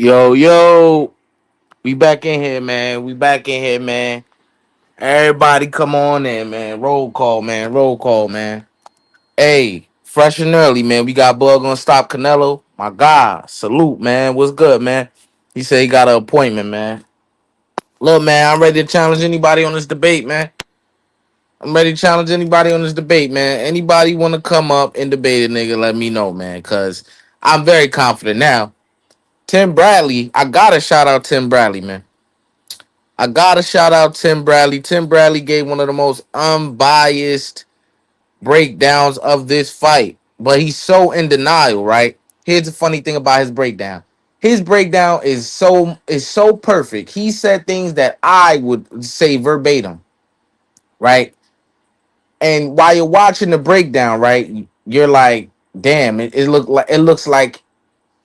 Yo, we back in here, man. We back in here, man. Everybody come on in, man. Roll call, man. Roll call, man. Hey, fresh and early, man. We got Bug gonna stop Canelo. My God, salute, man. What's good, man? He said he got an appointment, man. Look, man, I'm ready to challenge anybody on this debate, man. I'm ready to challenge anybody on this debate, man. Anybody want to come up and debate a nigga, let me know, man. Cause I'm very confident now. Tim Bradley, I gotta shout out Tim Bradley, man. I gotta shout out Tim Bradley. Tim Bradley gave one of the most unbiased breakdowns of this fight, but he's so in denial, right? Here's the funny thing about his breakdown. His breakdown is so perfect. He said things that I would say verbatim, right? And while you're watching the breakdown, right, you're like, damn, it looks like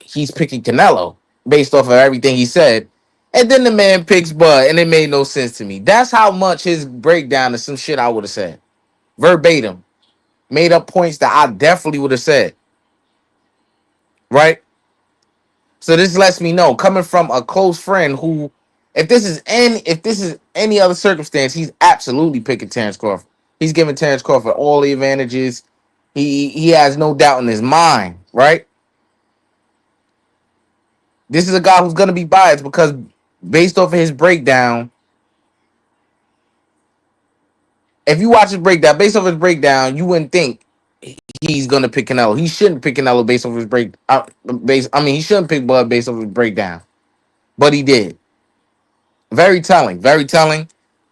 he's picking Canelo based off of everything he said. And then the man picks Bud, and it made no sense to me. That's how much his breakdown is some shit I would have said. Verbatim. Made up points that I definitely would have said. Right? So this lets me know, coming from a close friend who, if this is any other circumstance, he's absolutely picking Terrence Crawford. He's giving Terrence Crawford all the advantages. He has no doubt in his mind, right? This is a guy who's gonna be biased because based off of his breakdown, if you watch his breakdown, based off his breakdown, you wouldn't think he's gonna pick Canelo. He shouldn't pick Canelo based off his break. He shouldn't pick Bud based off his breakdown, but he did. Very telling. Very telling.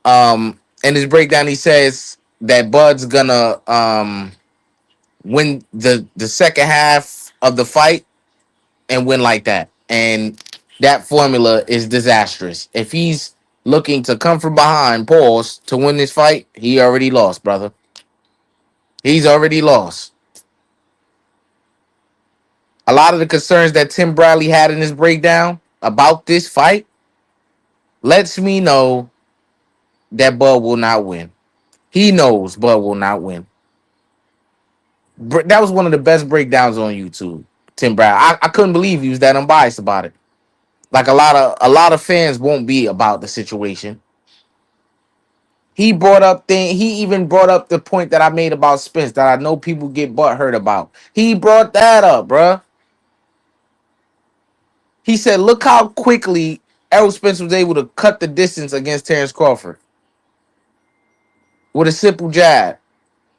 In his breakdown, he says that Bud's gonna win the second half of the fight and win like that, and that formula is disastrous. If he's looking to come from behind, pause to win this fight, he already lost, brother. He's already lost. A lot of the concerns that Tim Bradley had in his breakdown about this fight lets me know that Bud will not win. He knows Bud will not win. That was one of the best breakdowns on YouTube. Tim Bradley. I couldn't believe he was that unbiased about it. Like a lot of fans won't be about the situation. He even brought up the point that I made about Spence that I know people get butthurt about. He brought that up, bruh. He said, look how quickly Errol Spence was able to cut the distance against Terrence Crawford with a simple jab.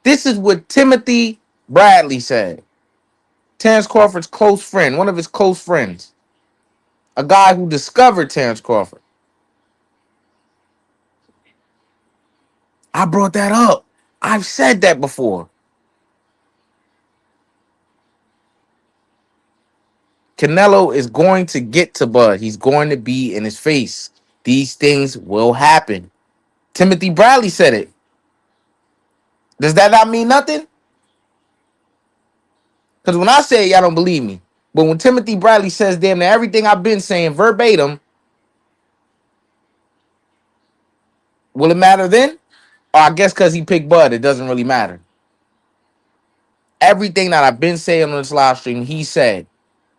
This is what Timothy Bradley said. Terrence Crawford's close friend, one of his close friends, a guy who discovered Terrence Crawford. I brought that up. I've said that before. Canelo is going to get to Bud. He's going to be in his face. These things will happen. Timothy Bradley said it. Does that not mean nothing? Because when I say it, y'all don't believe me. But when Timothy Bradley says damn near everything I've been saying verbatim, will it matter then? Or I guess because he picked Bud, it doesn't really matter. Everything that I've been saying on this live stream, he said.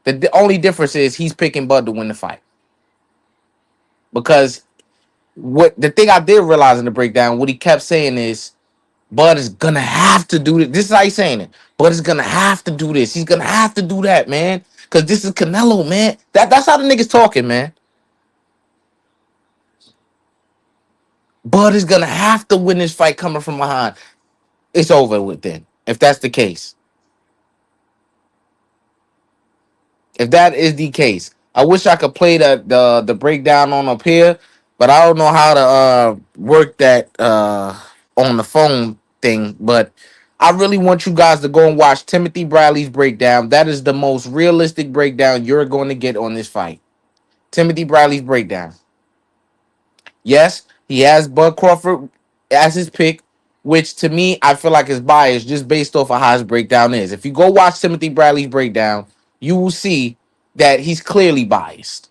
The only difference is he's picking Bud to win the fight. Because what the thing I did realize in the breakdown, what he kept saying is, Bud is gonna have to do this. This is how he's saying it. Bud is gonna have to do this. He's gonna have to do that, man. Cause this is Canelo, man. That's how the niggas talking, man. Bud is gonna have to win this fight coming from behind. It's over with then. If that's the case. If that is the case. I wish I could play the breakdown on up here, but I don't know how to work that on the phone thing. But I really want you guys to go and watch Timothy Bradley's breakdown. That is the most realistic breakdown you're going to get on this fight. Timothy Bradley's breakdown. Yes, he has Bud Crawford as his pick, which to me, I feel like is biased just based off of how his breakdown is. If you go watch Timothy Bradley's breakdown, you will see that he's clearly biased,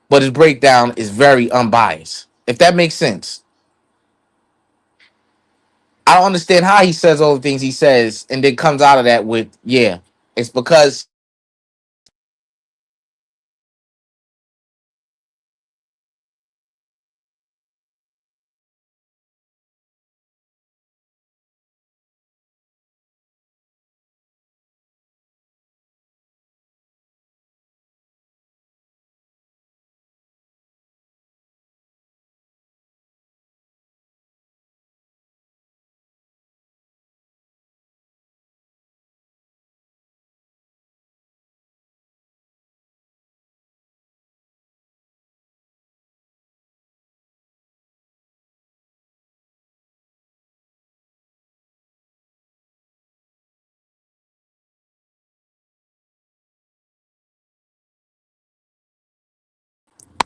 but his breakdown is very unbiased. If that makes sense. I don't understand how he says all the things he says and then comes out of that with, yeah, it's because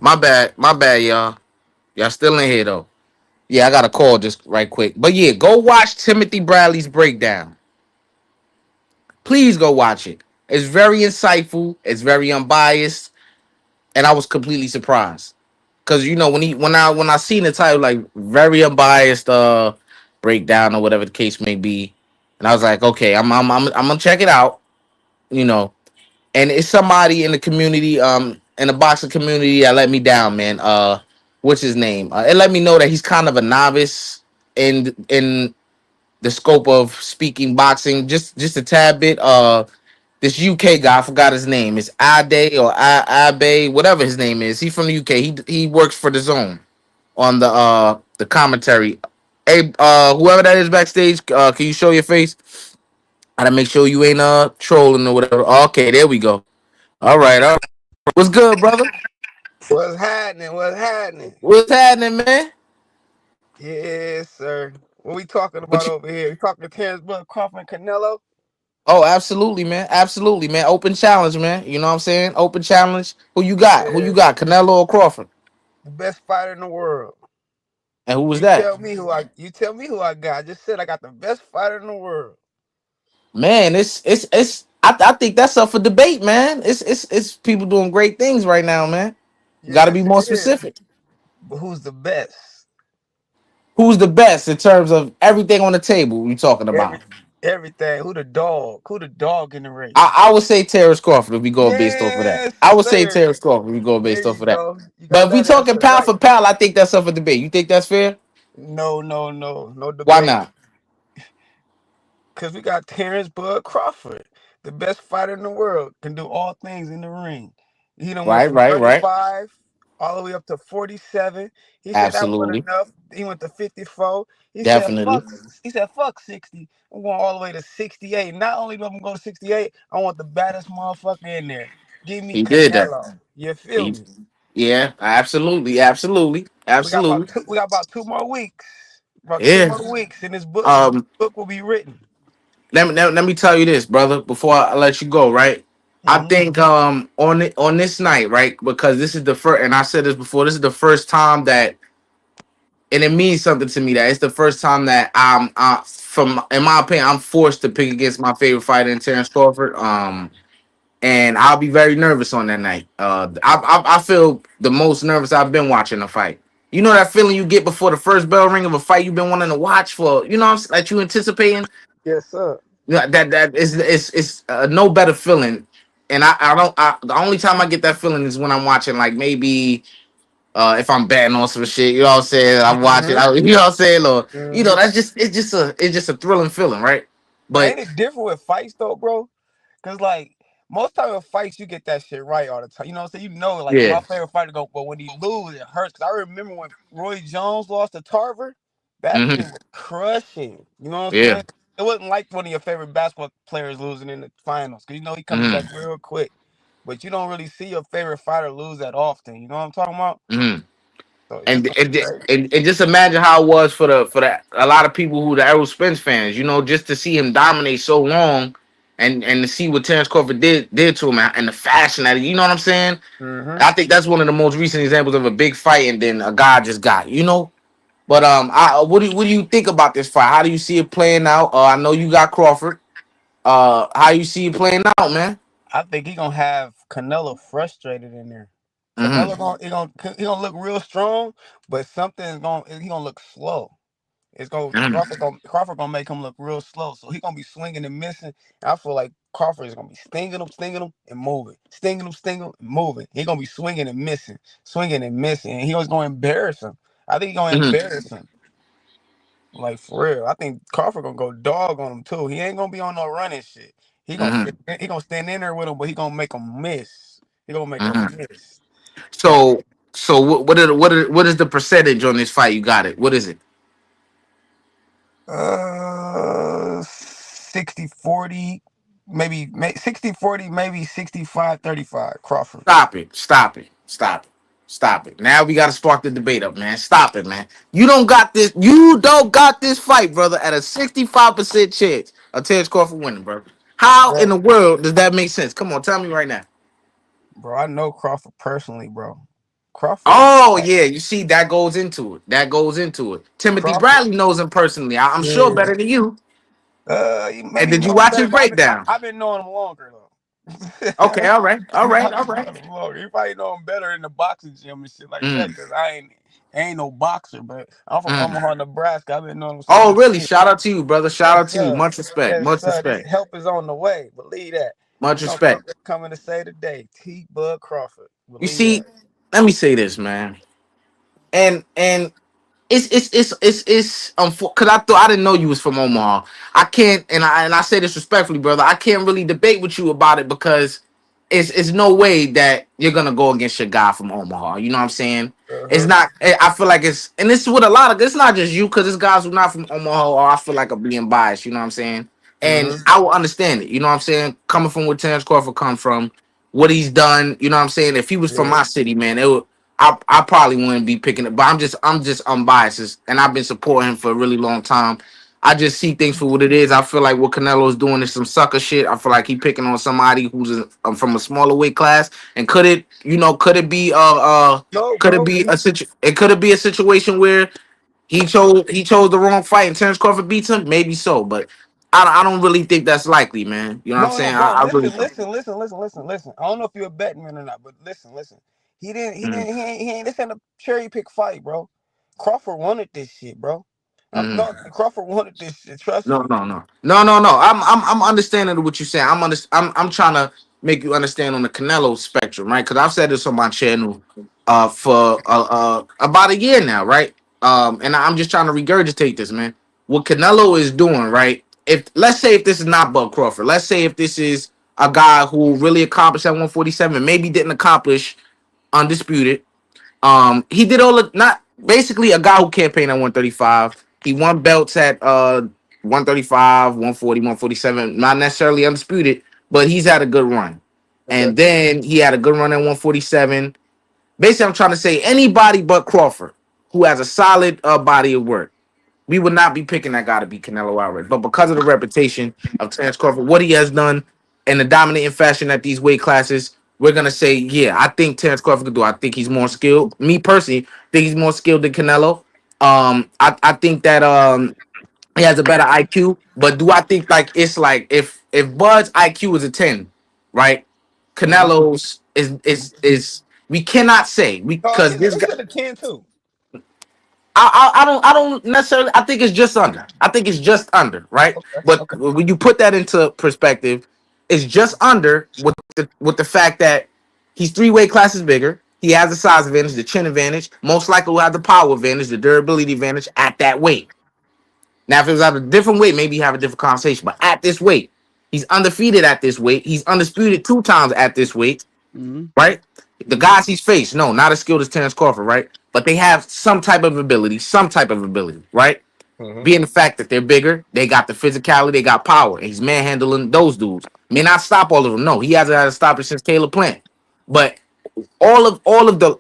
My bad, y'all. Y'all still in here though. Yeah, I got a call just right quick. But yeah, go watch Timothy Bradley's breakdown. Please go watch it. It's very insightful. It's very unbiased, and I was completely surprised because you know when I seen the title like very unbiased breakdown or whatever the case may be, and I was like, okay, I'm gonna check it out. You know, and it's somebody in the community, in the boxing community that let me down, man. What's his name? It let me know that he's kind of a novice in the scope of speaking boxing, just a tad bit. This UK guy, I forgot his name. It's Ade or Abe, whatever his name is. He's from the UK. He works for the Zone on the commentary. Hey, whoever that is backstage, can you show your face? I gotta make sure you ain't trolling or whatever. Okay, there we go. All right, all right. What's good, brother? What's happening? What's happening? What's happening, man? Yes, sir. What we talking What about you? over here? We talking to Terrence Bud, Crawford, and Canelo? Oh, absolutely, man. Absolutely, man. Open challenge, man. You know what I'm saying? Open challenge. Who you got? Who you Yeah, got? Canelo or Crawford? the best fighter in the world. And who was You that? tell me who I. You tell me who I got. I just said I got the best fighter in the world. Man, it's. I think that's up for debate, man. It's people doing great things right now, man. Got to be Yes, it more is. specific. But who's the best? Who's the best in terms of everything on the table? We talking Every about? everything. Who the dog? Who the dog in the I race? would say Terrence Crawford if we go based off of that. Yes, I would say sir. Terrence Crawford if we go There based you off of that. go. You But got if we that talking answer pound right. for pound, I think that's up for debate. You think that's fair? No, no, no, no Why debate. not? Because we got Terrence Bud Crawford, the best fighter in the world, can do all things in the ring. He done went Right, from right, right. 35 all the way up to 47. He said that wasn't Absolutely, enough. He went to 54. definitely. He said, fuck 60. I'm going all the way to 68. Not only do I'm going to 68, I want the baddest motherfucker in there. Give me He did that. Canelo. You feel He, me? yeah, absolutely, absolutely, absolutely. We got about 2 more weeks. About two Yeah. more weeks, and this book Um. will be written. Let me tell you this, brother. Before I let you go, right? I Hmm. think on this night, right? Because this is the first, and I said this before. This is the first time that, and it means something to me that it's the first time that from in my opinion, I'm forced to pick against my favorite fighter in Terrence Crawford. And I'll be very nervous on that night. I feel the most nervous I've been watching a fight. You know that feeling you get before the first bell ring of a fight you've been wanting to watch for, you know, that you anticipating. Yes, sir. Yeah, that is it's no better feeling. And I don't the only time I get that feeling is when I'm watching like maybe if I'm betting on some shit, you know what I'm saying? I'm watching, Hmm. you know what I'm saying? Or you know, Hmm. that's just it's just a thrilling feeling, right? But But ain't it different with fights though, bro? Cause like most time with fights, you get that shit right all the time. You know what I'm saying? You know, like my yeah. favorite fighter go, but when he lose, it hurts. Cause I remember when Roy Jones lost to Tarver, that Hmm. thing was crushing. You know what I'm Yeah. saying? It wasn't like one of your favorite basketball players losing in the finals, cause you know he comes back Hmm. real quick. But you don't really see your favorite fighter lose that often. You know what I'm talking about? Hmm. So it's And, gonna be and crazy. and just imagine how it was for the a lot of people who the Errol Spence fans, you know, just to see him dominate so long, and to see what Terrence Crawford did to him and the fashion that you know what I'm saying. Hmm. I think that's one of the most recent examples of a big fight, and then a guy just got, you know. But what do you think about this fight? How do you see it playing out? I know you got Crawford. How you see it playing out, man? I think he gonna have Canelo frustrated in there. Mm-hmm. Canelo he gonna look real strong, but something's gonna he gonna look slow. It's gonna Mm-hmm. Crawford gonna make him look real slow. So he gonna be swinging and missing. And I feel like Crawford is gonna be stinging him, and moving, stinging him, and moving. He gonna be swinging and missing, and he was gonna embarrass him. I think he gonna Mm-hmm. embarrass him. Like for real, I think Crawford gonna go dog on him too. He ain't gonna be on no running shit. Mm-hmm. He gonna stand in there with him, but he gonna make him miss. He gonna make him Mm-hmm. miss. That So so what is the percentage on this fight? You got it. What is it? 60-40, maybe 60-40, maybe 65-35. Crawford. Stop it. Stop it. Stop it. Stop it. Now we gotta spark the debate up, man. Stop it, man. You don't got this. You don't got this fight, brother, at a 65% chance of Terrence Crawford winning, bro. How in Bro, the world does that make sense? Come on, tell me right now. bro, I know Crawford personally, bro. Crawford is Oh that. yeah, you see that goes into it. That goes into it. Timothy Crawford. Bradley knows him personally. I'm sure Yeah. better than you. And Maybe you did you know him watch better, his but breakdown? I've been knowing him longer though. Okay, all right, all right, I've all been right. knowing him longer. You probably know him better in the boxing gym and shit like that, Mm, cause I ain't no boxer, but I'm from mm. Omaha, Nebraska. I've been knowing him since Oh a really? kid. Shout out to you, brother. Shout Yes, out to you. sir. Much respect. Yes, Much sir. This respect. help is on the way. Believe that. Much We're gonna respect. coming to say today. T. Bud Crawford. You Believe that. see, let me say this, man. And it's because I thought I didn't know you was from Omaha. I can't, and I say this respectfully, brother. I can't really debate with you about it because it's no way that you're gonna go against your guy from Omaha. You know what I'm saying? It's Uh-huh. not. I feel like and this is what a lot of. It's not just you because it's guys who not from Omaha, or I feel like are being biased. You know what I'm saying? And Mm-hmm. I will understand it. You know what I'm saying? Coming from where Terrence Crawford come from, what he's done. You know what I'm saying? If he was from Yeah. my city, man, it would. I probably wouldn't be picking it, but I'm just unbiased, and I've been supporting him for a really long time. I just see things for what it is. I feel like what Canelo is doing is some sucker shit. I feel like he picking on somebody from a smaller weight class, and No, could it bro. be a it could it be a situation where he chose the wrong fight and Terrence Crawford beats him? Maybe so, but I don't really think that's likely, man. You know what I'm No, saying? bro. I really Listen, don't. listen, listen, listen, listen, listen. I don't know if you're a betting man or not, but listen, listen. He didn't. He Mm, didn't. He ain't. This ain't a cherry pick fight, bro. Crawford wanted this shit, bro. mm. No, Crawford wanted this shit. Trust No, me. no, no, no, no, no. I'm understanding what you're saying. I'm trying to make you understand on the Canelo spectrum, right? Because I've said this on my channel for about a year now, right? And I'm just trying to regurgitate this, man. What Canelo is doing, right? If let's say if this is not Bud Crawford, let's say if this is a guy who really accomplished at 147, maybe didn't accomplish undisputed. He did all the not basically a guy who campaigned at 135. He won belts at 135, 140, 147. Not necessarily undisputed, but he's had a good run. Okay. And then he had a good run at 147. Basically, I'm trying to say anybody but Crawford who has a solid body of work. We would not be picking that guy to be Canelo Alvarez. But because of the reputation of Terence Crawford, what he has done in the dominating fashion at these weight classes, we're gonna say, yeah, I think Terence Crawford can do. I think he's more skilled. Me personally, think he's more skilled than Canelo. I think that he has a better IQ. But do I think like it's like if Bud's IQ is a 10, right? Mm-hmm. Canelo's is we cannot say No, because this it's guy at a 10 too. I don't necessarily I think it's just under. I think it's just under, right? Okay. But Okay. when you put that into perspective, it's just under with the fact that he's three weight classes bigger. He has the size advantage, the chin advantage, most likely will have the power advantage, the durability advantage at that weight. Now, if it was at a different weight, maybe you have a different conversation. But at this weight, he's undefeated at this weight. He's undisputed two times at this weight, Mm-hmm. right? The Mm-hmm. guys he's faced, no, not as skilled as Terence Crawford, right? But they have some type of ability, right? Mm-hmm. Being the fact that they're bigger, they got the physicality, they got power, and he's manhandling those dudes. May not stop all of them. No, he hasn't had to stop it since Caleb Plant. But all of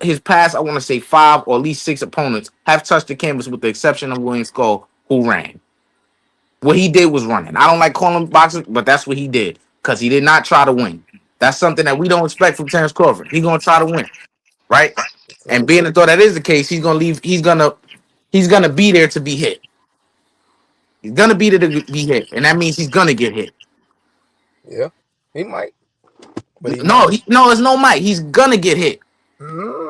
his past, I want to say five or at least six opponents have touched the canvas with the exception of William Skull, who ran. What he did was running. I don't like calling boxing, but that's what he did because he did not try to win. That's something that we don't expect from Terence Crawford. He's gonna try to win, right? And being that though that is the case, he's gonna leave. He's gonna be there to be hit. He's gonna be there to be hit, and that means he's gonna get hit. Yeah. He might, but he No, might. no, it's no Mike. He's gonna get hit.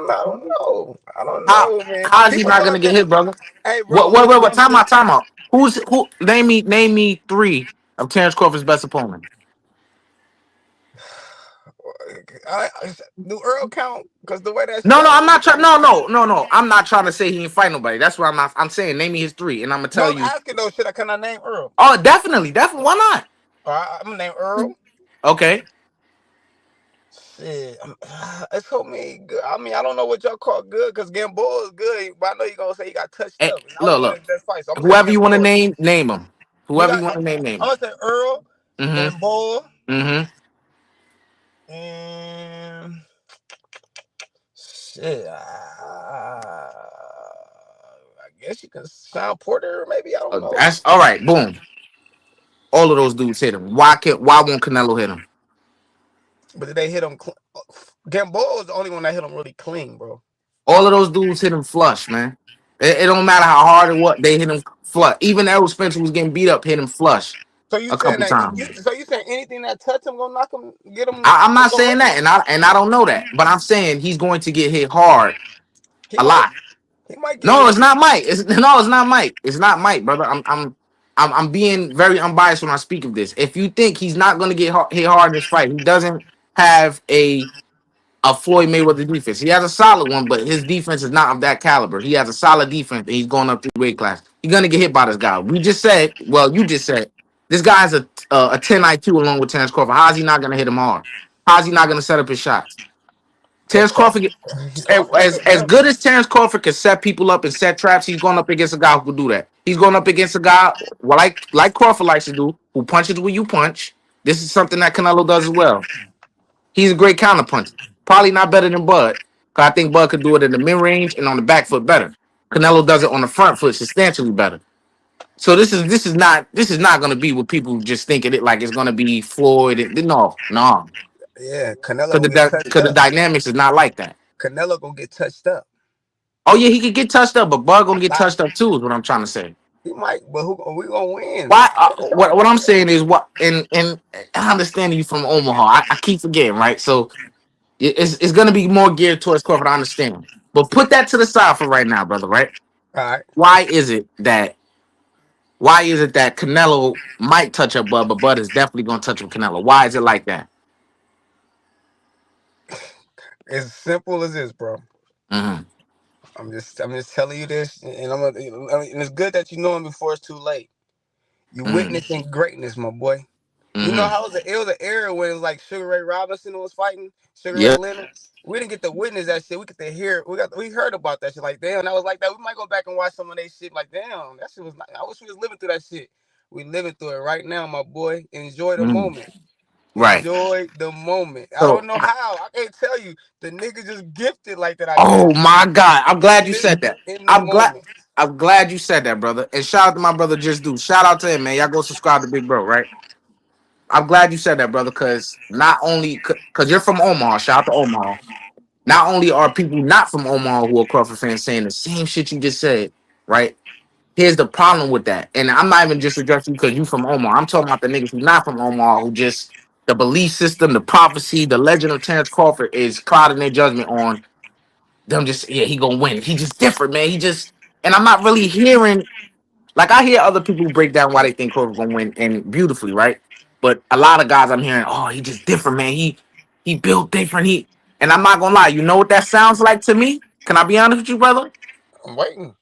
I don't know. I don't How know, man. how is he People not gonna talk get that. hit, brother? Hey, What? bro, Wait, wait, what? listen, Time out, listen. time out. Who? Name me three of Terence Crawford's best opponents. Do Earl count? Because the way that No, no, I'm strategy not trying. game. No, no, no, no. I'm not trying to say he ain't fight nobody. That's what I'm not. I'm saying name me his three, and I'm gonna No, tell I'm you. asking though. Should I can I name Earl? Oh, definitely, definitely. Why not? All right, I'm gonna name Earl. Okay. Shit, it's so me good. I mean, I don't know what y'all call good because Gamboa is good, but I know you're gonna say he got touched Hey, up, and that was look, one of look. his best fights. So I'm gonna say Whoever you want to Gamboa. name him. We Whoever got. you want to name I'm him. gonna say Earl, Mm-hmm. Gamboa, Mm-hmm. and shit. I guess you can sound Porter, maybe. I don't know. That's all right. Boom. All of those dudes hit him. Why won't Canelo hit him? But did they hit him? Gamboa was the only one that hit him really clean, bro. All of those dudes hit him flush, man. It don't matter how hard it was, they hit him flush. Even Errol Spence, who was getting beat up, hit him flush So you a saying couple that times. so you saying anything that touch him gonna knock him, get him, I'm not go saying hurt that, him? and I don't know that, but I'm saying he's going to get hit hard He a might lot. he might get No, hit. it's not Mike. It's not Mike. It's not Mike, brother. I'm being very unbiased when I speak of this. If you think he's not going to get hit hard in this fight, he doesn't have a Floyd Mayweather defense. He has a solid one, but his defense is not of that caliber. He has a solid defense, and he's going up 3 weight class. He's gonna get hit by this guy. We just said, well, you just said this guy has a 10 IQ along with Terrence Crawford. How's he not gonna hit him hard? How's he not gonna set up his shots? Cause Terrence Crawford, Crawford is as a as better. good as Terrence Crawford can set people up and set traps, he's going up against a guy who can do that. He's going up against a guy like Crawford likes to do, who punches when you punch. This is something that Canelo does as well. He's a great counter puncher. Probably not better than Bud, because I think Bud could do it in the mid range and on the back foot better. Canelo does it on the front foot substantially better. So this is not going to be what people just think of it like it's going to be Floyd. No, Yeah, Canelo because gonna get touched the up. dynamics is not like that. Canelo gonna get touched up Oh yeah, he could get touched up, but Bud a gonna get lot. touched up too. Is what I'm trying to say. He might, but who we gonna win? Why? Take a shot. What I'm saying is what, and I understand you from Omaha. I keep forgetting, right? So it's gonna be more geared towards Crawford. I understand, but put that to the side for right now, brother. Right? All right. Why is it that Canelo might touch up Bud, but Bud is definitely gonna touch up Canelo? Why is it like that? As simple as this, bro. Hmm. I'm just telling you this, and and it's good that you know him before it's too late. You Hmm. witnessing greatness, my boy. You know Hmm. how it was an era when it was like Sugar Ray Robinson was fighting, Sugar Ray Yep. Leonard. We didn't get to witness that shit. We get to hear. We heard about that shit. Like damn, that was like that. We might go back and watch some of that shit. Like damn, that shit was. I wish we was living through that shit. We living through it right now, my boy. Enjoy the Hmm. moment. Right. Enjoy the moment. I don't So, know how. I can't tell you. The nigga just gifted like that. I guess oh my God, I'm glad you live said that. in the I'm glad. moment. I'm glad you said that, brother. And shout out to my brother Just Do. Shout out to him, man. Y'all go subscribe to Big Bro, right? I'm glad you said that, brother, because not only because you're from Omaha, shout out to Omaha. Not only are people not from Omaha who are Crawford fans saying the same shit you just said, right? Here's the problem with that. And I'm not even just addressing you because you from Omaha. I'm talking about the niggas who not from Omaha who just the belief system, the prophecy, the legend of Terrence Crawford is clouding their judgment on them just, yeah, he gonna win. He just different, man. He just and I'm not really hearing like I hear other people break down why they think Crawford gonna win and beautifully, right? But a lot of guys I'm hearing, oh, he just different, man. He built different. And I'm not gonna lie, you know what that sounds like to me? Can I be honest with you, brother? I'm waiting.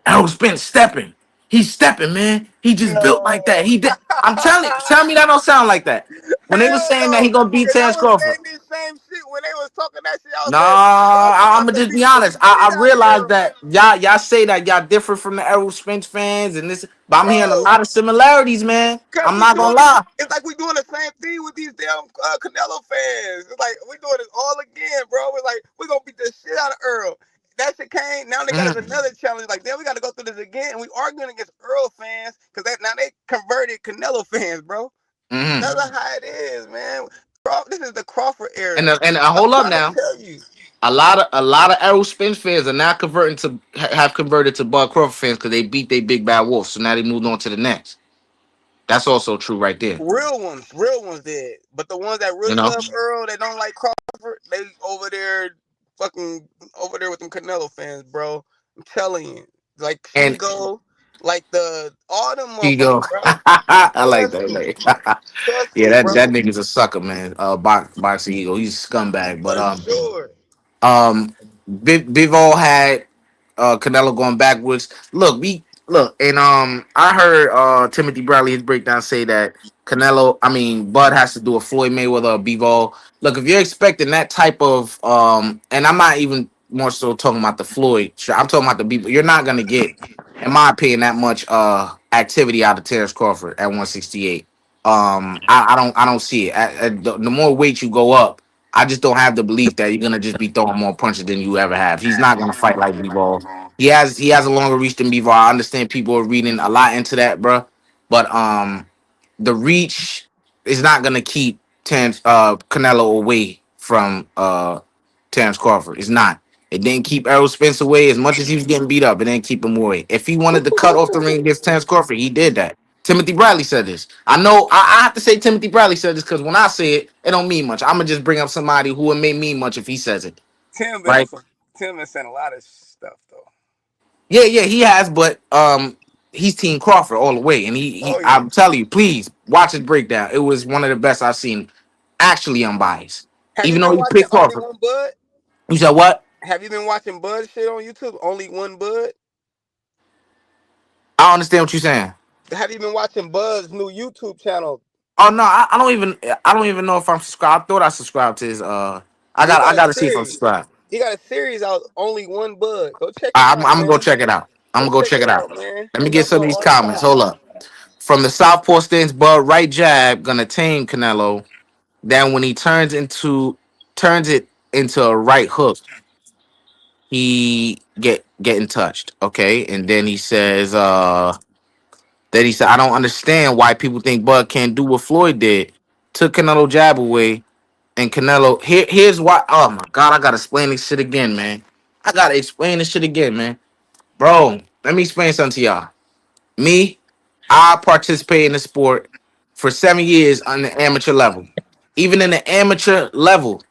Errol Spence stepping. He's stepping, man. He just built like No. that. He did. I'm telling you, tell me that don't sound like that. When they were Hell saying that no. he gonna beat Cause I Terrence was Crawford. saying this same shit when they was talking that shit. I was Nah, saying Crawford I'm about gonna to just beat be the honest. shit I out of realize Errol. that y'all say that y'all different from the Errol Spence fans and this, but I'm hearing a Bro. lot of similarities, man. Cause I'm we not gonna doing it. lie. It's like we doing the same thing with these damn Canelo fans. It's like we doing it all again, bro. We're like we gonna beat the shit out of Earl. That shit came. Now they got us Hmm. another challenge. Like then we got to go through this again. And we arguing against Earl fans because now they converted Canelo fans, bro. Hmm. That's how it is, man. This is the Crawford And era. I'm hold up trying to now. tell you. A lot of Errol Spence fans are now converting to have converted to Bud Crawford fans because they beat their big bad wolf. So now they moved on to the next. That's also true right there. Real ones did. But the ones that You really know. love Earl, they don't like Crawford, they over there fucking over there with them Canelo fans, bro. I'm telling you. Like And Seagull, like the all them you go. motherfuckers, bro. I like Trust that. me. Like, Trust yeah, me, that bro. nigga's a sucker, man. Boxing Eagle. He's a scumbag. But For sure. um, Bivol had Canelo going backwards. Look, and I heard Timothy Bradley his breakdown say that Bud has to do a Floyd Mayweather or Bivol. Look, if you're expecting that type of and I'm not even more so talking about the Floyd. I'm talking about the Bivol. You're not gonna get, in my opinion, that much activity out of Terrence Crawford at 168. I don't see it. The more weight you go up, I just don't have the belief that you're gonna just be throwing more punches than you ever have. He's not gonna fight like Bivol. He has a longer reach than Bivol. I understand people are reading a lot into that, bro. But the reach is not gonna keep Canelo away from Terrence Crawford. It's not. It didn't keep Errol Spence away as much as he was getting beat up. It didn't keep him away. If he wanted to cut off the ring against Terence Crawford, he did that. Timothy Bradley said this. I know I have to say Timothy Bradley said this because when I say it, it don't mean much. I'm gonna just bring up somebody who it may mean much if he says it. Tim been on Right? some. Tim been saying a lot of stuff though. Yeah, yeah, he has, but he's Team Crawford all the way. And he Oh yeah. I'm telling you, please watch his breakdown. It was one of the best I've seen. Actually unbiased. Have you Even though been he watching picked Only Crawford. One Bud? You said what? Have you been watching Bud shit on YouTube? Only One Bud. I don't understand what you're saying. Have you been watching Bud's new YouTube channel? Oh no, I don't even know if I'm subscribed. I thought I subscribed to his He got I a gotta see if I'm series. subscribed. He got a series out. Only One Bud. Go check him out, I'm gonna go man. check it out. I'm Go gonna go check check it it out. out, man. Let me He get some of upload these all the comments. time. Hold up. From the Southpaw stance, Bud right jab gonna tame Canelo. Then when he turns it into a right hook, he getting touched. Okay. And then he said, I don't understand why people think Bud can't do what Floyd did. Took Canelo jab away. And Canelo, here's why. Oh my god, I gotta explain this shit again, man. I gotta explain this shit again, man. Bro, let me explain something to y'all. Me, I participate in the sport for 7 years on the amateur level. Even in the amateur level,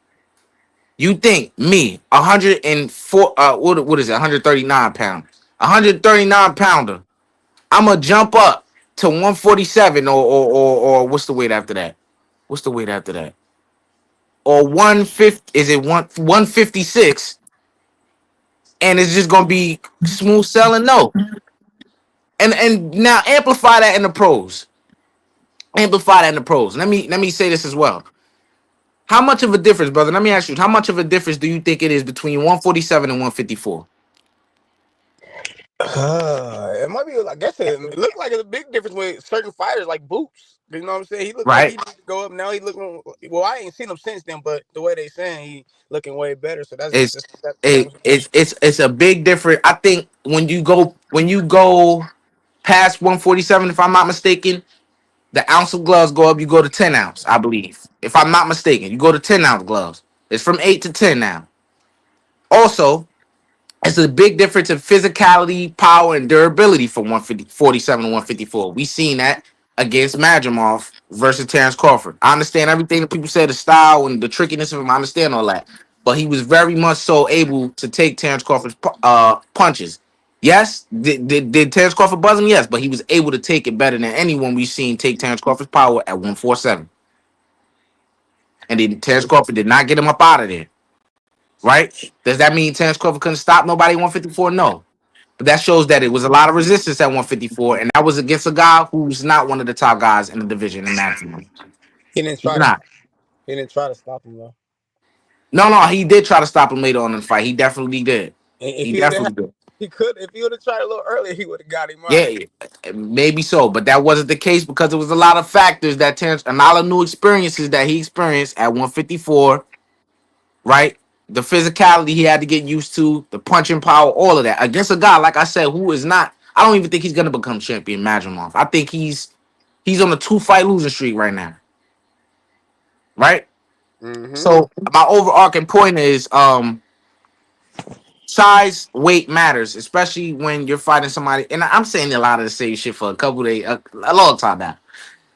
you think me, 104, what is it, 139 pounds, 139 pounder, I'm gonna jump up to 147 or what's the weight after that? What's the weight after that? Or 150? Is it 156? And it's just gonna be smooth selling? No. And now amplify that in the pros. Amplify that in the pros. Let me say this as well. How much of a difference, brother? Let me ask you. How much of a difference do you think it is between 147 and 154? It might be. I guess it looked like it's a big difference with certain fighters like Boots. You know what I'm saying? He looked like he Right? needs to go up now. He looking well. I ain't seen him since then, but the way they saying he looking way better. So that's It's just that same. it's a big difference. I think when you go past 147, if I'm not mistaken, the ounce of gloves go up. You go to 10 ounce, I believe. If I'm not mistaken, you go to 10 ounce gloves. It's from 8 to 10 now. Also, it's a big difference in physicality, power, and durability from 147 to 154. We seen that against Madrimov versus Terence Crawford. I understand everything that people say, the style and the trickiness of him. I understand all that. But he was very much so able to take Terence Crawford's punches. Yes, did Terence Crawford buzz him? Yes, but he was able to take it better than anyone we've seen take Terence Crawford's power at 147. And then Terence Crawford did not get him up out of there. Right? Does that mean Terence Crawford couldn't stop nobody at 154? No. But that shows that it was a lot of resistance at 154, and that was against a guy who's not one of the top guys in the division in maximum. He didn't He's try to. not. He didn't try to stop him though. No, no, he did try to stop him later on in the fight. He definitely did. And if He he would have, definitely did. he could. If he would have tried a little earlier, he would have got him out. Yeah, maybe so, but that wasn't the case because there was a lot of factors that Terrence, a lot of new experiences that he experienced at 154, right? The physicality he had to get used to, the punching power, all of that against a guy like I said who is not. I don't even think he's gonna become champion. Madrimov. I think he's on a 2 fight losing streak right now, right? Mm-hmm. So my overarching point is size, weight matters, especially when you're fighting somebody. And I'm saying a lot of the same shit for a couple days, a long time now.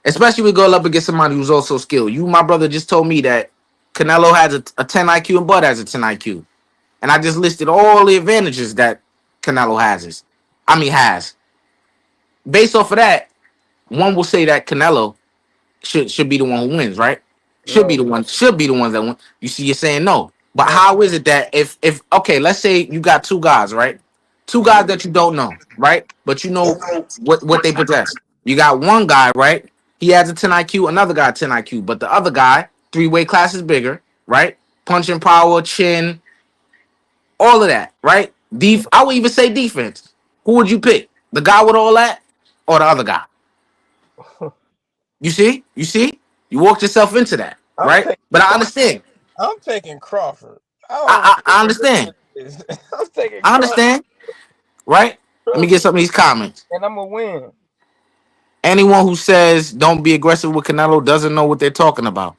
Especially when you go up against somebody who's also skilled. You, my brother, just told me that Canelo has a 10 IQ and Bud has a 10 IQ. And I just listed all the advantages that Canelo has. Based off of that, one will say that Canelo should be the one who wins, right? No. Should be the ones that win. You see, you're saying no. But No. how is it that if okay, let's say you got 2 guys, right? Two guys Mm-hmm. that you don't know, right? But you know what they possess. You got one guy, right? He has a 10 IQ, another guy 10 IQ, but the other guy, 3 weight classes bigger, right? Punching power, chin, all of that, right? I would even say defense. Who would you pick? The guy with all that or the other guy? You see? You see? You walked yourself into that, I'm right? taking. But I understand. I'm taking Crawford. I don't I care what understand. it is. I'm taking I Crawford. understand, right? Let me Trust get me, some of these comments. and I'm gonna win. Anyone who says don't be aggressive with Canelo doesn't know what they're talking about.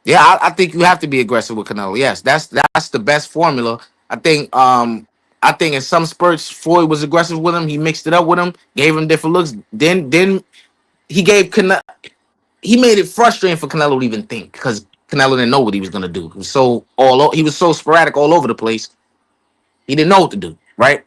Yeah, I think you have to be aggressive with Canelo. Yes, that's the best formula. I think I think in some spurts Floyd was aggressive with him. He mixed it up with him, gave him different looks. Then he gave he made it frustrating for Canelo to even think because Canelo didn't know what he was gonna do. He was so sporadic all over the place. He didn't know what to do. Right?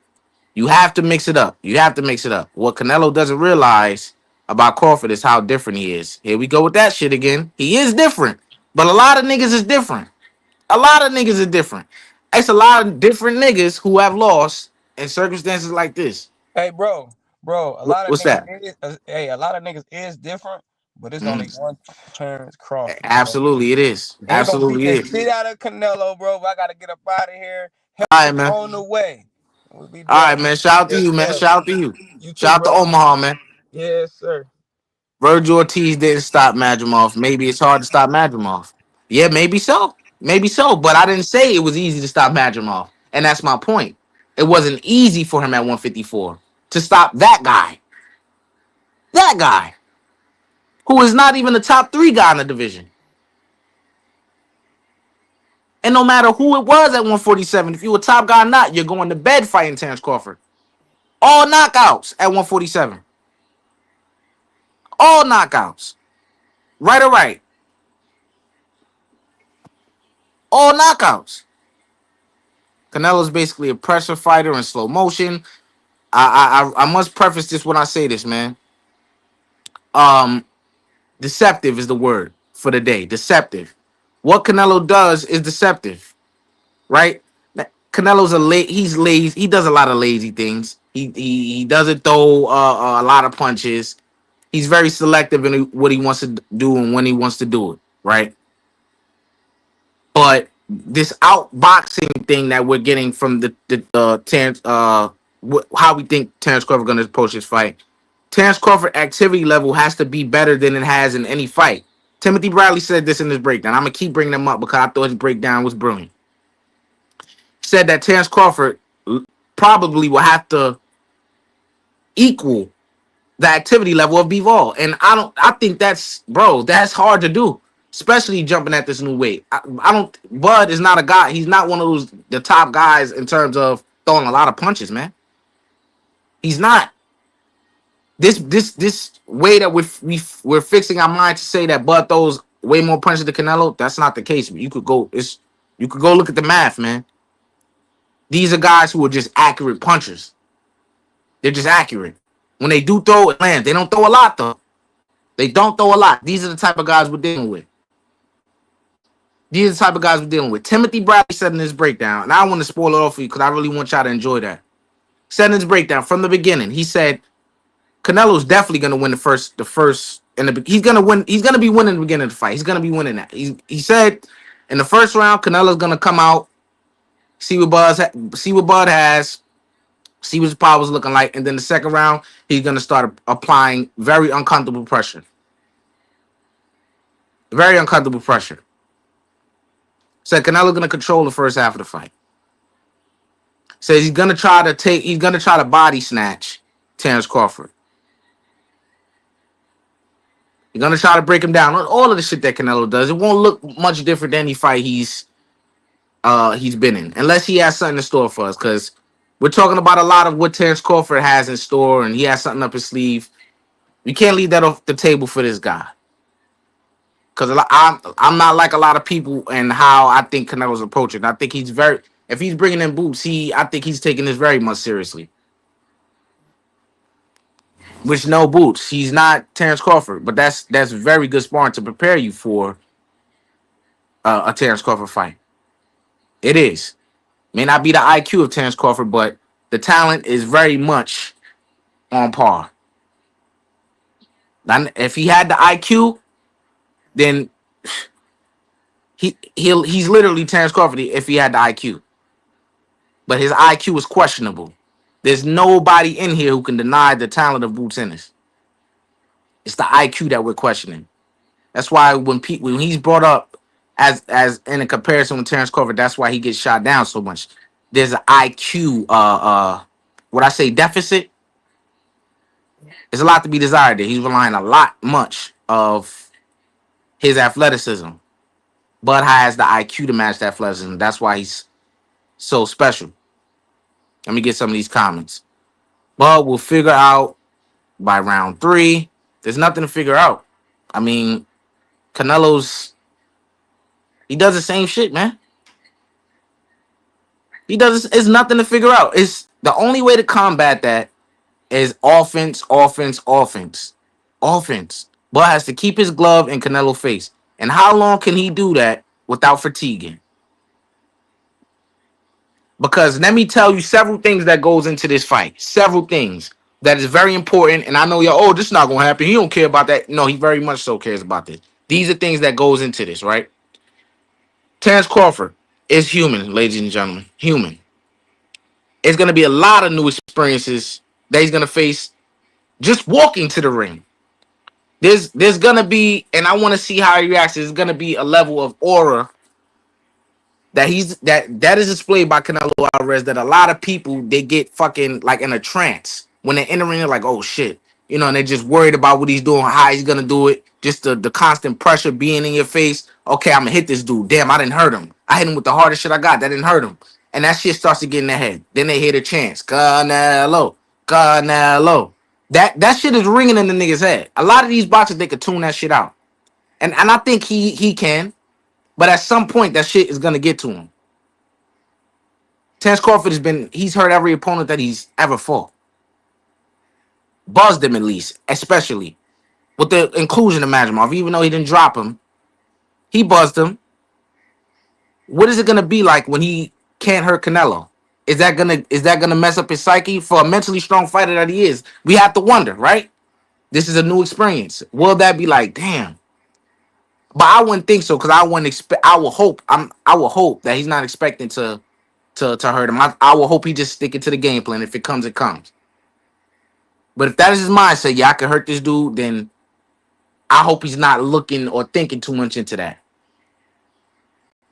You have to mix it up. You have to mix it up. What Canelo doesn't realize about Crawford is how different he is. Here we go with that shit again. He is different, but a lot of niggas is different. A lot of niggas are different. It's a lot of different niggas who have lost in circumstances like this. Hey, bro, What's that? a lot of niggas is different, but it's only Mm, one Terrence Crawford, bro. absolutely, it is. He ain't gonna beat Absolutely the it is. shit out of Canelo, bro. But I gotta get up out of here. Help All right, is man. on the way. We'll be All right, back. man. Shout out to Yes, you, man. sir. Shout out to you. You too, Shout out to bro. Omaha, man. Yes, sir. Virgil Ortiz didn't stop Madrimov. Maybe it's hard to stop Madrimov. Yeah, maybe so. Maybe so. But I didn't say it was easy to stop Madrimov. And that's my point. It wasn't easy for him at 154 to stop that guy. That guy, who is not even the top three guy in the division. And no matter who it was at 147, if you were top guy or not, you're going to bed fighting Terrence Crawford. All knockouts at 147. All knockouts. Right or right. All knockouts. Canelo's basically a pressure fighter in slow motion. I must preface this when I say this, man. Um, Deceptive is the word for the day. Deceptive. What Canelo does is deceptive, right? Canelo's he's lazy. He does a lot of lazy things. He doesn't throw a lot of punches. He's very selective in what he wants to do and when he wants to do it, right? But this outboxing thing that we're getting from the Terrence, how we think Terrence Crawford going to approach this fight. Terrence Crawford activity level has to be better than it has in any fight. Timothy Bradley said this in his breakdown. I'm gonna keep bringing him up because I thought his breakdown was brilliant. He said that Terrence Crawford probably will have to equal the activity level of Bivol. And I think that's hard to do, especially jumping at this new weight. I don't, Bud is not a guy, he's not one of the top guys in terms of throwing a lot of punches, man. He's not. This way that we're fixing our mind to say that Bud throws way more punches than Canelo, that's not the case. You could go look at the math, man. These are guys who are just accurate punchers. They're just accurate. When they do throw, it lands. They don't throw a lot though. They don't throw a lot. These are the type of guys we're dealing with. These are the type of guys we're dealing with. Timothy Bradley said in his breakdown, and I want to spoil it off for you because I really want y'all to enjoy that. Said in his breakdown from the beginning, he said Canelo's definitely going to win he's going to win. He's going to be winning the beginning of the fight. He's going to be winning that. He said in the first round, Canelo's going to come out, see what Bud has, see what his power's looking like, and then the second round, he's going to start applying very uncomfortable pressure. Very uncomfortable pressure. Said Canelo going to control the first half of the fight. Says he's going to try to body snatch Terrence Crawford. He's going to try to break him down. All of the shit that Canelo does, it won't look much different than any fight he's been in, unless he has something in store for us. Because we're talking about a lot of what Terrence Crawford has in store, and he has something up his sleeve. We can't leave that off the table for this guy. Because I'm not like a lot of people and how I think Canelo's approaching. I think if he's bringing in boots, I think he's taking this very much seriously. Which no boots, he's not Terrence Crawford, but that's very good sparring to prepare you for a Terrence Crawford fight. It is. May not be the IQ of Terrence Crawford, but the talent is very much on par. And if he had the IQ, then he's literally Terrence Crawford if he had the IQ. But his IQ is questionable. There's nobody in here who can deny the talent of Boots Ennis. It's the IQ that we're questioning. That's why when he's brought up as in a comparison with Terrence Crawford, that's why he gets shot down so much. There's an IQ what I say deficit. There's a lot to be desired there. He's relying a lot much of his athleticism. Bud has the IQ to match that athleticism. That's why So special. Let me get some of these comments. But we'll figure out by round 3. There's nothing to figure out. I mean, Canelo's he does the same shit, man. He does. It's nothing to figure out. It's the only way to combat that is offense, offense, offense, offense. But has to keep his glove in Canelo face. And how long can he do that without fatiguing? Because let me tell you several things that goes into this fight. Several things that is very important. And I know y'all, oh, this is not gonna happen. He don't care about that. No, he very much so cares about this. These are things that goes into this, right? Terrence Crawford is human, ladies and gentlemen. Human. It's gonna be a lot of new experiences that he's gonna face just walking to the ring. There's gonna be, and I want to see how he reacts. There's gonna be a level of aura that is displayed by Canelo Alvarez that a lot of people they get fucking like in a trance when they're entering. They're like, oh shit, and they're just worried about what he's doing, how he's gonna do it. Just the constant pressure being in your face. Okay, I'm gonna hit this dude. Damn, I didn't hurt him. I hit him with the hardest shit I got. That didn't hurt him, and that shit starts to get in their head. Then they hear the chants, Canelo, Canelo. That shit is ringing in the nigga's head. A lot of these boxers they could tune that shit out, and I think he can. But at some point, that shit is gonna get to him. Terrence Crawford he's hurt every opponent that he's ever fought. Buzzed him at least, especially with the inclusion of Majimov. Even though he didn't drop him, he buzzed him. What is it gonna be like when he can't hurt Canelo? Is that gonna mess up his psyche for a mentally strong fighter that he is? We have to wonder, right? This is a new experience. Will that be like, damn? But I wouldn't think so because I wouldn't expect. I will hope that he's not expecting to hurt him. I will hope he just sticking to the game plan. If it comes, it comes. But if that is his mindset, yeah, I can hurt this dude, then I hope he's not looking or thinking too much into that.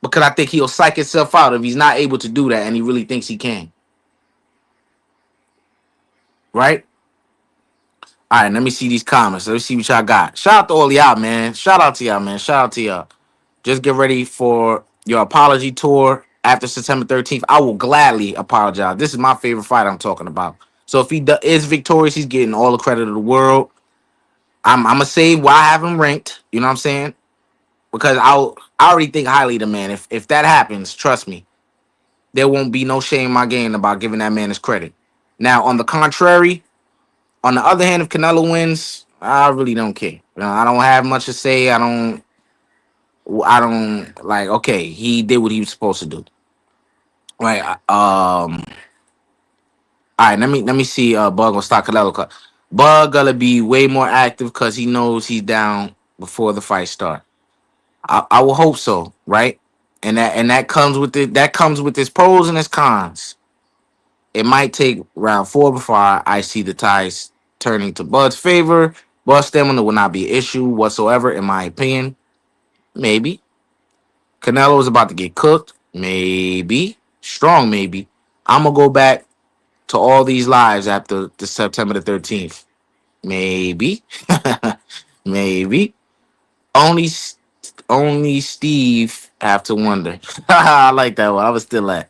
Because I think he'll psych himself out if he's not able to do that and he really thinks he can. Right? All right, let me see these comments. Let me see what y'all got. Shout out to all y'all, man. Shout out to y'all, man. Shout out to y'all. Just get ready for your apology tour after September 13th. I will gladly apologize. This is my favorite fight I'm talking about. So if he is victorious, he's getting all the credit of the world. I'm gonna say why I have him ranked. You know what I'm saying? Because I already think highly of the man. If that happens, trust me, there won't be no shame in my game about giving that man his credit. Now, on the contrary, on the other hand, if Canelo wins, I really don't care. I don't have much to say. I don't like. Okay, he did what he was supposed to do. Right. All right. Let me see. Bug on stock Canelo. Bug gonna be way more active because he knows he's down before the fight start. I will hope so, right? And that comes with it. That comes with its pros and its cons. It might take round 4 before I see the ties turning to Bud's favor. Bud's stamina will not be an issue whatsoever, in my opinion. Maybe Canelo is about to get cooked. Maybe strong. Maybe I'm gonna go back to all these lives after the September the 13th. Maybe, maybe only only Steve have to wonder. I like that one. I was still at,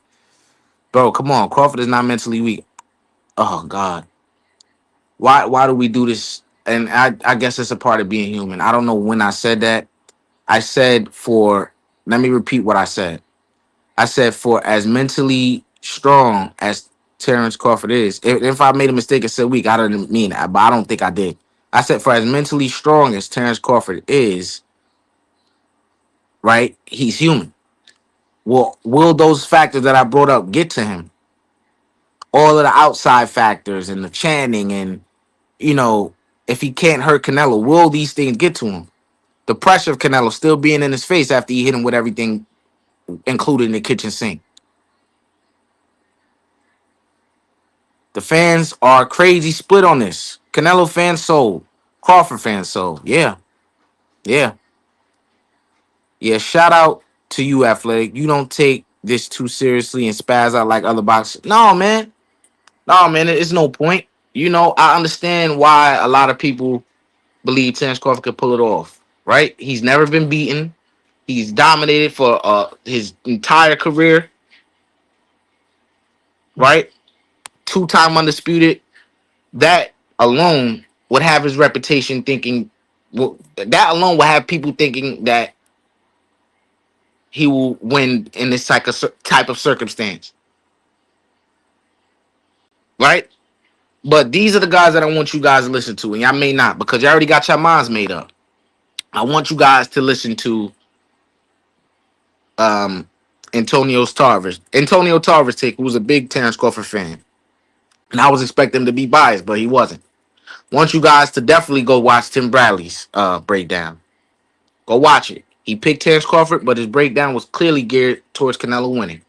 bro. Come on, Crawford is not mentally weak. Oh God, why do we do this? And I guess it's a part of being human. I don't know when I said that. I said for let me repeat what I said. I said for as mentally strong as Terrence Crawford is. If I made a mistake and said weak, I didn't mean that, but I don't think I did. I said for as mentally strong as Terrence Crawford is, right? He's human. Well, will those factors that I brought up get to him? All of the outside factors and the chanting and if he can't hurt Canelo, will these things get to him? The pressure of Canelo still being in his face after he hit him with everything, including the kitchen sink. The fans are crazy split on this. Canelo fans sold. Crawford fans sold. Yeah. Yeah. Yeah. Shout out to you, Athletic. You don't take this too seriously and spaz out like other boxers. No, man. No, man. It's no point. I understand why a lot of people believe Terrence Crawford could pull it off. Right? He's never been beaten. He's dominated for his entire career. right? 2-time undisputed. That alone would have his reputation thinking. Well, that alone would have people thinking that he will win in this type of circumstance, right? But these are the guys that I want you guys to listen to, and y'all may not because you already got your minds made up. I want you guys to listen to um Antonio Tarver's take, who was a big Terrence Crawford fan. And I was expecting him to be biased, but he wasn't. Want you guys to definitely go watch Tim Bradley's breakdown. Go watch it. He picked Terrence Crawford, but his breakdown was clearly geared towards Canelo winning.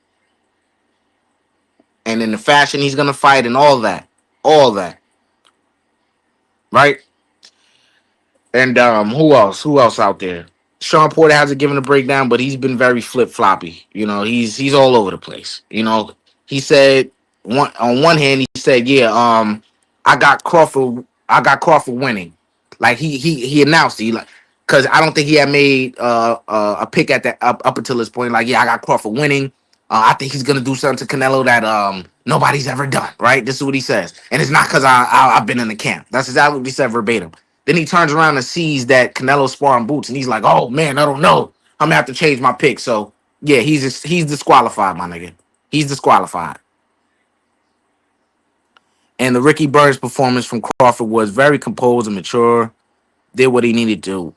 And in the fashion he's gonna fight and all that. All that. Right? And who else? Who else out there? Sean Porter hasn't given a breakdown, but he's been very flip floppy. You know, he's all over the place. You know, he said on one hand he said, "Yeah, I got Crawford winning." Like he announced it, like because I don't think he had made a pick at that up until this point. Like, yeah, I got Crawford winning. I think he's gonna do something to Canelo that nobody's ever done. Right? This is what he says, and it's not because I've been in the camp. That's exactly what he said verbatim. Then he turns around and sees that Canelo's sparring boots, and he's like, "Oh man, I don't know. I'm gonna have to change my pick." So yeah, he's disqualified, my nigga. He's disqualified. And the Ricky Burns performance from Crawford was very composed and mature. Did what he needed to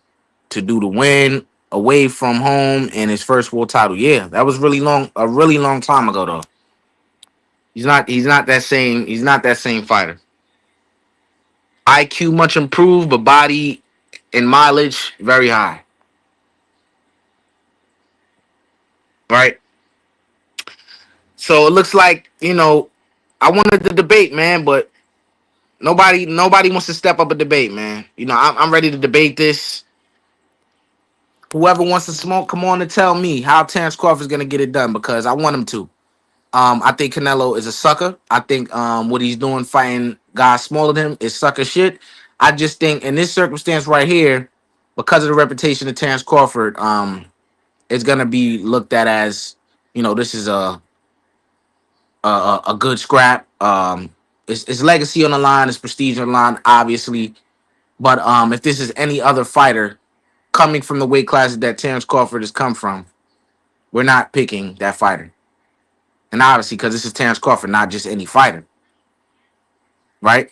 do to win away from home in his first world title. Yeah, that was a really long time ago though. He's not that same fighter. IQ much improved, but body and mileage very high. Right? So it looks like, I wanted the debate, man, but nobody wants to step up a debate, man. I'm ready to debate this. Whoever wants to smoke, come on and tell me how Terrence Crawford's gonna get it done because I want him to. I think Canelo is a sucker. I think what he's doing fighting guys smaller than him is sucker shit. I just think in this circumstance right here, because of the reputation of Terrence Crawford, it's gonna be looked at as, this is a good scrap. It's legacy on the line, it's prestige on the line, obviously. But if this is any other fighter coming from the weight classes that Terrence Crawford has come from, we're not picking that fighter. And obviously, because this is Terrence Crawford, not just any fighter, right?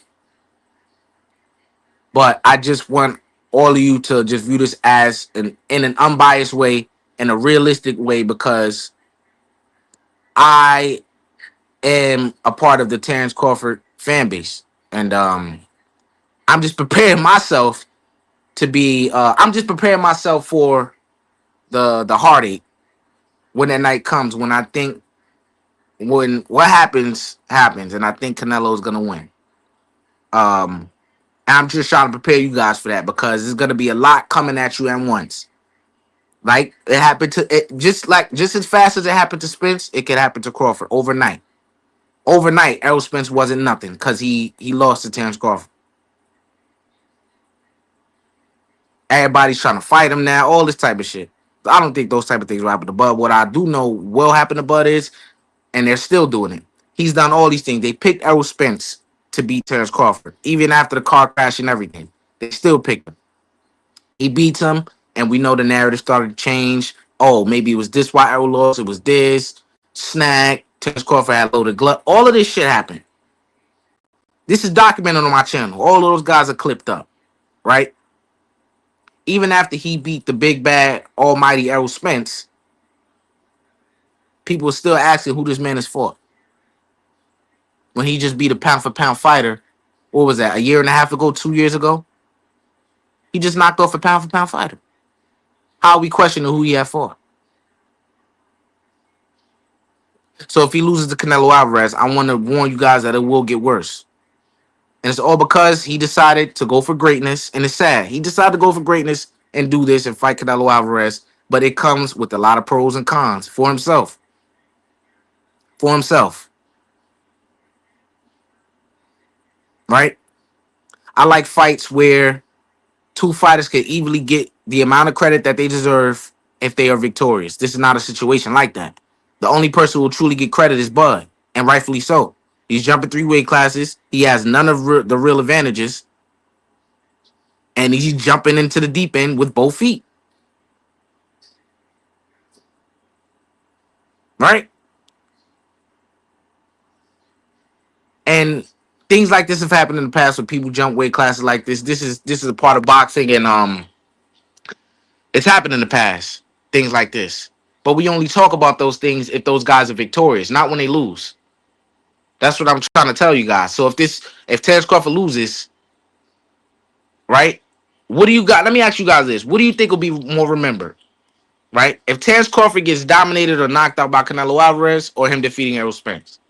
But I just want all of you to just view this as in an unbiased way, in a realistic way, because I am a part of the Terrence Crawford fan base, and I'm just preparing myself to be. I'm just preparing myself for the heartache when that night comes. When I think when what happens happens, and I think Canelo is gonna win. Um, I'm just trying to prepare you guys for that because there's gonna be a lot coming at you at once. Like it happened to it, just as fast as it happened to Spence, it could happen to Crawford overnight. Overnight, Errol Spence wasn't nothing because he lost to Terrence Crawford. Everybody's trying to fight him now, all this type of shit. I don't think those type of things will happen to Bud. What I do know will happen to Bud is, and they're still doing it. He's done all these things. They picked Errol Spence to beat Terrence Crawford, even after the car crash and everything. They still picked him. He beats him, and we know the narrative started to change. Oh, maybe it was this why Errol lost. It was this snack. Terrence Crawford had loaded glove. All of this shit happened. This is documented on my channel. All of those guys are clipped up, right? Even after he beat the big bad almighty Errol Spence, people are still asking who this man is for. When he just beat a pound for pound fighter, what was that, a year and a half ago, 2 years ago? He just knocked off a pound for pound fighter. How are we questioning who he had for? So if he loses to Canelo Alvarez, I want to warn you guys that it will get worse. And it's all because he decided to go for greatness. And it's sad. He decided to go for greatness and do this and fight Canelo Alvarez. But it comes with a lot of pros and cons for himself. For himself. Right? I like fights where two fighters can evenly get the amount of credit that they deserve if they are victorious. This is not a situation like that. The only person who will truly get credit is Bud. and rightfully so. He's jumping 3 weight classes. He has none of the real advantages, and he's jumping into the deep end with both feet. Right? And things like this have happened in the past when people jump weight classes like this. This is a part of boxing, and it's happened in the past. Things like this, but we only talk about those things if those guys are victorious, not when they lose. That's what I'm trying to tell you guys. So if Terence Crawford loses, right? What do you got? Let me ask you guys this: what do you think will be more remembered? Right? If Terence Crawford gets dominated or knocked out by Canelo Alvarez, or him defeating Errol Spence,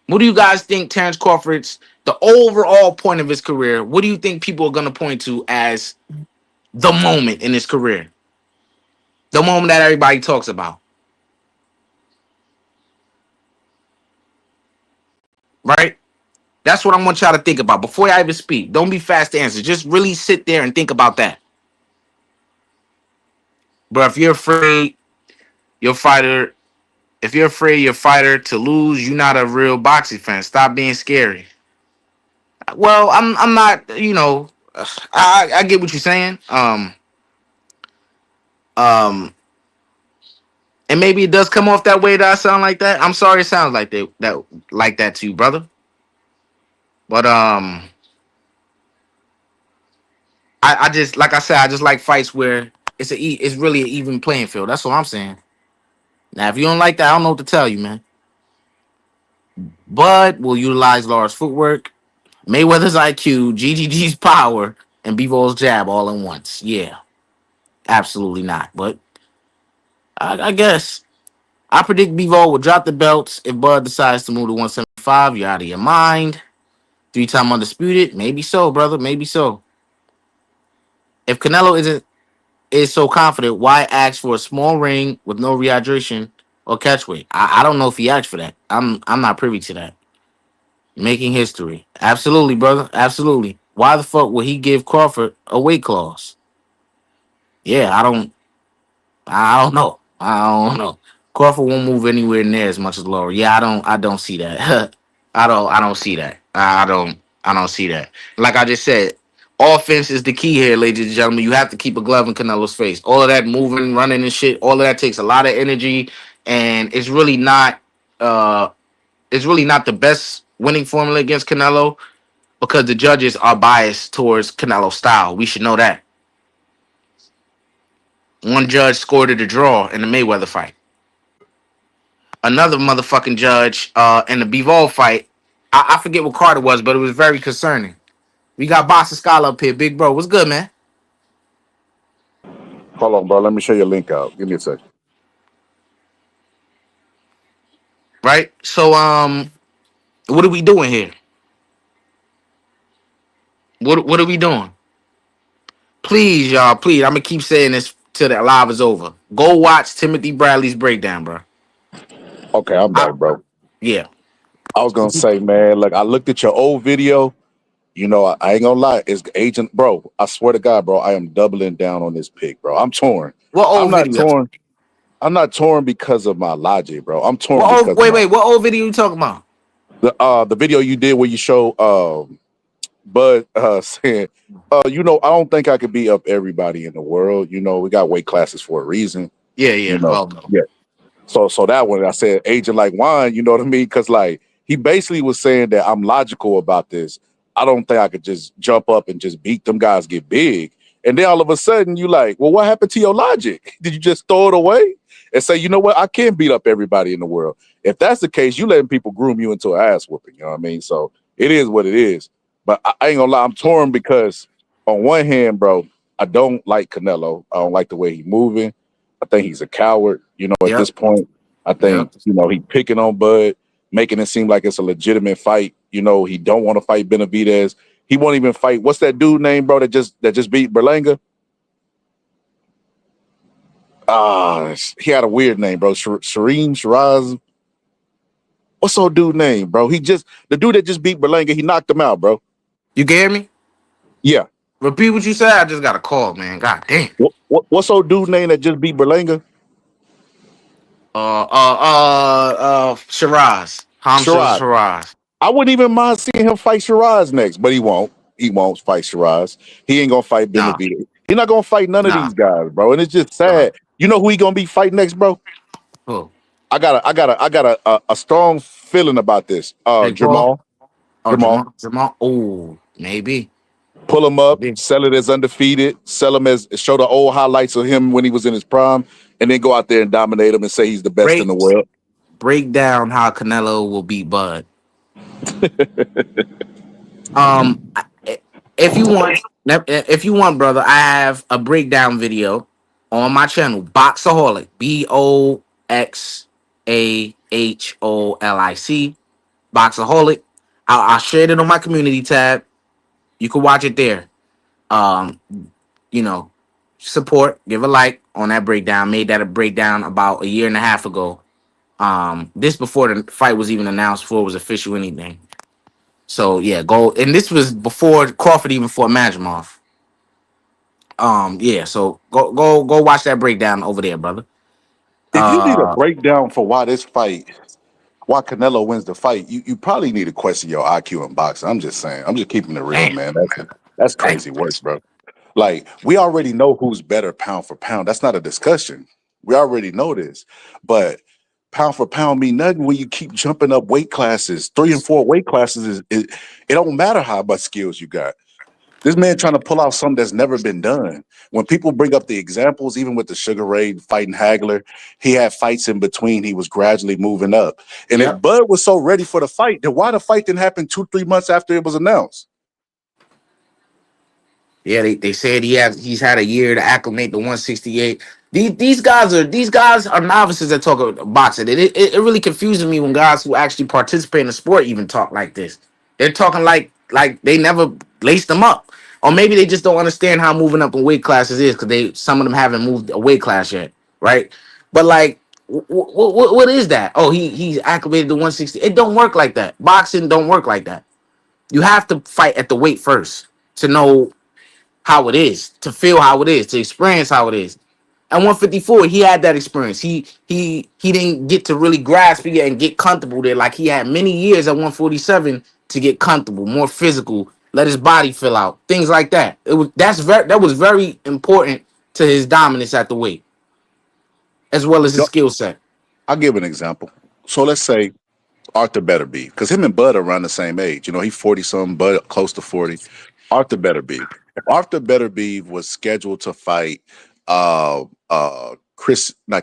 what do you guys think Terence Crawford's the overall point of his career? What do you think people are going to point to as the moment in his career? The moment that everybody talks about, right? That's what I want y'all to think about before I even speak. Don't be fast to answer. Just really sit there and think about that. But if you're afraid your fighter, if you're afraid your fighter to lose, you're not a real boxing fan. Stop being scary. Well, I'm not. I get what you're saying. Um, and maybe it does come off that way that I sound like that. I'm sorry it sounds like that to you, brother. But I just like I said, I just like fights where it's really an even playing field. That's all I'm saying. Now, if you don't like that, I don't know what to tell you, man. Bud will utilize Laura's footwork, Mayweather's IQ, GGG's power, and Bivol jab all in once. Yeah, absolutely not. But I guess I predict Bivol will drop the belts if Bud decides to move to 175. You're out of your mind. 3-time undisputed. Maybe so, brother. Maybe so. If Canelo is so confident, why ask for a small ring with no rehydration or catchweight? I don't know if he asked for that. I'm not privy to that. Making history. Absolutely, brother. Absolutely. Why the fuck would he give Crawford a weight clause? Yeah, I don't know. I don't know. Crawford won't move anywhere near as much as Laura. Yeah, I don't see that. I don't see that. I don't see that. Like I just said, offense is the key here, ladies and gentlemen. You have to keep a glove in Canelo's face. All of that moving, running and shit, all of that takes a lot of energy, and uh it's really not the best winning formula against Canelo because the judges are biased towards Canelo's style. We should know that. One judge scored it a draw in the Mayweather fight. Another motherfucking judge in the Bivol fight. I forget what card it was, but it was very concerning. We got Boxer Scholar up here, big bro. What's good, man? Hold on, bro. Let me show you a link out. Give me a second. Right. So what are we doing here? What are we doing? Please, y'all. Please, I'm gonna keep saying this till the live is over. Go watch Timothy Bradley's breakdown, bro. Okay, I'm I, back, bro. yeah. I was gonna say, man, look, I looked at your old video. I ain't gonna lie. It's agent, bro. I swear to God, bro, I am doubling down on this pick, bro. I'm torn. What I'm old not video? torn. I'm not torn because of my logic, bro. I'm torn What old? because of Wait, my wait. What old video you talking about? the video you did where you show Bud saying, I don't think I could beat up everybody in the world. We got weight classes for a reason. Yeah, You yeah. know, Oh no. yeah. So that one I said agent like wine, you know what I mean? Because like he basically was saying that I'm logical about this. I don't think I could just jump up and just beat them guys get big. And then all of a sudden you like, well, what happened to your logic? Did you just throw it away and say, you know what, I can beat up everybody in the world? If that's the case, you letting people groom you into an ass whooping, you know what I mean? So it is what it is. But I ain't gonna lie, I'm torn because on one hand, bro, I don't like Canelo. I don't like the way he's moving. I think he's a coward. At Yep. this point, I think, Yep. he picking on Bud, making it seem like it's a legitimate fight. He don't want to fight Benavidez. He won't even fight. What's that dude name, bro, that just beat Berlanga? He had a weird name, bro. Shireen Shiraz. What's old dude name, bro? The dude that just beat Berlanga, he knocked him out, bro. You can hear me? Yeah. Repeat what you said. I just got a call, man. God damn. What's old dude name that just beat Berlanga? Shiraz. Hamza Shiraz. Shiraz. I wouldn't even mind seeing him fight Shiraz next, but he won't. He won't fight Shiraz. He ain't gonna fight Nah, Benavidez. He's not gonna fight none of nah. these guys, bro. And it's just Uh, sad. You know who he gonna be fighting next, bro? who? I got a strong feeling about this. Jake Paul? Jamal. Oh, Jamal. Jamal. Jamal. Oh, maybe. Pull him up, Maybe. sell it as undefeated, sell him as show the old highlights of him when he was in his prime, and then go out there and dominate him and say he's the best in Break the world. break down how Canelo will beat Bud. Um, if you want, brother, I have a breakdown video on my channel, Boxaholic, Boxaholic, Boxaholic. I shared it on my community tab. You can watch it there. Um, you know, support, give a like on that breakdown. Made that a breakdown about a year and a half ago. This before the fight was even announced, before it was official anything. So yeah, go, and this was before Crawford even fought Majimov. Yeah, so go watch that breakdown over there, brother. If you need a Uh, breakdown for why Canelo wins the fight, you probably need to question your IQ in boxing. I'm just saying. I'm just keeping it real, damn, man. That's damn. crazy work, bro. Like we already know who's better pound for pound. That's not a discussion. We already know this. But pound for pound mean nothing when you keep jumping up weight classes. 3 and 4 weight classes it don't matter how much skills you got. This man trying to pull out something that's never been done. When people bring up the examples, even with the Sugar Ray fighting Hagler, he had fights in between. He was gradually moving up. And if Yep. Bud was so ready for the fight, then why the fight didn't happen 2, 3 months after it was announced? Yeah, they said he's had a year to acclimate to 168. These guys are novices that talk about boxing. It really confuses me when guys who actually participate in the sport even talk like this. They're talking like they never laced them up, or maybe they just don't understand how moving up in weight classes is because some of them haven't moved a weight class yet, right? But like, what is that? Oh, he's acclimated to 160. It don't work like that. Boxing don't work like that. You have to fight at the weight first to know how it is, to feel how it is, to experience how it is. At 154, he had that experience. He didn't get to really grasp it and get comfortable there. Like he had many years at 147 to get comfortable, more physical, let his body fill out, things like that. That was very important to his dominance at the weight, as well as his Yo, skill set. I'll give an example. So let's say Arthur Beterbiev, because him and Bud are around the same age. He's 40 something, Bud close to 40. Arthur Beterbiev. If Arthur Beterbiev was scheduled to fight not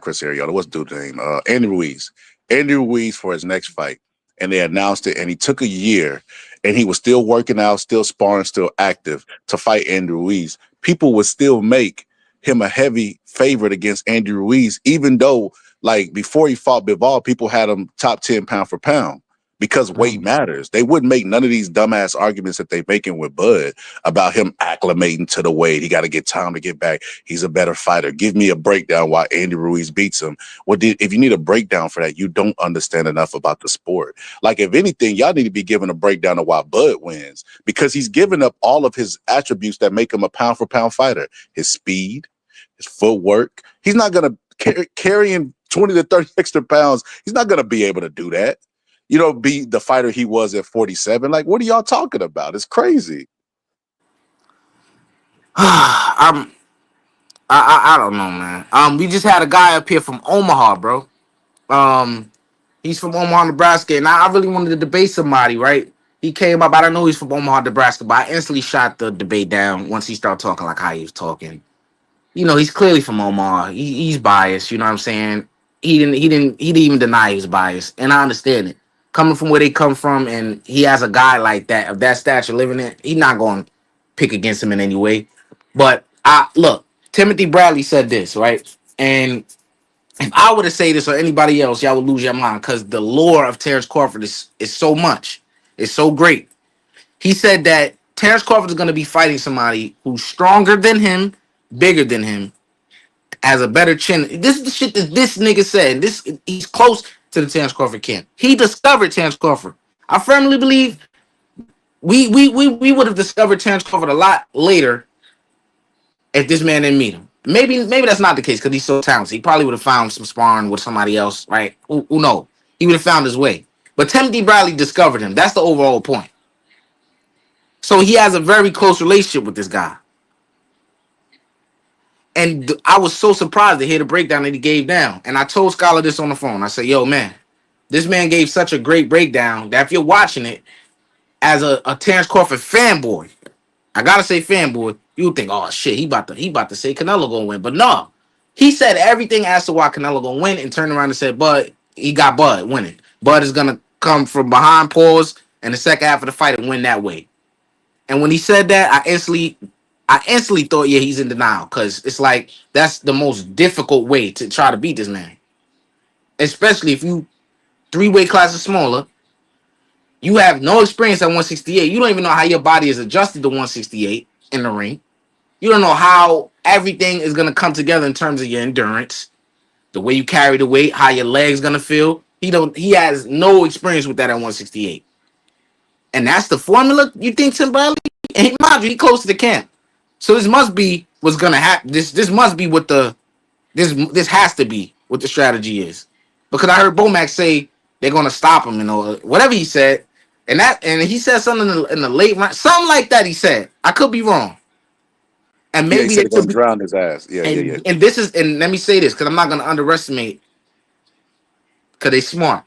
Chris Arreola, what's the dude's name? Andy Ruiz. Andy Ruiz for his next fight. And they announced it, and he took a year and he was still working out, still sparring, still active to fight Andy Ruiz. People would still make him a heavy favorite against Andy Ruiz, even though like before he fought Bivol, people had him top 10 pound for pound because weight matters. They wouldn't make none of these dumbass arguments that they're making with Bud about him acclimating to the weight. He got to get time to get back. He's a better fighter. Give me a breakdown why Andy Ruiz beats him. Well, if you need a breakdown for that, you don't understand enough about the sport. Like, if anything, y'all need to be given a breakdown of why Bud wins, because he's given up all of his attributes that make him a pound for pound fighter. His speed, his footwork. He's not going to carrying 20 to 30 extra pounds. He's not going to be able to do that. Be the fighter he was at 47. Like, what are y'all talking about? It's crazy. I don't know, man. We just had a guy up here from Omaha, bro. Um, he's from Omaha, Nebraska, and I really wanted to debate somebody, right? He came up. I don't know he's from Omaha, Nebraska, but I instantly shot the debate down once he started talking like how he was talking. He's clearly from Omaha. He's biased. You know what I'm saying? He didn't even deny his bias, and I understand it. Coming from where they come from, and he has a guy like that of that stature living it, he's not going to pick against him in any way. But I look, Timothy Bradley said this, right? And if I were to say this or anybody else, y'all would lose your mind because the lore of Terrence Crawford is so much, it's so great. He said that Terrence Crawford is going to be fighting somebody who's stronger than him, bigger than him, has a better chin. This is the shit that this nigga said. He's close to the Terrence Crawford camp. He discovered Terrence Crawford. I firmly believe we would have discovered Terrence Crawford a lot later if this man didn't meet him. Maybe that's not the case because he's so talented. He probably would have found some sparring with somebody else, right? Who knows? He would have found his way. But Timothy Bradley discovered him. That's the overall point. So he has a very close relationship with this guy. And I was so surprised to hear the breakdown that he gave down. And I told Scholar this on the phone. I said, yo, man, this man gave such a great breakdown that if you're watching it as a Terrence Crawford fanboy, I gotta say fanboy, you would think, oh shit, he about to say Canelo gonna win. But no. He said everything as to why Canelo gonna win and turned around and said, Bud, he got Bud winning. Bud is gonna come from behind pause in the second half of the fight and win that way. And when he said that, I instantly thought, yeah, he's in denial because it's like that's the most difficult way to try to beat this man, especially if you three-weight classes smaller. You have no experience at 168. You don't even know how your body is adjusted to 168 in the ring. You don't know how everything is gonna come together in terms of your endurance, the way you carry the weight, how your legs gonna feel. He has no experience with that at 168. And that's the formula you think Tim Bradley? And mind you, he close to the camp. So this must be what's gonna happen. This must be what this has to be what the strategy is. Because I heard Bomac say they're gonna stop him and all whatever he said. And he said something in the late round, something like that he said. I could be wrong. And Yeah, he maybe said they they're gonna could be drown his ass. Yeah, yeah, yeah. and this is and let me say this because I'm not gonna underestimate because they smart.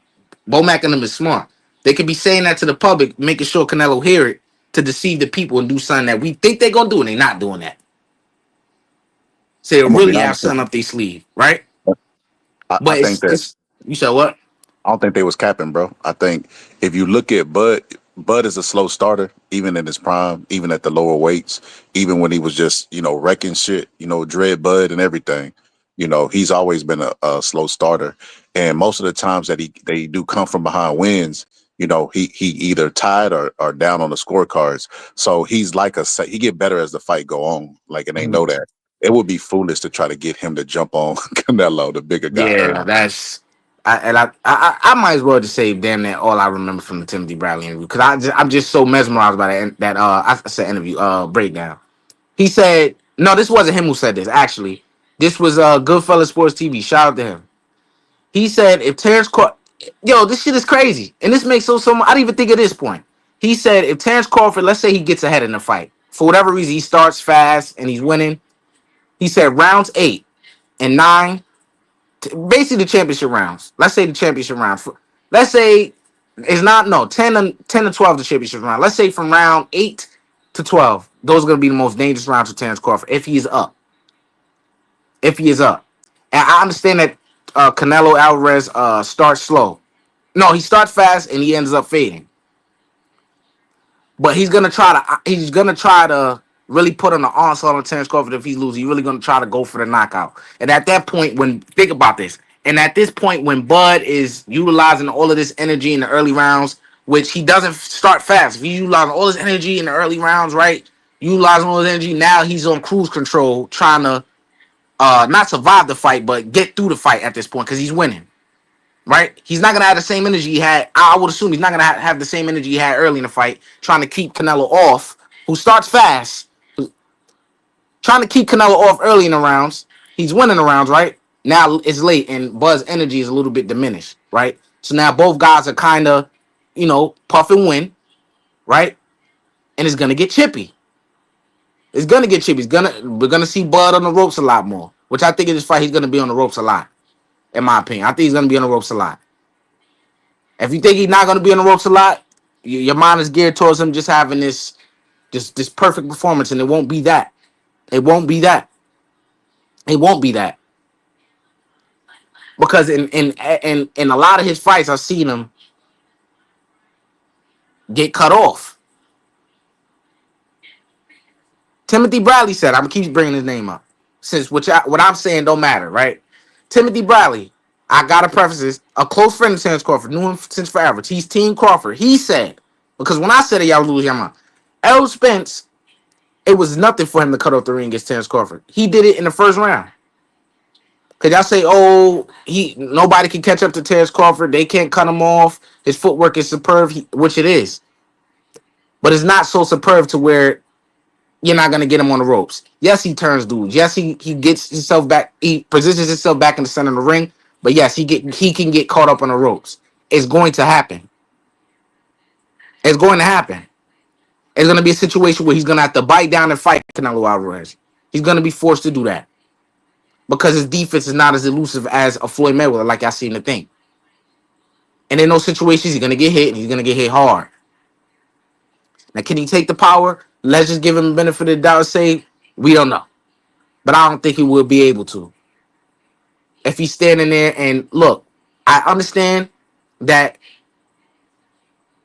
Bomac and them is smart. They could be saying that to the public, making sure Canelo hear it to deceive the people and do something that we think they're gonna do, and they're not doing that. So they I'm gonna be really have honest with something up their sleeve, right? you. I But think that it's you said what? I don't think they was capping, bro. I think if you look at Bud, Bud is a slow starter, even in his prime, even at the lower weights, even when he was just, wrecking shit, Dread Bud and everything. He's always been a slow starter. And most of the times that they do come from behind wins, he either tied or down on the scorecards. So he's like he get better as the fight go on. Like, and they know that. It would be foolish to try to get him to jump on Canelo, the bigger guy, early. Yeah, I might as well just say damn near all I remember from the Timothy Bradley interview because I'm just so mesmerized by that I said interview breakdown. He said no, this wasn't him who said this. Actually, this was Goodfellas Sports TV. Shout out to him. He said if Terrence Crawford, yo, this shit is crazy, and this makes so much. I didn't even think at this point. He said if Terrence Crawford, let's say he gets ahead in the fight for whatever reason, he starts fast and he's winning. He said rounds 8 and 9. Basically the championship rounds. Let's say the championship round. Let's say it's not no 10 to 12 the championship round. Let's say from round 8 to 12, those are gonna be the most dangerous rounds for Terrence Crawford if he is up. If he is up, and I understand that Canelo Alvarez starts slow. No, he starts fast and he ends up fading. But he's gonna try to really put on the onslaught on Terrence Crawford if he loses. He's really gonna try to go for the knockout. And at that point, when think about this, and at this point when Bud is utilizing all of this energy in the early rounds, which he doesn't start fast. If he's utilizing all his energy in the early rounds, right? Utilizing all his energy, now he's on cruise control, trying to not survive the fight, but get through the fight at this point because he's winning. Right? He's not gonna have the same energy he had. I would assume he's not gonna have the same energy he had early in the fight, trying to keep Canelo off, who starts fast, trying to keep Canelo off early in the rounds. He's winning the rounds, right? Now it's late and Bud's energy is a little bit diminished, right? So now both guys are kind of, puff and win, right? And it's gonna get chippy. It's gonna get chippy. We're gonna see Bud on the ropes a lot more, which I think in this fight he's gonna be on the ropes a lot, in my opinion. I think he's gonna be on the ropes a lot. If you think he's not going to be on the ropes a lot, your mind is geared towards him just having this perfect performance, and it won't be that. It won't be that. It won't be that because in a lot of his fights, I've seen him get cut off. Timothy Bradley said, "I'm gonna keep bringing his name up since what I'm saying don't matter, right?" Timothy Bradley, I gotta preface this, a close friend of Terrence Crawford, knew him since forever. He's Team Crawford. He said because when I said it, y'all lose your mind. Errol Spence, it was nothing for him to cut off the ring against Terrence Crawford. He did it in the first round. Cause y'all say, oh, nobody can catch up to Terrence Crawford. They can't cut him off. His footwork is superb, which it is. But it's not so superb to where you're not gonna get him on the ropes. Yes, he turns dudes. Yes, he gets himself back. He positions himself back in the center of the ring. But yes, he can get caught up on the ropes. It's going to happen. It's going to happen. It's going to be a situation where he's going to have to bite down and fight Canelo Alvarez. He's going to be forced to do that because his defense is not as elusive as a Floyd Mayweather, like I seen the thing. And in those situations, he's going to get hit, and he's going to get hit hard. Now, can he take the power? Let's just give him the benefit of the doubt and say we don't know, but I don't think he will be able to. If he's standing there and look, I understand that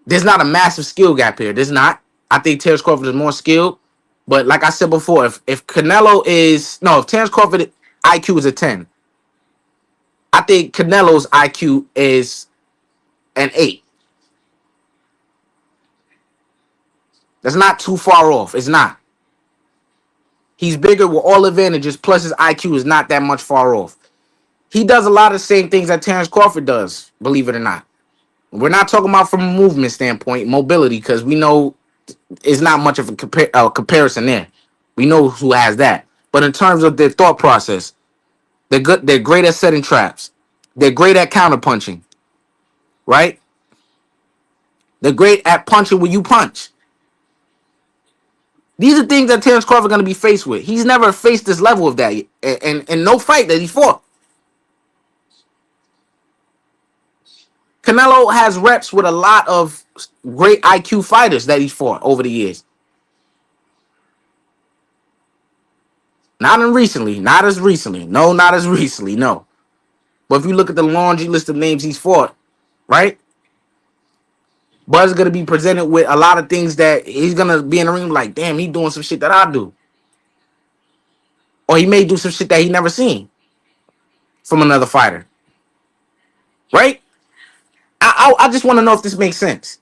there's not a massive skill gap here. There's not. I think Terrence Crawford is more skilled. But like I said before, if Canelo is no, if Terrence Crawford IQ is a 10, I think Canelo's IQ is an 8. That's not too far off. It's not. He's bigger with all advantages, plus his IQ is not that much far off. He does a lot of the same things that Terrence Crawford does, believe it or not. We're not talking about from a movement standpoint, mobility, because we know it's not much of a comparison there. We know who has that. But in terms of their thought process, they're good. They're great at setting traps. They're great at counterpunching, right? They're great at punching when you punch. These are things that Terrence Crawford going to be faced with. He's never faced this level of that, and no fight that he fought. Canelo has reps with a lot of great IQ fighters that he's fought over the years. Not in recently, not as recently. No, not as recently, no. But if you look at the laundry list of names he's fought, right? Buzz is gonna be presented with a lot of things that he's gonna be in the ring like, damn, he doing some shit that I do. Or he may do some shit that he never seen from another fighter. Right? I just want to know if this makes sense.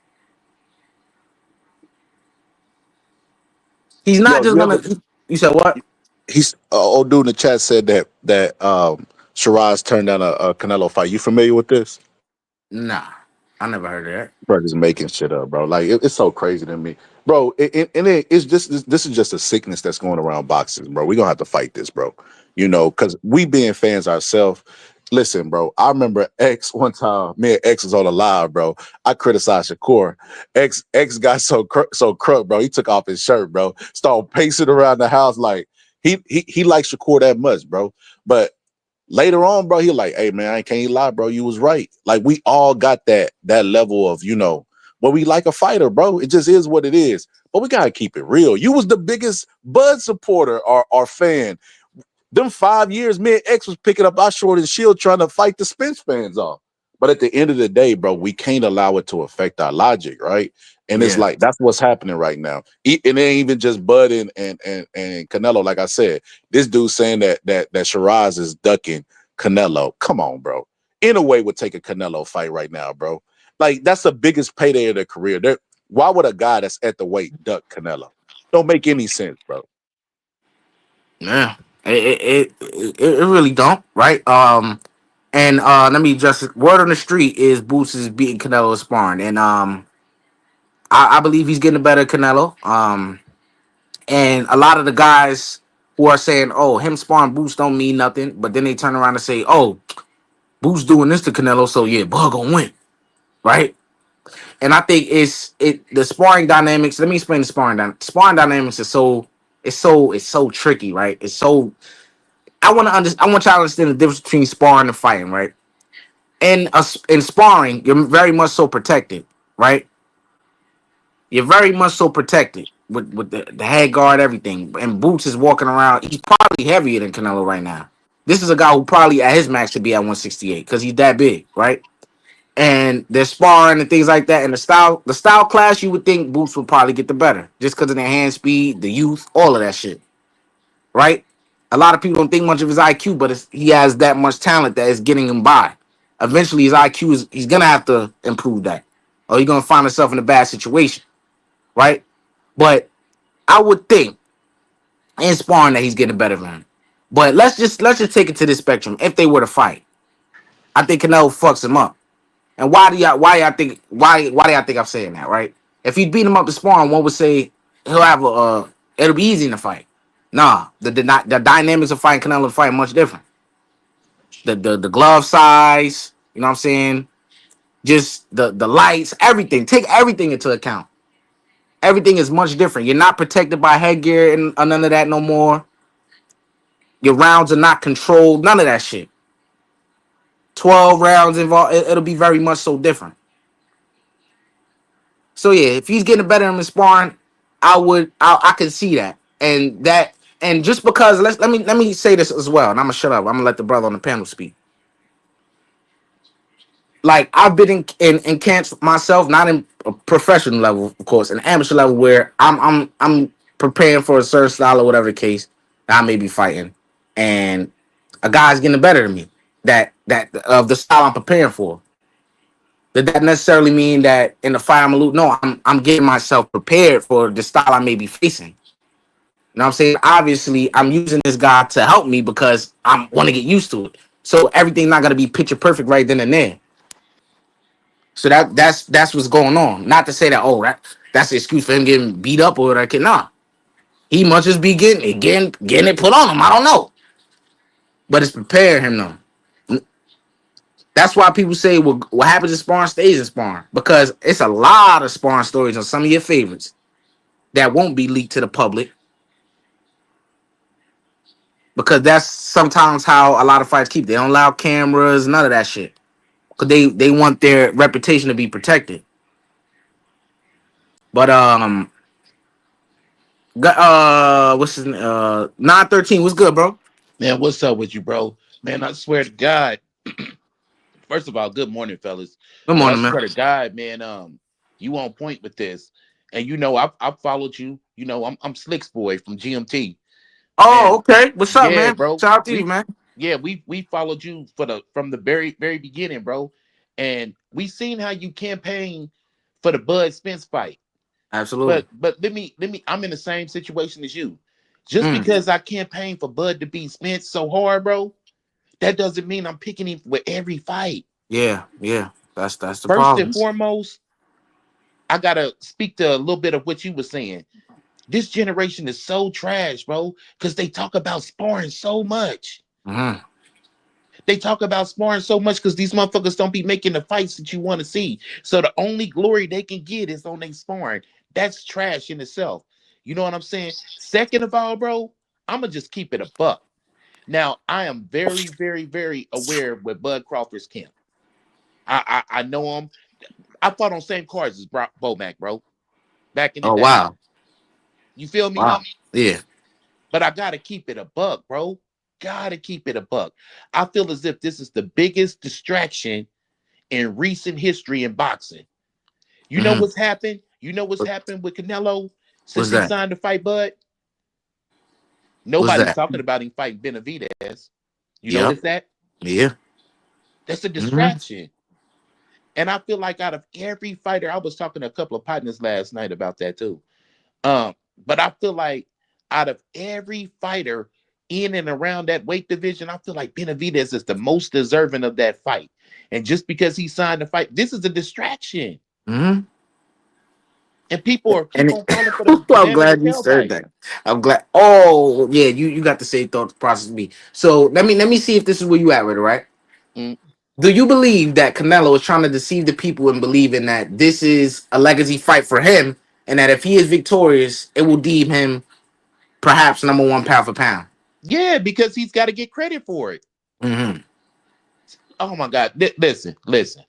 He's not Yo, just you ever gonna. You said what? he's old dude in the chat said that Shiraz turned down a Canelo fight. You familiar with this? Nah, I never heard of that. Bro, just making shit up, bro. Like it's so crazy to me, bro. It's just this is just a sickness that's going around boxing, bro. We gonna have to fight this, bro. You know, because we being fans ourselves. Listen, bro. I remember X one time. Me and X was on a live, bro. I criticized Shakur. X got so crunk, bro. He took off his shirt, bro. Started pacing around the house like he likes Shakur that much, bro. But later on, bro, he like, hey man, I can't lie, bro. You was right. Like we all got that level of, but we like a fighter, bro. It just is what it is. But we gotta keep it real. You was the biggest Bud supporter or fan. Them 5 years, me and X was picking up our sword and shield trying to fight the Spence fans off. But at the end of the day, bro, we can't allow it to affect our logic, right? And it's Yeah. like that's what's happening right now. And it ain't even just Bud and Canelo. Like I said, this dude saying that Shiraz is ducking Canelo. Come on, bro. In a way, would take a Canelo fight right now, bro. Like that's the biggest payday of their career. Why would a guy that's at the weight duck Canelo? Don't make any sense, bro. Yeah. It really don't, right? And let me just word on the street is Boots is beating Canelo sparring, and I believe he's getting better Canelo. And a lot of the guys who are saying, "Oh, him sparring Boots don't mean nothing," but then they turn around and say, "Oh, Boots doing this to Canelo, so yeah, Bug gonna win," right? And I think the sparring dynamics. Let me explain the sparring dynamics is so tricky, right? It's so I want y'all to understand the difference between sparring and fighting, right? In sparring, you're very much so protected, right? You're very much so protected with the head guard, everything. And Boots is walking around. He's probably heavier than Canelo right now. This is a guy who probably at his max should be at 168 because he's that big, right? And they're sparring and things like that. And the style clash, you would think Boots would probably get the better just because of their hand speed, the youth, all of that shit, right? A lot of people don't think much of his IQ, but he has that much talent that is getting him by. Eventually, his IQ he's gonna have to improve that, or he's gonna find himself in a bad situation, right? But I would think in sparring that he's getting better than him. But let's just take it to this spectrum. If they were to fight, I think Canelo fucks him up. And why do y'all think I'm saying that, right? If he beat him up in sparring, one would say he'll have a It'll be easy in a fight. Nah, the dynamics of fighting Canelo fight much different. The glove size, you know what I'm saying? Just the lights, everything. Take everything into account. Everything is much different. You're not protected by headgear and none of that no more. Your rounds are not controlled. None of that shit. 12 rounds involved. It'll be very much so different. So yeah, if he's getting better in sparring, I can see that. And just because let me say this as well, and I'm gonna shut up. I'm gonna let the brother on the panel speak. Like I've been in camps myself, not in a professional level, of course, an amateur level where I'm preparing for a certain style or whatever the case that I may be fighting, and a guy's getting better than me. That of the style I'm preparing for. Did that necessarily mean that in the fight I'm gonna lose? No, I'm getting myself prepared for the style I may be facing. You know what I'm saying? Obviously, I'm using this guy to help me because I want to get used to it. So everything's not gonna be picture perfect right then and there. So that's what's going on. Not to say that that's the excuse for him getting beat up or whatever. Nah, he must just be getting it put on him. I don't know, but it's preparing him though. That's why people say what happens in sparring stays in sparring because it's a lot of sparring stories on some of your favorites that won't be leaked to the public because that's sometimes how a lot of fights keep. They don't allow cameras, none of that shit because they want their reputation to be protected. But what's his 913? What's good, bro? Man, what's up with you, bro? Man, I swear to God. First of all, good morning, fellas. Good But I morning, man. swear to God, man, you on point with this. And you know, I've followed you. You know, I'm Slicks boy from GMT. Oh, And okay. What's up, yeah, man? bro, Shout out to you, we man. we followed you from the very beginning, bro. And we seen how you campaigned for the Bud Spence fight. Absolutely. But let me I'm in the same situation as you. Just Mm, because I campaigned for Bud to beat Spence so hard, bro, that doesn't mean I'm picking him with every fight. yeah, yeah. That's the First and problem. foremost, I gotta speak to a little bit of what you were saying. This generation is so trash, bro, because they talk about sparring so much. Hmm. They talk about sparring so much because these motherfuckers don't be making the fights that you want to see. So the only glory they can get is on their sparring. That's trash in itself. You know what I'm saying? Second of all, bro, I'ma just keep it a buck. Now, I am very aware with Bud Crawford's camp. I know him. I fought on same cards as Bomac, bro, back in the Oh day. wow, You feel me? wow. Yeah. But I gotta keep it a buck, bro. Gotta keep it a buck. I feel as if this is the biggest distraction in recent history in boxing. You know Hmm. what's happened? You know what's happened with Canelo since What's he that? signed to fight Bud? What's Nobody's that? talking about him fighting Benavidez. You Yep. notice that? Yeah. That's a Hmm. distraction. And I feel like out of every fighter, I was talking to a couple of partners last night about that too. Um, but I feel like out of every fighter in and around that weight division, I feel like Benavidez is the most deserving of that fight. And just because he signed the fight, this is a distraction. Hmm. And people are And keep on falling for the I'm banana the glad you tail said fight. that. I'm glad. Oh yeah, you got the same thought process as me. So let me see if this is where you at with it, right? Mm. Do you believe that Canelo is trying to deceive the people and believing that this is a legacy fight for him, and that if he is victorious, it will deem him perhaps number one pound for pound? Yeah, because he's got to get credit for it. Hmm. Oh my God. Listen.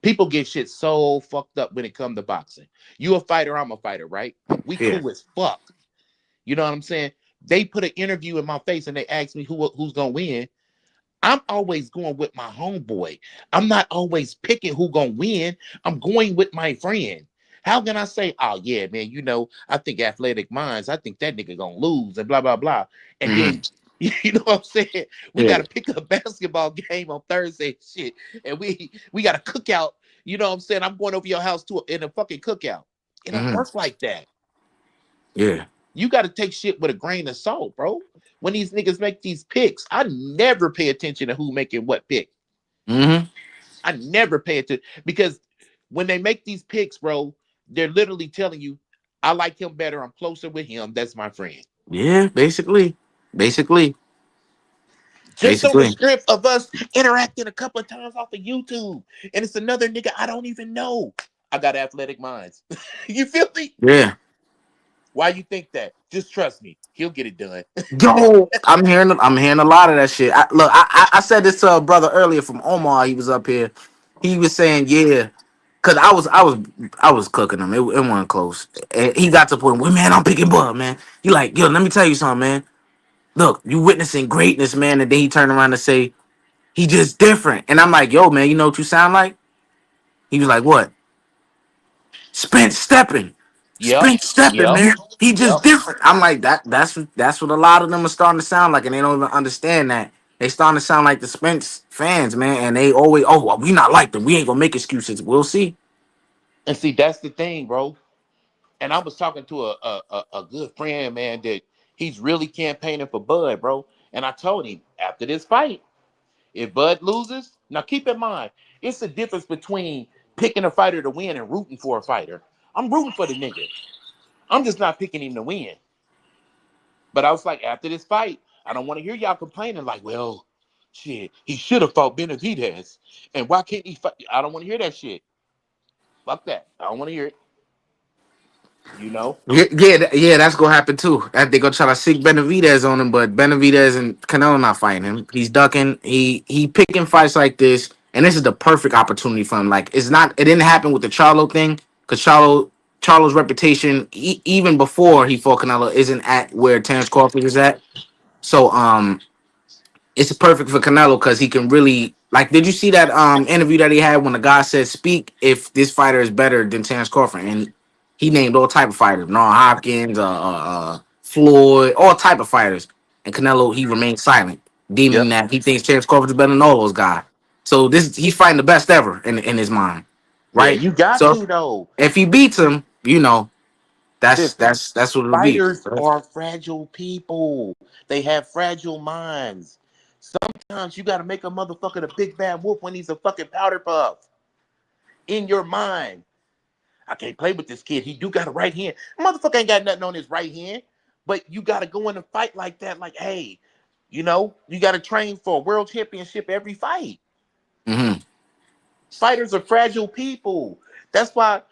People get shit so fucked up when it comes to boxing. You a fighter, I'm a fighter, right? We Yeah. cool as fuck. You know what I'm saying? They put an interview in my face and they asked me who's gonna win. I'm always going with my homeboy. I'm not always picking who gonna win. I'm going with my friend. How can I say, oh yeah, man, you know, I think athletic minds, I think that nigga gonna lose and blah blah blah. And Hmm. then you know what I'm saying? We Yeah. gotta pick a basketball game on Thursday, shit, and we got a cookout. You know what I'm saying? I'm going over your house in a fucking cookout. It don't Hmm. work like that. Yeah. You got to take shit with a grain of salt, bro. When these niggas make these picks, I never pay attention to who making what pick. Hmm. I never pay attention because when they make these picks, bro, they're literally telling you. I like him better. I'm closer with him. That's my friend. Yeah, basically, Just on the basically. strength of us interacting a couple of times off of YouTube. And it's another nigga I don't even know. I got athletic minds. You feel me? Yeah. Why you think that? Just trust me. He'll get it done. Yo, I'm hearing a lot of that shit. I said this to a brother earlier from Omar. He was up here. He was saying, yeah, cause I was cooking him. It wasn't close. And he got to the point where, man, I'm picking Bud, man. He like, yo, let me tell you something, man. Look, you witnessing greatness, man. And then he turned around to say, he just different. And I'm like, yo, man, you know what you sound like? He was like, what? Spence stepping. Yep. Spence stepping, Yep. man. He just Yep. different. I'm like, that's what a lot of them are starting to sound like, and they don't even understand that. They starting to sound like the Spence fans, man, and they always, oh, well, we not like them. We ain't gonna make excuses. We'll see. And see, that's the thing, bro. And I was talking to a good friend, man, that he's really campaigning for Bud, bro. And I told him after this fight, if Bud loses, now keep in mind, it's the difference between picking a fighter to win and rooting for a fighter. I'm rooting for the nigga. I'm just not picking him to win. But I was like, after this fight, I don't want to hear y'all complaining like, well, shit, he should have fought Benavidez. And why can't he fight? I don't want to hear that shit. Fuck that. I don't want to hear it. You know? Yeah, that's gonna happen too. That they gonna try to seek Benavidez on him, but Benavidez and Canelo not fighting him. He's ducking. He picking fights like this, and this is the perfect opportunity for him. Like it's not. It didn't happen with the Charlo thing because Charlo's reputation even before he fought Canelo isn't at where Terrence Crawford is at. So it's perfect for Canelo because he can really like. Did you see that interview that he had when the guy said, "Speak if this fighter is better than Terrence Crawford," and he named all type of fighters, Noah Hopkins, Floyd, all type of fighters, and Canelo he remained silent, deeming Yep. that he thinks Terrence Crawford is better than all those guys. So this he's fighting the best ever in his mind, Yeah, right? you got So to though. if he beats him, that's Listen, that's what it'll be. fighters are fragile people. They have fragile minds. Sometimes you gotta make a motherfucker the big bad wolf when he's a fucking powder puff. In your mind. I can't play with this kid. He do got a right hand. Motherfucker ain't got nothing on his right hand. But you gotta go in a fight like that, like, hey, you gotta train for a world championship every fight. Hmm. Fighters are fragile people. That's why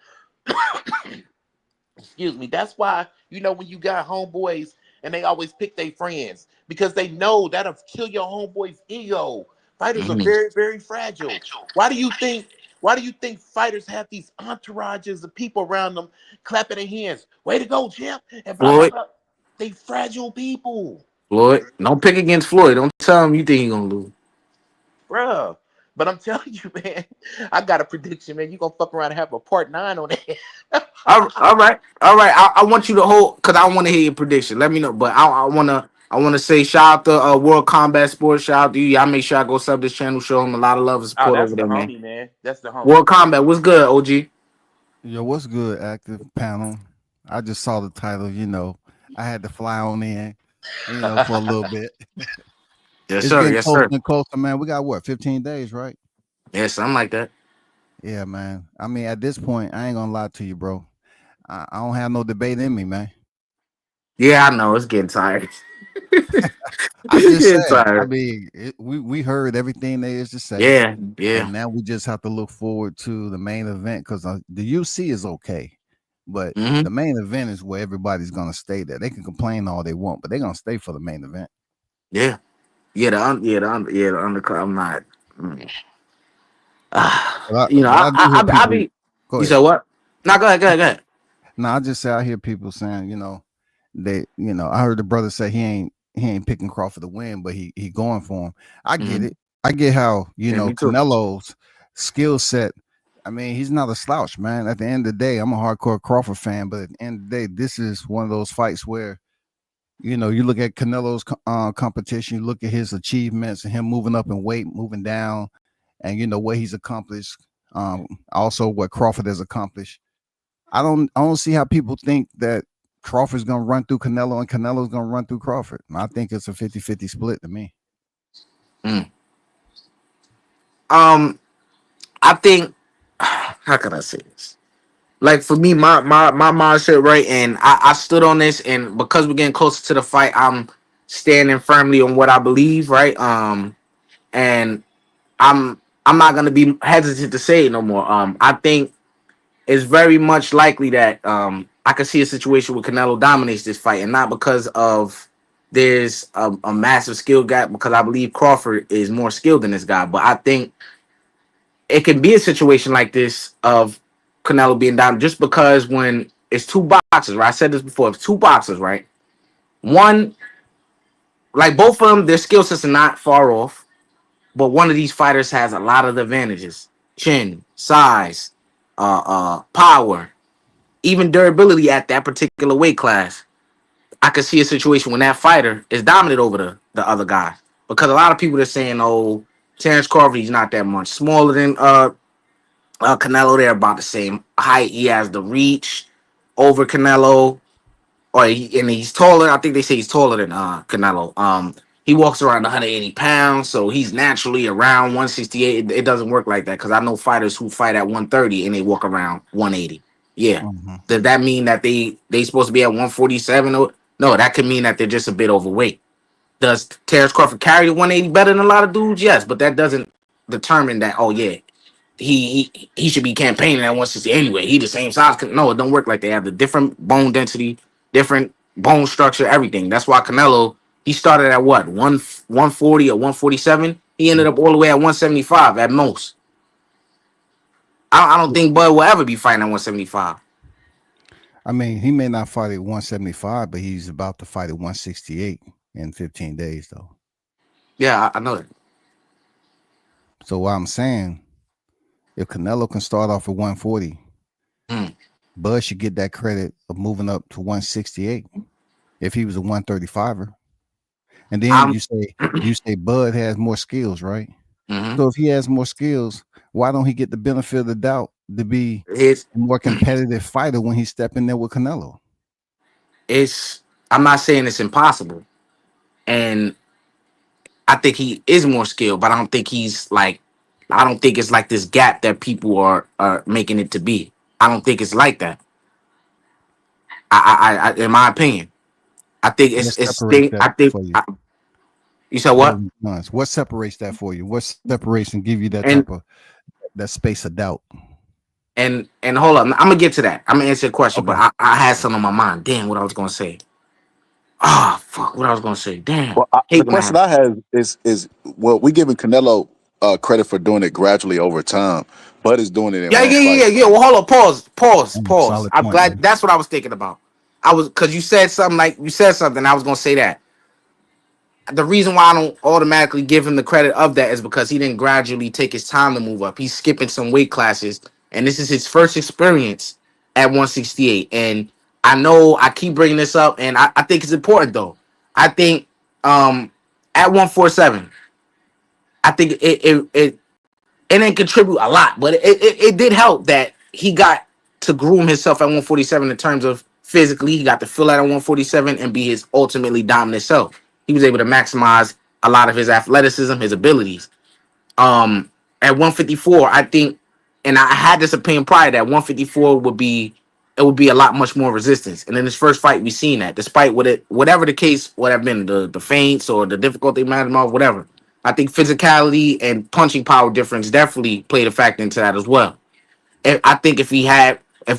excuse me. That's why when you got homeboys and they always pick their friends because they know that'll kill your homeboy's ego. Fighters are Hmm. very, very fragile. Why do you think? Why do you think fighters have these entourages of people around them clapping their hands? Way to go, champ! And blah blah Floyd, blah. They fragile people, Don't pick against Floyd. Don't tell him you think he gonna lose. bruh. But I'm telling you, man, I got a prediction, man. You gonna fuck around and have a part 9 on that. All right. I want you to hold because I want to hear your prediction. Let me know, but I wanna say shout out to World Combat Sports. Shout out to you. Y'all make sure I go sub this channel. Show him a lot of love and Oh, support that's over the there, man. homie, man. That's the homie. World Combat, what's good, OG? Yo, what's good, active panel? I just saw the title, I had to fly on in, for a little bit. Yes, It's sir. getting Yes, closer sir. and closer, man. We got what, 15 days, right? Yeah, something like that. Yeah, man. I mean, at this point, I ain't gonna lie to you, bro. I don't have no debate in me, man. Yeah, I know. It's getting tired. I'm It's just getting saying. I tired. mean, we heard everything there is to say, Yeah, yeah. and now we just have to look forward to the main event because the UC is okay, but Hmm. the main event is where everybody's gonna stay there. They can complain all they want, but they're gonna stay for the main event. Yeah. The undercut. I'm not. Mm. But I do hear I people. be. Go You ahead. said what? No, go ahead. No, I just say I hear people saying, I heard the brother say he ain't picking Crawford to win, but he going for him. I get Hmm. it. I get how Yeah, me too. Canelo's skill set. I mean, he's not a slouch, man. At the end of the day, I'm a hardcore Crawford fan, but at the end of the day, this is one of those fights where you look at Canelo's competition, you look at his achievements, and him moving up in weight, moving down, and what he's accomplished. Also what Crawford has accomplished. I don't see how people think that Crawford's gonna run through Canelo and Canelo's gonna run through Crawford. I think it's a 50-50 split to me. Mm. Um, I think. How can I say this? like for me, my mindset, right, and I stood on this, and because we're getting closer to the fight, I'm standing firmly on what I believe, right? And I'm not gonna be hesitant to say it no more. I think it's very much likely that I could see a situation where Canelo dominates this fight, and not because of there's a massive skill gap, because I believe Crawford is more skilled than this guy, but I think it can be a situation like this of Canelo being down just because when it's two boxers, right? I said this before, it's two boxers, right? One, like both of them, their skill sets are not far off, but one of these fighters has a lot of the advantages: chin, size, power, even durability at that particular weight class. I could see a situation when that fighter is dominant over the other guy, because a lot of people are saying, "Oh, Terrence Crawford, he's not that much smaller than Canelo." They're about the same height. He has the reach over Canelo, and he's taller. I think they say he's taller than Canelo. He walks around 180 pounds, so he's naturally around 168. It doesn't work like that, because I know fighters who fight at 130 and they walk around 180. Yeah, Mhm. does that mean that they supposed to be at 147? Or no, that could mean that they're just a bit overweight. Does Terrence Crawford carry the 180 better than a lot of dudes? Yes, but that doesn't determine that. Oh yeah, he should be campaigning at 160 anyway. He the same size. No, it don't work like they have the different bone density, different bone structure, everything. That's why Canelo, he started at what, 140 or 147. He ended up all the way at 175 at most. I don't think Bud will ever be fighting at 175. I mean, he may not fight at 175, but he's about to fight at 168 in 15 days, though. Yeah, I know that. So what I'm saying, if Canelo can start off at 140, Mm. Bud should get that credit of moving up to 168 if he was a 135er. And then I'm. you say Bud has more skills, right? Mhm. So if he has more skills, why don't he get the benefit of the doubt to be It's a more competitive fighter when he step in there with Canelo? it's. I'm not saying it's impossible, and I think he is more skilled, but I don't think he's like. I don't think it's like this gap that people are making it to be. I don't think it's like that. In my opinion, I think What it's separates thing. that I think for you? you said Other what? than nuance? What separates that for you? What separates and give you that And type of that space of doubt? and hold up, I'm gonna get to that. I'm gonna answer your question, but Okay. I had Okay. something on my mind. Damn, what I was gonna say. Ah, fuck, what I was gonna say. Damn, Well, the hate when I question have. I have is well, we giving Canelo credit for doing it gradually over time. Bud is doing it in Yeah, one yeah, yeah, fight. yeah, yeah. Well, hold up, pause. Solid I'm point, glad man. that's what I was thinking about. I was because you said something. I was gonna say that. The reason why I don't automatically give him the credit of that is because he didn't gradually take his time to move up. He's skipping some weight classes, and this is his first experience at 168. And I know I keep bringing this up, and I think it's important though. I think at 147, I think it didn't contribute a lot, but it did help that he got to groom himself at 147 in terms of physically. He got to fill out at 147 and be his ultimately dominant self. He was able to maximize a lot of his athleticism, his abilities. At 154, I think, and I had this opinion prior that 154 would be a lot much more resistance. And in this first fight, we seen that, despite whatever the case would have been, the feints or the difficulty management, whatever. I think physicality and punching power difference definitely played a factor into that as well. I think if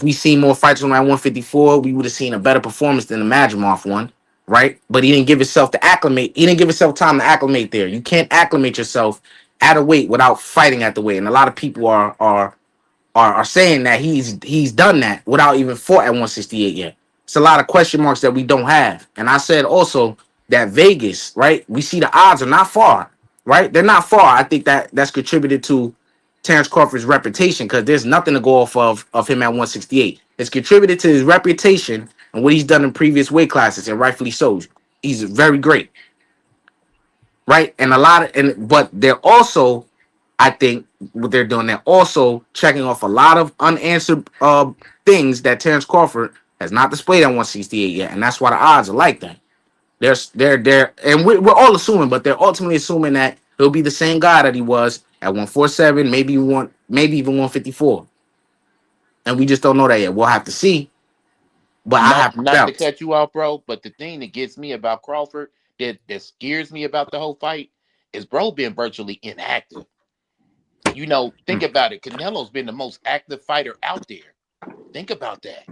we seen more fights around 154, we would have seen a better performance than the Majimov one, right? But he didn't give himself to acclimate. He didn't give himself time to acclimate there. You can't acclimate yourself at a weight without fighting at the weight, and a lot of people are saying that he's done that without even fought at 168 yet. It's a lot of question marks that we don't have. And I said also that Vegas, right? We see the odds are not far, right? They're not far. I think that's contributed to Terrence Crawford's reputation, because there's nothing to go off of him at 168. It's contributed to his reputation and what he's done in previous weight classes, and rightfully so. He's very great, right? And a lot of but they're also, I think what they're doing, they're also checking off a lot of unanswered things that Terrence Crawford has not displayed at 168 yet, and that's why the odds are like that. They're and we're all assuming, but they're ultimately assuming that he'll be the same guy that he was at 147, maybe even 154. and we just don't know that yet. We'll have to see. But I have Not to doubts. cut you off, bro, but the thing that gets me about Crawford, that scares me about the whole fight, is bro being virtually inactive. Think about it. Canelo's been the most active fighter out there. Think about that.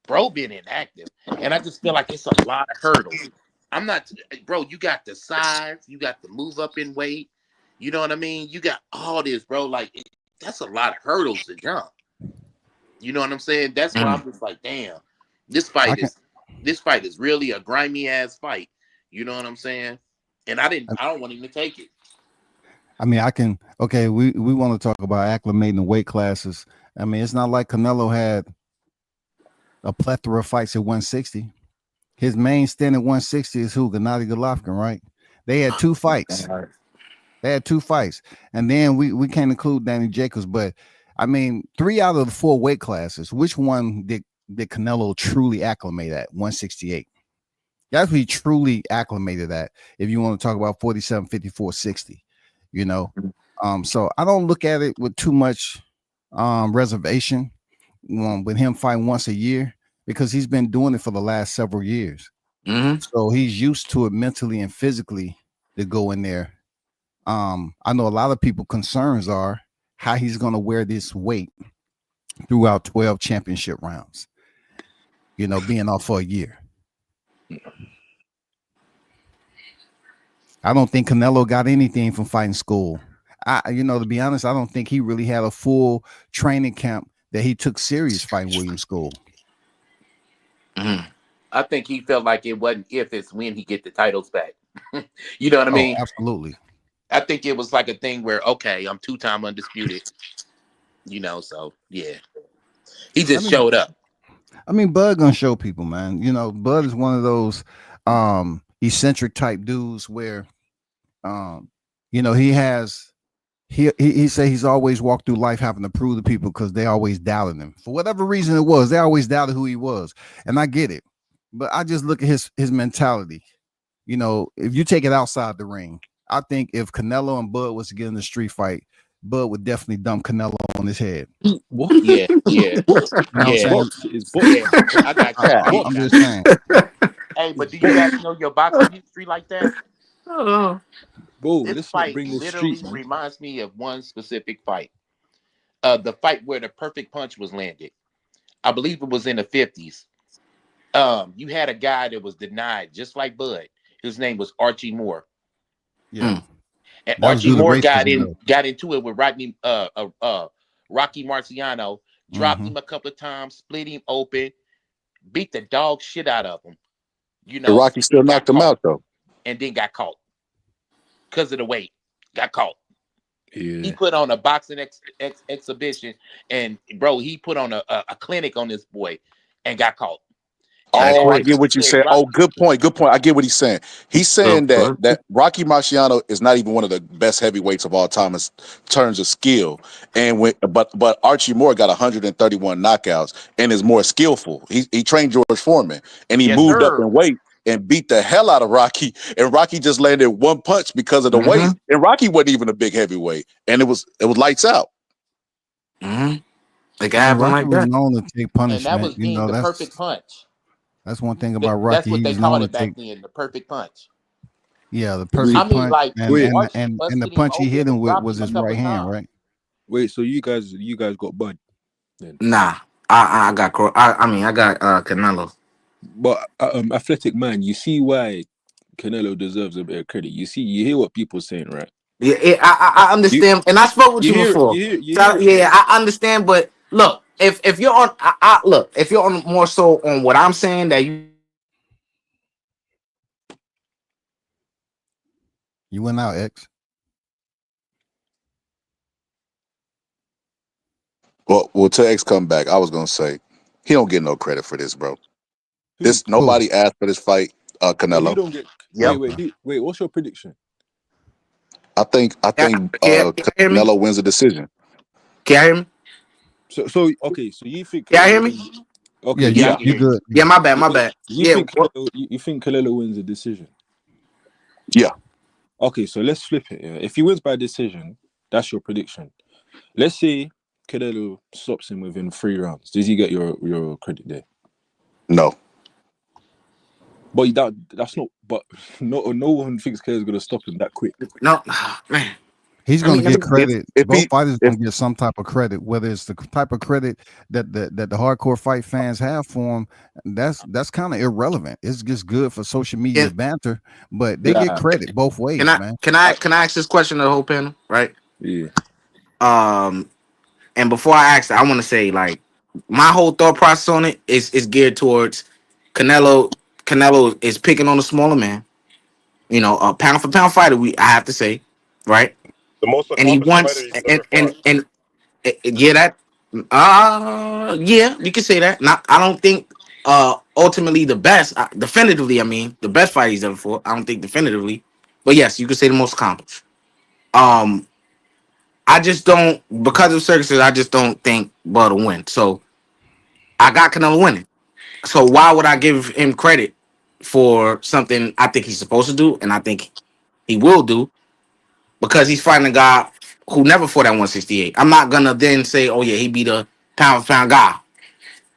Bro being inactive. And I just feel like it's a lot of hurdles. I'm not, bro, you got the size, you got the move up in weight. You know what I mean? You got all this, bro. Like, that's a lot of hurdles to jump. You know what I'm saying? That's why I'm just like, damn, this I fight can. is really a grimy ass fight. You know what I'm saying? And I don't want him to take it. I mean, I can. Okay, we want to talk about acclimating the weight classes. I mean, it's not like Canelo had a plethora of fights at 160. His main stand at 160 is who? Gennady Golovkin, right? They had two fights. They had two fights, and then we can't include Danny Jacobs. But I mean, 3 out of the 4 weight classes. Which one did Canelo truly acclimate at? 168. That's what he truly acclimated at. If you want to talk about 47, 54, 60, you know. So I don't look at it with too much reservation with him fighting once a year because he's been doing it for the last several years. Mm-hmm. So he's used to it mentally and physically to go in there. I know a lot of people concerns are how he's going to wear this weight throughout 12 championship rounds, being off for a year. I don't think Canelo got anything from fighting school. To be honest, I don't think he really had a full training camp that he took serious fighting Williams School. Mm-hmm. I think he felt like it wasn't if, it's when he get the titles back. You know what I Oh, mean? absolutely. I think it was like a thing where, okay, I'm 2-time undisputed. So yeah. He just showed up. I mean, Bud gonna show people, man. Bud is one of those eccentric type dudes where he say he's always walked through life having to prove to people because they always doubted him. For whatever reason it was, they always doubted who he was. And I get it. But I just look at his mentality. If you take it outside the ring, I think if Canelo and Bud was to get in the street fight, Bud would definitely dump Canelo on his head. What? Yeah. You know what I'm saying? Box is box. Yeah. I got you. I I'm got just you. saying. Hey, but do you guys know your boxing history like that? Oh. Bro, This let's not fight bring this literally street, man. reminds me of one specific fight. The fight where the perfect punch was landed. I believe it was in the 50s. You had a guy that was denied, just like Bud. His name was Archie Moore. Yeah. And That was Archie due to Moore got racism, into it with Rocky Marciano, dropped him a couple of times, split him open, beat the dog shit out of him. The Rocky still got knocked him caught, out though. and then got caught because of the weight. Got caught. Yeah. He put on a boxing exhibition, and bro, he put on a clinic on this boy, and got caught. Oh, I get what you said. Oh, good point. Good point. I get what he's saying. He's saying that Rocky Marciano is not even one of the best heavyweights of all time in terms of skill. But Archie Moore got 131 knockouts and is more skillful. He trained George Foreman and he moved up in weight and beat the hell out of Rocky. And Rocky just landed one punch because of the weight. And Rocky wasn't even a big heavyweight. And it was lights out. Mm-hmm. It can happen Rocky like was that. known to take punishment. And that was deemed the perfect punch. That's one thing about Rocky. That's what they called it back then, the perfect punch. Yeah, the perfect punch. Like, and the punch he hit him with was his right hand, right? Wait, so you guys got Bud? Then. Nah, I got Canelo. But Athletic Man, you see why Canelo deserves a bit of credit. You hear what people saying, right? Yeah, I understand, and I spoke with you before. I understand, but look, if you're on, if you're on more so on what I'm saying that you went out, X. Well, till X come back, I was gonna say he don't get no credit for this, bro. Nobody asked for this fight, Canelo. You don't get. Wait. What's your prediction? I think Canelo wins the decision. Can you hear me? So okay. So you think? Can you hear me? Okay. Yeah, you good. Yeah, my bad. You think Canelo wins the decision? Yeah. Okay, so let's flip it. Yeah? If he wins by decision, that's your prediction. Let's say Canelo stops him within 3 rounds, does he get your credit there? No. But that's not. But no one thinks Canelo's gonna stop him that quick. No, man. He's I going to mean, get credit. If Both he fighters if going to get some type of credit, whether it's the type of credit that the hardcore fight fans have for him. That's kind of irrelevant. It's just good for social media can, banter, but they get Nah, credit both can ways, I man. can I I, can I ask this question to the whole panel, right? yeah. And before I ask that, I want to say like my whole thought process on it is geared towards Canelo. Canelo is picking on the smaller man. You know, a pound for pound fighter. I have to say, right? The most And he accomplished fighter wants he's ever fought. and yeah, that yeah, you can say that. Not, I don't think ultimately the best, definitively. I mean, the best fight he's ever fought. I don't think definitively, but yes, you could say the most accomplished. Um, I just don't, because of circumstances. I just don't think Bud will win. So I got Canelo winning. So why would I give him credit for something I think he's supposed to do, and I think he will do, because he's fighting a guy who never fought at 168. I'm not gonna then say, oh yeah, he beat a pound for pound guy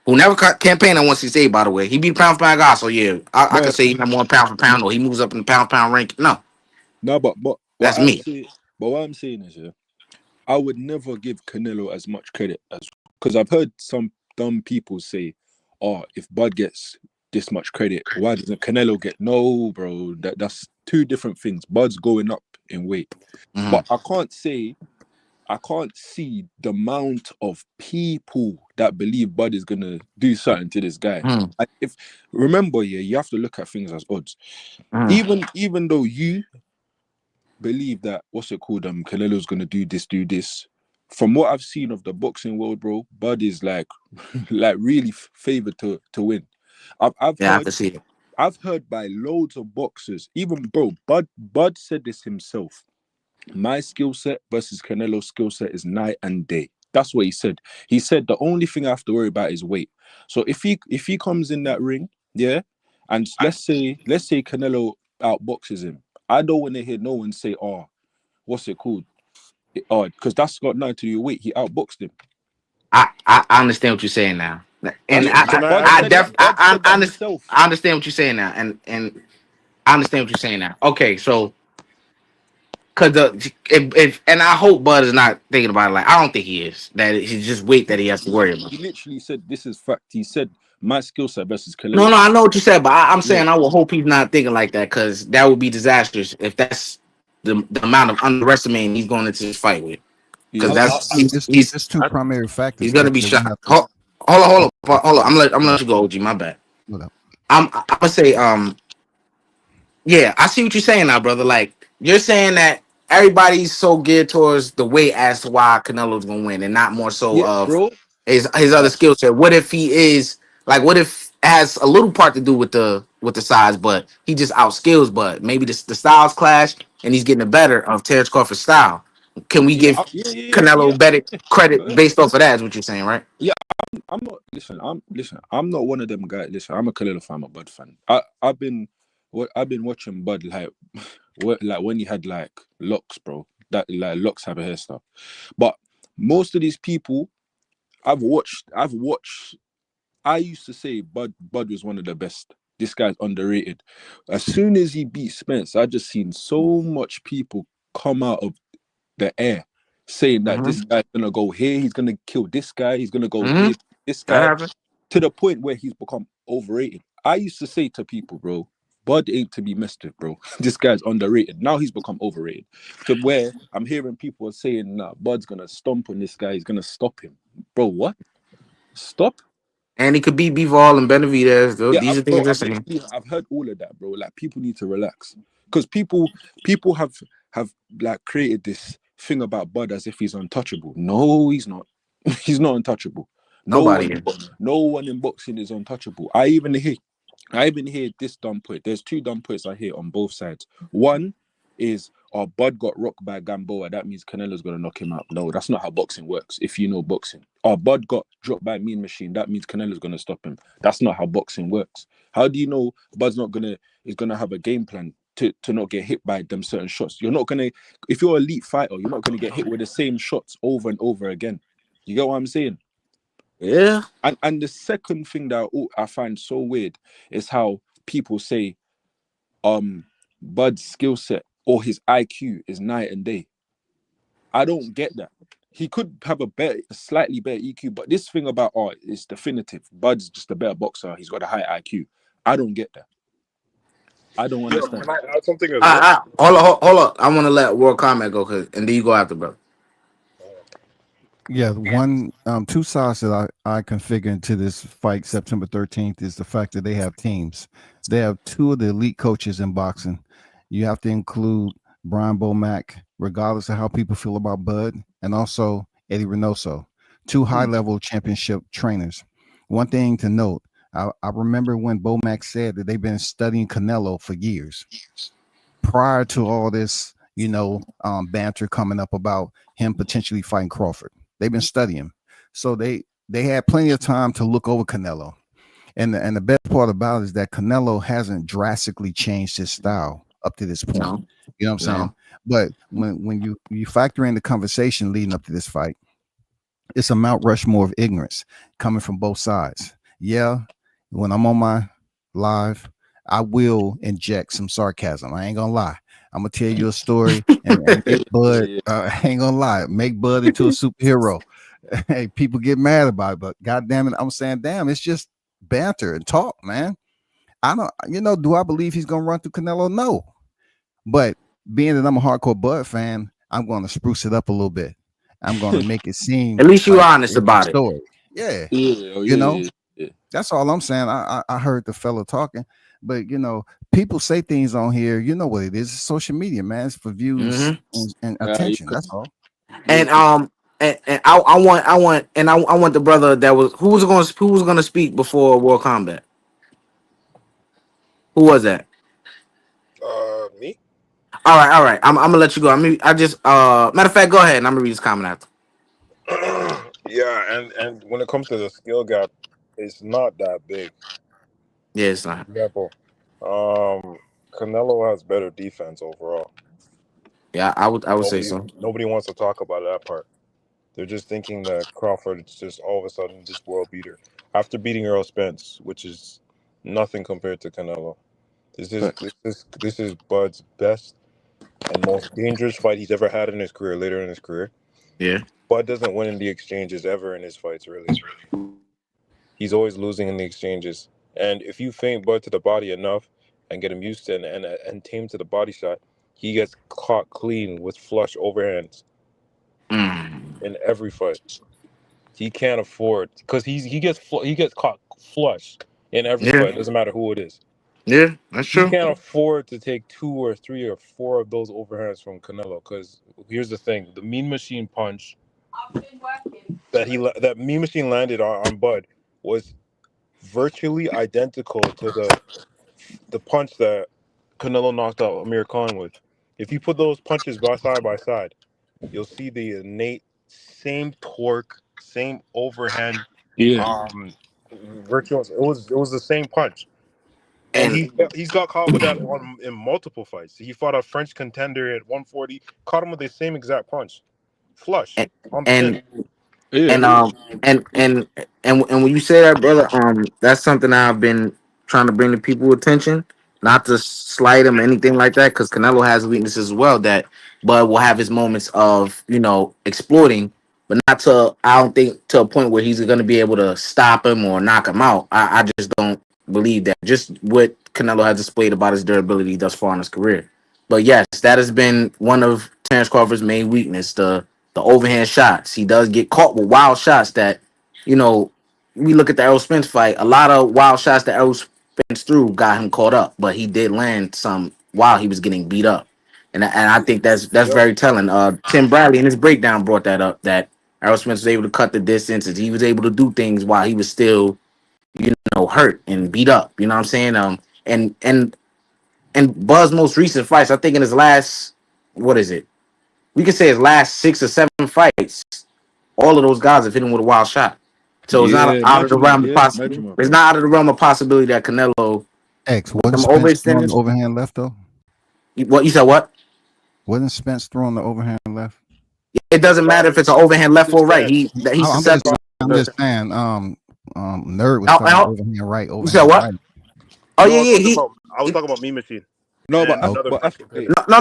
who never campaigned at 168. By the way, he beat a pound for pound guy. So yeah, I could No, say he got more pound for pound, or he moves up in the pound for pound rank. No, no, but that's me. what I'm saying is, yeah, I would never give Canelo as much credit as, because I've heard some dumb people say, "Oh, if Bud gets this much credit, why doesn't Canelo get?" No, bro, that's two different things. Bud's going up in weight, Hmm. but I can't see the amount of people that believe Bud is gonna do something to this guy. Hmm. If remember, yeah, you have to look at things as odds. Hmm. Even though you believe that what's it called, Canelo's gonna do this. From what I've seen of the boxing world, bro, Bud is like like really favored to win. I've Yeah, I have heard to see it. I've heard by loads of boxers, even bro, Bud said this himself. My skill set versus Canelo's skill set is night and day. That's what he said. He said the only thing I have to worry about is weight. So if he comes in that ring, yeah, and let's say Canelo outboxes him, I don't want to hear no one say, "Oh, what's it called?" Oh, because that's got nothing to do with weight. He outboxed him. I understand what you're saying now, and That's Yeah, can I Bud ask said you? that. Bud said that himself. I understand what you're saying now, and I understand what you're saying now. Okay, so because if and I hope Bud is not thinking about it like I don't think he is. That he's just weight that he has to worry about. He literally said, "This is fact." He said, "My skill set versus No, Canelo's." I know what you said, but I'm Yeah, saying I will hope he's not thinking like that, because that would be disastrous if that's the amount of underestimating he's going into this fight with. Because yeah. I'll, that's It's two I, primary he's factors gonna that, be that we shot. have to. Hold on. I'm gonna let you go, OG. My bad. Hold up. I'm gonna say yeah, I see what you're saying now, brother. Like you're saying that everybody's so geared towards the weight as to why Canelo's gonna win, and not more so Yeah, of bro. his other Uh, skill set. What if he is like? What if it has a little part to do with the size, but he just outskills? But maybe the styles clash, and he's getting the better of Terrence Crawford's style. Can we yeah, give yeah. Canelo better Go credit ahead. based off of that? Is what you're saying, right? Yeah, I'm not. Listen. I'm not one of them guys. Listen, I'm a Canelo fan. I'm a Bud fan. I've been watching Bud like, like when he had like locks, bro. That like locks have a hairstyle. But most of these people I've watched. I used to say Bud was one of the best. This guy's underrated. As soon as he beat Spence, I just seen so much people come out of the air saying that Mm-hmm. this guy's gonna go here, he's gonna kill this guy, he's gonna go Mm-hmm. here, this That guy, happened. to the point where he's become overrated. I used to say to people, bro, Bud ain't to be messed with, bro. This guy's underrated. Now he's become overrated. To where I'm hearing people saying, nah, Bud's gonna stomp on this guy, he's gonna stop him. Bro, what? Stop? And he could beat Bivol and Benavidez. Yeah, These are things they're saying. I've heard all of that, bro. Like people need to relax because people have like created this thing about Bud as if he's untouchable. No, he's not. He's not untouchable. No Nobody one, is. no one in boxing is untouchable. I even hear this dumb point. There's two dumb points I hear on both sides. One is, oh, Bud got rocked by Gamboa. That means Canelo's going to knock him out. No, that's not how boxing works, if you know boxing. Oh, Bud got dropped by Mean Machine. That means Canelo's going to stop him. That's not how boxing works. How do you know Bud's is going to have a game plan to not get hit by them certain shots? You're not going to, if you're an elite fighter, you're not going to get hit with the same shots over and over again. You get what I'm saying? Yeah. And the second thing that I find so weird is how people say Bud's skill set or his IQ is night and day. I don't get that. He could have a slightly better EQ, but this thing about is definitive. Bud's just a better boxer. He's got a high IQ. I don't get that. I don't Yo, understand. can I add something as well? Hold on. I want to let World Combat go, and then you go after, bro. Yeah, two sides that I configure into this fight September 13th is the fact that they have teams. They have two of the elite coaches in boxing. You have to include Brian Bomack, regardless of how people feel about Bud, and also Eddie Reynoso, two high-level championship trainers. One thing to note, I remember when Bomack said that they've been studying Canelo for years prior to all this, banter coming up about him potentially fighting Crawford. They've been studying, so they had plenty of time to look over Canelo. And the best part about it is that Canelo hasn't drastically changed his style up to this point. No. You know what I'm saying? But when you factor in the conversation leading up to this fight, it's a Mount Rushmore of ignorance coming from both sides. Yeah, when I'm on my live, I will inject some sarcasm. I ain't gonna lie. I'm gonna tell you a story and make Bud. I ain't gonna lie, make Bud into a superhero. Hey, people get mad about it, but God damn it, I'm saying, damn, it's just banter and talk, man. I don't, do I believe he's gonna run through Canelo? No, but being that I'm a hardcore Bud fan, I'm gonna spruce it up a little bit. I'm gonna make it seem At least you're like honest about it. story. Yeah, that's all I'm saying. I heard the fella talking, but people say things on here. You know what it is? It's social media, man. It's for views and attention. That's all. And I want the brother that was who was gonna speak before World Combat. Who was that? Me? All right. I'm gonna let you go. I just matter of fact, go ahead and I'm gonna read this comment after. Yeah, and when it comes to the skill gap, it's not that big. Yeah, it's not. For example, Canelo has better defense overall. Yeah, I would say so. Nobody wants to talk about that part. They're just thinking that Crawford is just all of a sudden this world beater after beating Earl Spence, which is nothing compared to Canelo. This is Bud's best and most dangerous fight he's ever had in his career. Later in his career, Yeah. Bud doesn't win in the exchanges ever in his fights. Really, he's always losing in the exchanges. And if you feint Bud to the body enough and get him used to and tame to the body shot, he gets caught clean with flush overhands in every fight. He can't afford because he gets caught flush in every Yeah. fight. Doesn't matter who it is. Yeah, that's He true. can't afford to take 2 or 3 or 4 of those overhands from Canelo. Because here's the thing: the Mean Machine punch that Mean Machine landed on Bud was virtually identical to the punch that Canelo knocked out Amir Khan with. If you put those punches side by side, you'll see the innate same torque, same overhand. Yeah. Virtual. It was the same punch, and And he's got caught with that in multiple fights. He fought a French contender at 140, caught him with the same exact punch, flush on the and chin. and Yeah. um and when you say that, brother, that's something I've been trying to bring to people's attention. Not to slight him or anything like that, because Canelo has weaknesses as well that Bud will have his moments of exploiting, but not to I don't think to a point where he's going to be able to stop him or knock him out. I just don't believe that. Just what Canelo has displayed about his durability thus far in his career. But yes, that has been one of Terrence Crawford's main weakness, the overhand shots. He does get caught with wild shots that, you know, we look at the Errol Spence fight, a lot of wild shots that Errol Spence threw got him caught up, but he did land some while he was getting beat up. And I think that's Yep. very telling. Tim Bradley in his breakdown brought that up, that Errol Spence was able to cut the distances. He was able to do things while he was still, hurt and beat up. You know what I'm saying? And Buzz most recent fights, I think in his last, what is it? We could say his last 6 or 7 fights, all of those guys have hit him with a wild shot. So it's not Yeah. out of the realm of Imagine, it's not out of the realm of possibility that Canelo X with wasn't them Spence throwing the overextended. overhand left though. What you said? What? Wasn't Spence throwing the overhand left? It doesn't matter if it's an overhand left or right. He's I'm susceptible. just saying. Nerd was talking Oh, overhand right, you said overhand what? right. Oh No, yeah, yeah. I was talking about Mean Machine No, and but another French competitor. No.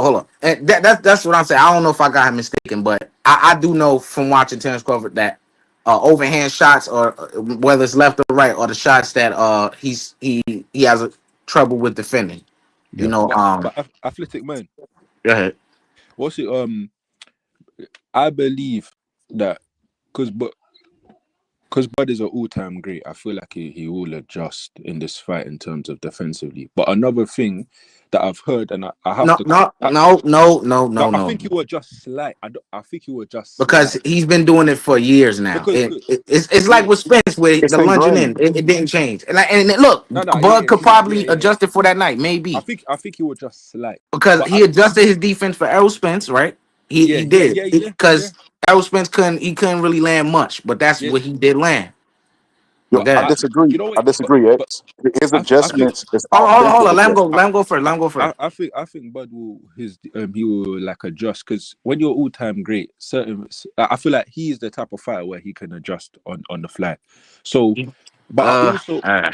Hold on. And that's what I'm saying. I don't know if I got him mistaken, but I do know from watching Terrence Crawford that overhand shots, or whether it's left or right, or the shots that he has trouble with defending. You Yep. know, but Athletic Man, go ahead. what's it? I believe that because Bud is an all-time great, I feel like he will adjust in this fight in terms of defensively. But another thing that I've heard, and I have No, to, no, I, no, no, no, no, no, I no. think he will adjust slight. I think he will adjust Because slight he's been doing it for years now. because It's like yeah, with Spence, where It's the lunging ingrained. in, it didn't change. And look, no, Bud could probably yeah. adjust it for that night, maybe, I think he will adjust slight, because but he adjusted his defense for Errol Spence, right? He did, yeah, because Errol Spence couldn't really land much, but that's yeah. what he did land. Yo, But I that. disagree. You know I what? disagree. But His I think adjustments is Hold offensive on. Let him go. adjustment. Let him go first. Let him go first. I think Bud will he will like adjust because when you're all time great, I feel like he is the type of fighter where he can adjust on the fly. So, but I also Uh,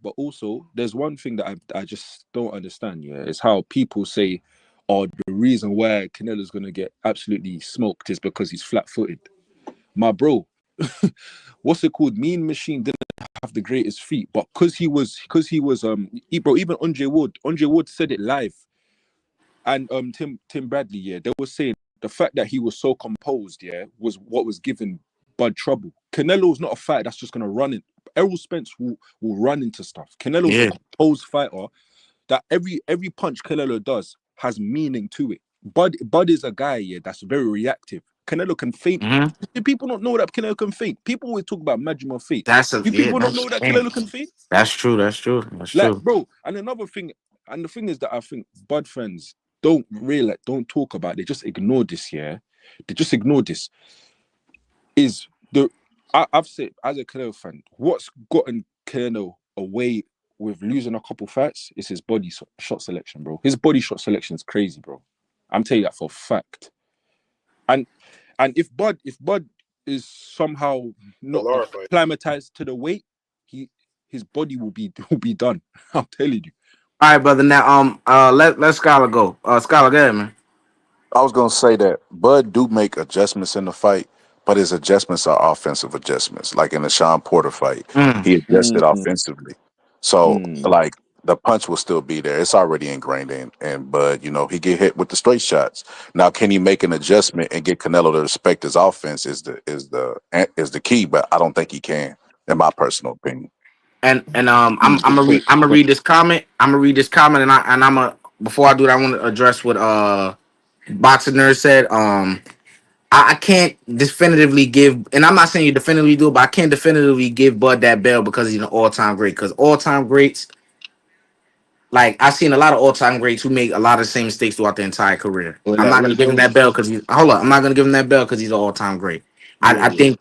but also there's one thing that I just don't understand. Yeah, is how people say, oh, the reason why Canelo's gonna get absolutely smoked is because he's flat-footed. My bro, what's it called? Mean Machine didn't have the greatest feet, but because he was bro, even Andre Wood said it live, and Tim Bradley, yeah, they were saying the fact that he was so composed, yeah, was what was giving Bud trouble. Canelo's not a fighter that's just gonna run it. Errol Spence will run into stuff. Canelo's a yeah. composed fighter that every punch Canelo does has meaning to it. Bud is a guy, yeah, that's very reactive. Canelo can feint. hmm People don't know that Canelo can feint. People always talk about Majima feint. Do Yeah. people not know that Canelo can feint? That's true. That's true. That's Like, true. bro, and another thing, and the thing is that I think Bud fans don't realize, don't talk about. They just ignore this. Yeah, they just ignore this. Is the I've said as a Canelo fan, what's gotten Canelo away with losing a couple fights is his shot selection, bro. His body shot selection is crazy, bro. I'm telling you that for a fact. And if Bud is somehow The not Lara fight. acclimatized to the weight, his body will be done. I'm telling you. All right, brother. Now, let Scholar go. Scholar, go ahead, man. I was gonna say that Bud do make adjustments in the fight, but his adjustments are offensive adjustments. Like in the Sean Porter fight, Mm. he adjusted Mm, offensively. So mm. like the punch will still be there. It's already ingrained in. And Bud, he get hit with the straight shots. Now, can he make an adjustment and get Canelo to respect his offense is the key, but I don't think he can, in my personal opinion. And Good point. I'm gonna Good point. read this comment. I'm gonna read this comment, and I'm a before I do that, I want to address what Boxer Nerd said. I can't definitively give, and I'm not saying you definitively do it, but I can't definitively give Bud that bell because he's an all time great. Because all time greats, like I've seen a lot of all time greats who make a lot of the same mistakes throughout their entire career. Or I'm like not gonna Roy give him that bell Jones. because he's hold up. I'm not gonna give him that bell because he's an all time great. Yeah, I yeah. think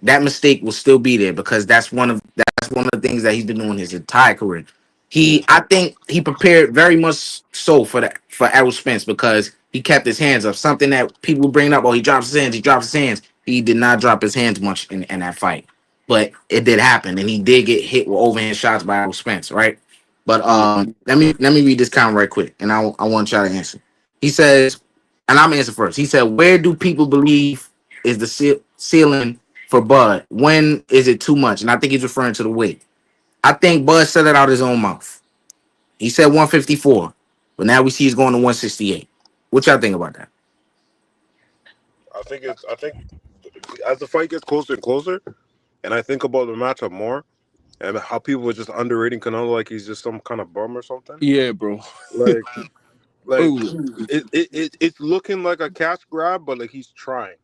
that mistake will still be there because that's one of the things that he's been doing his entire career. Yeah. I think he prepared very much so for Errol Spence because he kept his hands up. Something that people bring up, oh, he drops his hands, he drops his hands. He did not drop his hands much in that fight, but it did happen, and he did get hit with overhand shots by Errol Spence, right? But Yeah. let me read this comment right quick, and I want y'all to answer. He says, and I'm answer first. He said, "Where do people believe is the ceiling for Bud? When is it too much?" And I think he's referring to the weight. I think Bud said it out his own mouth. He said 154, but now we see he's going to 168. What y'all think about that? I think as the fight gets closer and closer, and I think about the matchup more, and how people are just underrating Canelo like he's just some kind of bum or something. Yeah, bro. Like like Oh, it's looking like a cash grab, but like he's trying.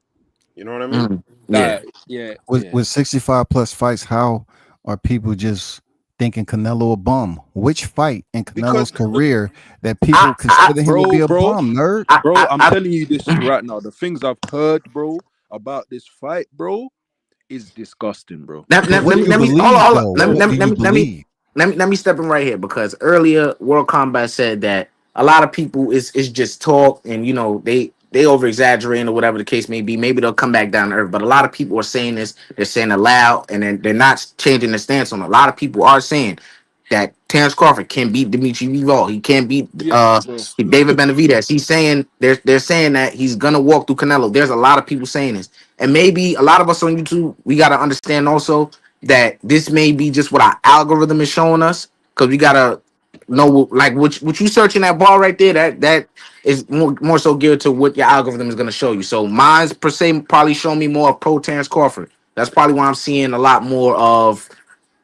You know what I mean? Yeah. yeah, With yeah. with 65 plus fights, how are people just thinking Canelo a bum? Which fight in Canelo's Because career that I, people I, consider him to Bro, be a bro, bum, nerd? I, bro, I, I'm I telling you this right now. The things I've heard, bro, about this fight, bro, is disgusting, bro. let, But let, what let do me you let me hold on, believe hold on. though? Let me What let do me let you me let me believe? let me step in right here because earlier World Combat said that a lot of people is just talk, and they over exaggerating or whatever the case may be. Maybe they'll come back down to earth, but a lot of people are saying this. They're saying it loud, and then they're not changing the stance on it. A lot of people are saying that Terrence Crawford can beat Dimitri Bivol. He can't beat Yeah, bro. David Benavidez. He's saying they're saying that he's gonna walk through Canelo. There's a lot of people saying this, and maybe a lot of us on YouTube, we gotta understand also that this may be just what our algorithm is showing us, because we gotta know, like, what you searching that bar right there, that is more so geared to what your algorithm is gonna show you. So mine's per se probably showing me more of pro Terrence Crawford. That's probably why I'm seeing a lot more of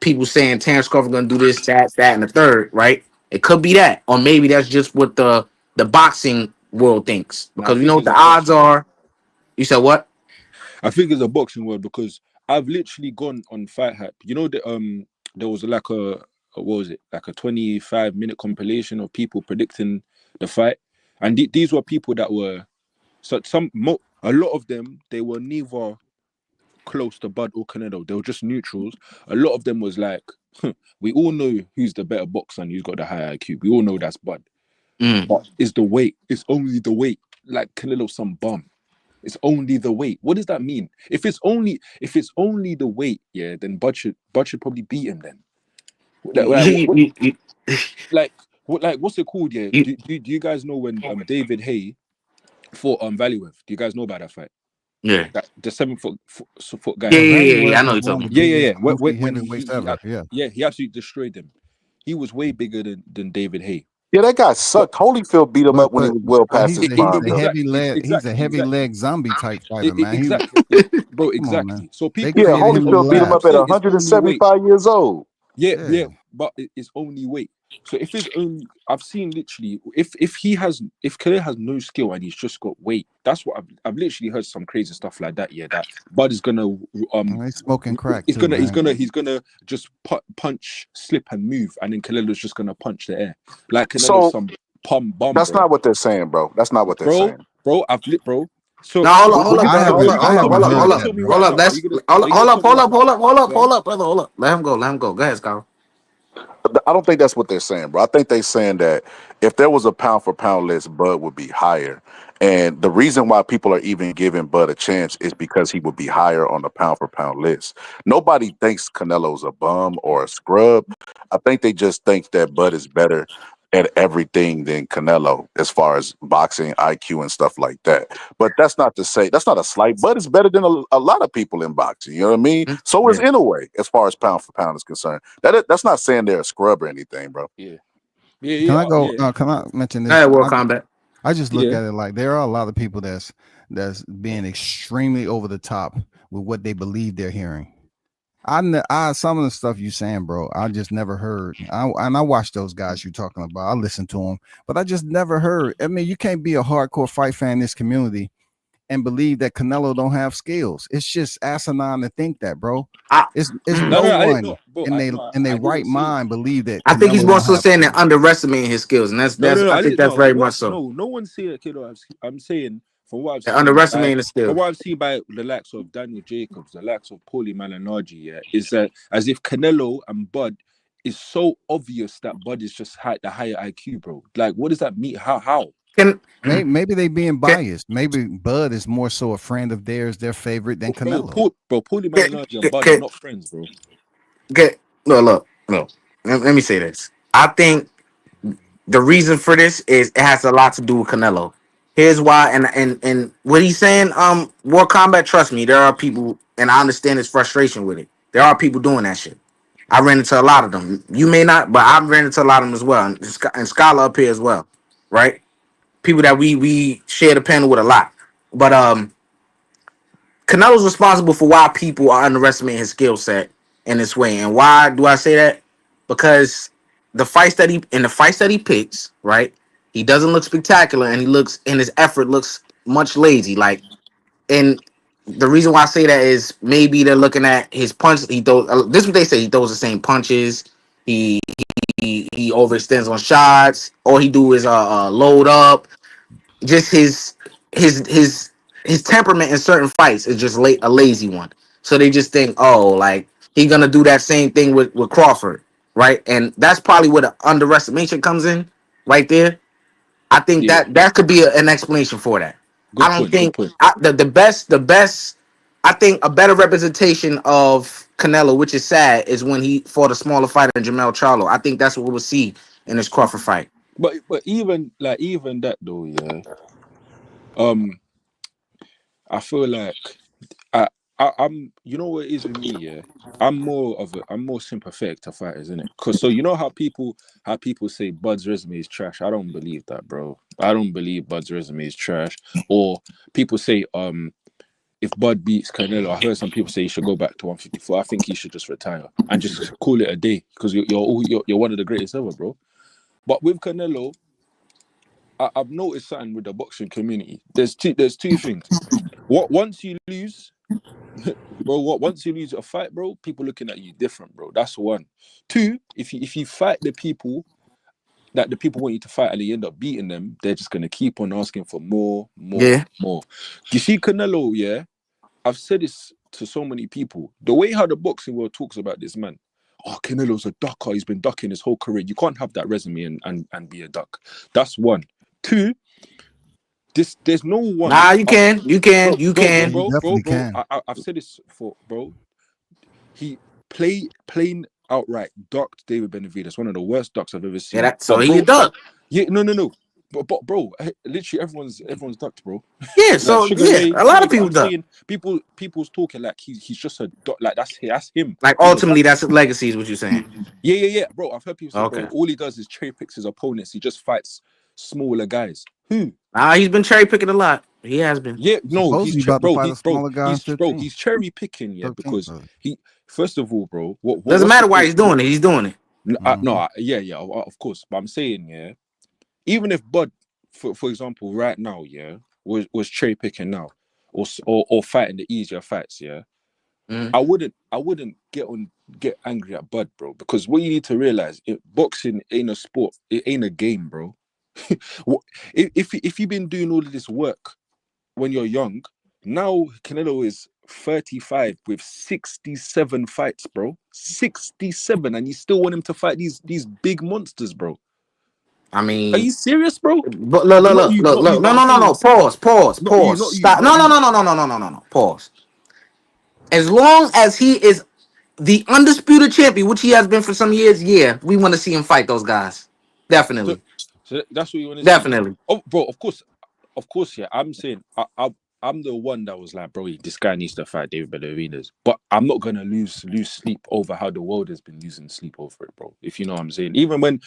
people saying Terrence Crawford gonna do this, that, and the third, right? It could be that, or maybe that's just what the boxing world thinks, I because we know think what it's the a odds boxing word. are. You said what? I think it's a boxing word because I've literally gone on Fight Hype. You know that there was like what was it, like a 25-minute compilation of people predicting the fight, and these were people that were a lot of them, they were neither close to Bud or Canelo. They were just neutrals. A lot of them was like, we all know who's the better boxer and who's got the higher IQ. We all know that's Bud. Mm. But it's the weight. It's only the weight. Like Canelo's some bum. It's only the weight. What does that mean? If it's only the weight, yeah, then Bud should probably beat him then. Like, what's it called? Yeah. You- Do you guys know when David Hay fought Valuev? Do you guys know about that fight? yeah. That the 7 foot Yeah, guy. yeah, yeah, Evaluate yeah. I know was you're one talking of the about. Yeah, yeah, biggest yeah. When, multi when heavyweights ever. Yeah. he absolutely destroyed him. He was way bigger than David Hay. Yeah, that guy But sucked. Holyfield beat him But up when he but was well but past his he's a prime, though. heavy leg, he's a Exactly, heavy exactly. leg zombie type fighter, man. He Exactly, bro. come on, man. Exactly. So They people Yeah, say created him in the Holyfield beat him up lab. at it's only weight. 175 years old. Yeah, Yeah. yeah, but it's only weight. So if it's only, I've seen literally, if Khalil has no skill and he's just got weight, that's what I've literally heard some crazy stuff like that. Yeah, that Bud is gonna And they smoking crack he's too, gonna he's man. gonna he's gonna just punch, slip and move, and then Canelo's just gonna punch the air like Canelo's So some bum, that's bro. not what they're saying, bro. That's not what they're bro, saying. bro. I've lit, bro. So, No, hold so up, hold up, I brother. Hold haven't up, I hold up, haven't hold up, are you hold heard gonna up, that, tell me bro. hold right up. now? Let's Are you hold gonna up, tell me hold right up, now? hold up, hold up, Go on. hold up, brother. Hold up. Let him go. Let him go. Go ahead, Scott. I don't think that's what they're saying, bro. I think they're saying that if there was a pound for pound list, Bud would be higher. And the reason why people are even giving Bud a chance is because he would be higher on the pound for pound list. Nobody thinks Canelo's a bum or a scrub. I think they just think that Bud is better at everything than Canelo as far as boxing, IQ, and stuff like that. But that's not to say that's not a slight. Bud is better than a lot of people in boxing. You know what I mean? Mm, So is yeah. Inoue as far as pound for pound is concerned. That's not saying they're a scrub or anything, bro. Yeah, yeah, Can I yeah, go? yeah, Can I mention Go this? ahead, World Combat. I just look yeah. at it like there are a lot of people that's being extremely over the top with what they believe they're hearing. I some of the stuff you saying, bro, I just never heard. I watch those guys you talking about. I listen to them, but I just never heard. I mean, you can't be a hardcore fight fan in this community and believe that Canelo don't have skills. It's just asinine to think that, bro. I It's No, no no, I didn't one know, bro. in their I right didn't say. mind believe that I think he's Canelo more don't so have saying they're skills. underestimating his skills, and No, I I think didn't that's know. very much so. No one say it, kiddo. I'm saying from what I've They're seen underestimating the from skills. what I've seen by the likes of Daniel Jacobs, the likes of Paulie Malignaggi, yeah, is that as if Canelo and Bud is so obvious that Bud is just the higher IQ, bro. Like, what does that mean? How? Can Maybe they being can, biased. Maybe Bud is more so a friend of theirs, their favorite than Canelo. Paulie can, Malignaggi and Bud are can, not friends, bro. can, look. Let me say this. I think the reason for this is it has a lot to do with Canelo. Here's why, and what he's saying, War Combat, trust me, there are people, and I understand his frustration with it. There are people doing that shit. I ran into a lot of them. You may not, but I've ran into a lot of them as well. And Scholar up here as well, right? People that we share the panel with a lot. But Canelo's responsible for why people are underestimating his skill set in this way. And why do I say that? Because the fights that he picks, right? He doesn't look spectacular, and his effort looks much lazy. Like, and the reason why I say that is maybe they're looking at his punch. He throws. This is what they say. He throws the same punches. He he overextends on shots. All he do is load up. Just his his his temperament in certain fights is just a lazy one. So they just think, oh, like he gonna do that same thing with Crawford, right? And that's probably where the underestimation comes in, right there. I think Yeah, that could be an explanation for that. I good don't point. Good think point. the best. I think a better representation of Canelo, which is sad, is when he fought a smaller fighter than Jamel Charlo. I think that's what we'll see in this Crawford fight. But even that though, yeah. Um, I feel like I, I'm you know what it is with me, yeah. I'm more sympathetic to fighters, innit? Cause so you know how people say Bud's resume is trash. I don't believe that, bro. I don't believe Bud's resume is trash. Or people say if Bud beats Canelo, I heard some people say he should go back to 154. I think he should just retire and just call it a day because you're one of the greatest ever, bro. But with Canelo, I've noticed something with the boxing community. There's two things. What once you lose, bro, once you lose a fight, bro, people looking at you different, bro. That's one. Two, if you fight the people that the people want you to fight and you end up beating them, they're just gonna keep on asking for more, more, Yeah, more. You see Canelo, yeah? I've said this to so many people. The way how the boxing world talks about this man, oh, Canelo's a ducker. He's been ducking his whole career. You can't have that resume and be a duck. That's one. Two, there's no one. nah, you can, you can, Bro, you bro, bro, Yeah, can. you bro, bro, definitely bro. can. I've said this for bro. He plain outright ducked David Benavidez, one of the worst ducks I've ever Yeah, seen. that so But he a bro, duck. yeah, no. But bro, literally everyone's ducked, bro. Yeah, Like so Sugar yeah, Ray, a lot of I'm people duck. saying people's talking like he's just a dot. Like that's him. Like He's a ultimately, duck. that's his legacy, is what you're saying. Yeah. Bro, I've heard people say, bro, Okay. all he does is cherry picks his opponents. He just fights smaller guys. Who? He's been cherry picking a lot. He has been. Yeah, no, Supposedly about to bro, fight a smaller guy in he's cherry picking, yeah, 13th. because he first of all, bro, Doesn't what's the matter why thing? he's doing it. He's doing it. Mm-hmm. Yeah, of course. But I'm saying, yeah, even if Bud, for example, right now, yeah, was cherry picking now, or fighting the easier fights, yeah, Mhm. I wouldn't get angry at Bud, bro, because what you need to realize, boxing ain't a sport, it ain't a game, bro. If you've been doing all of this work when you're young, now Canelo is 35 with 67 fights, bro. 67, and you still want him to fight these big monsters, bro. I Are mean, you serious, bro? but look, look, Not look, you, look, not you, look. but No, I'm no, no, no. saying Pause, pause, not you, pause. not you, Stop. not No, no, you. no, no, no, no, no, no, no, no. Pause. As long as he is the undisputed champion, which he has been for some years, yeah, we want to see him fight those guys. So, Definitely, so that's what you want to see. definitely. Oh, bro, of course, yeah. I'm saying I'm the one that was like, bro, this guy needs to fight David Benavidez, but I'm not gonna lose sleep over how the world has been losing sleep over it, bro. If you know what I'm saying. Even when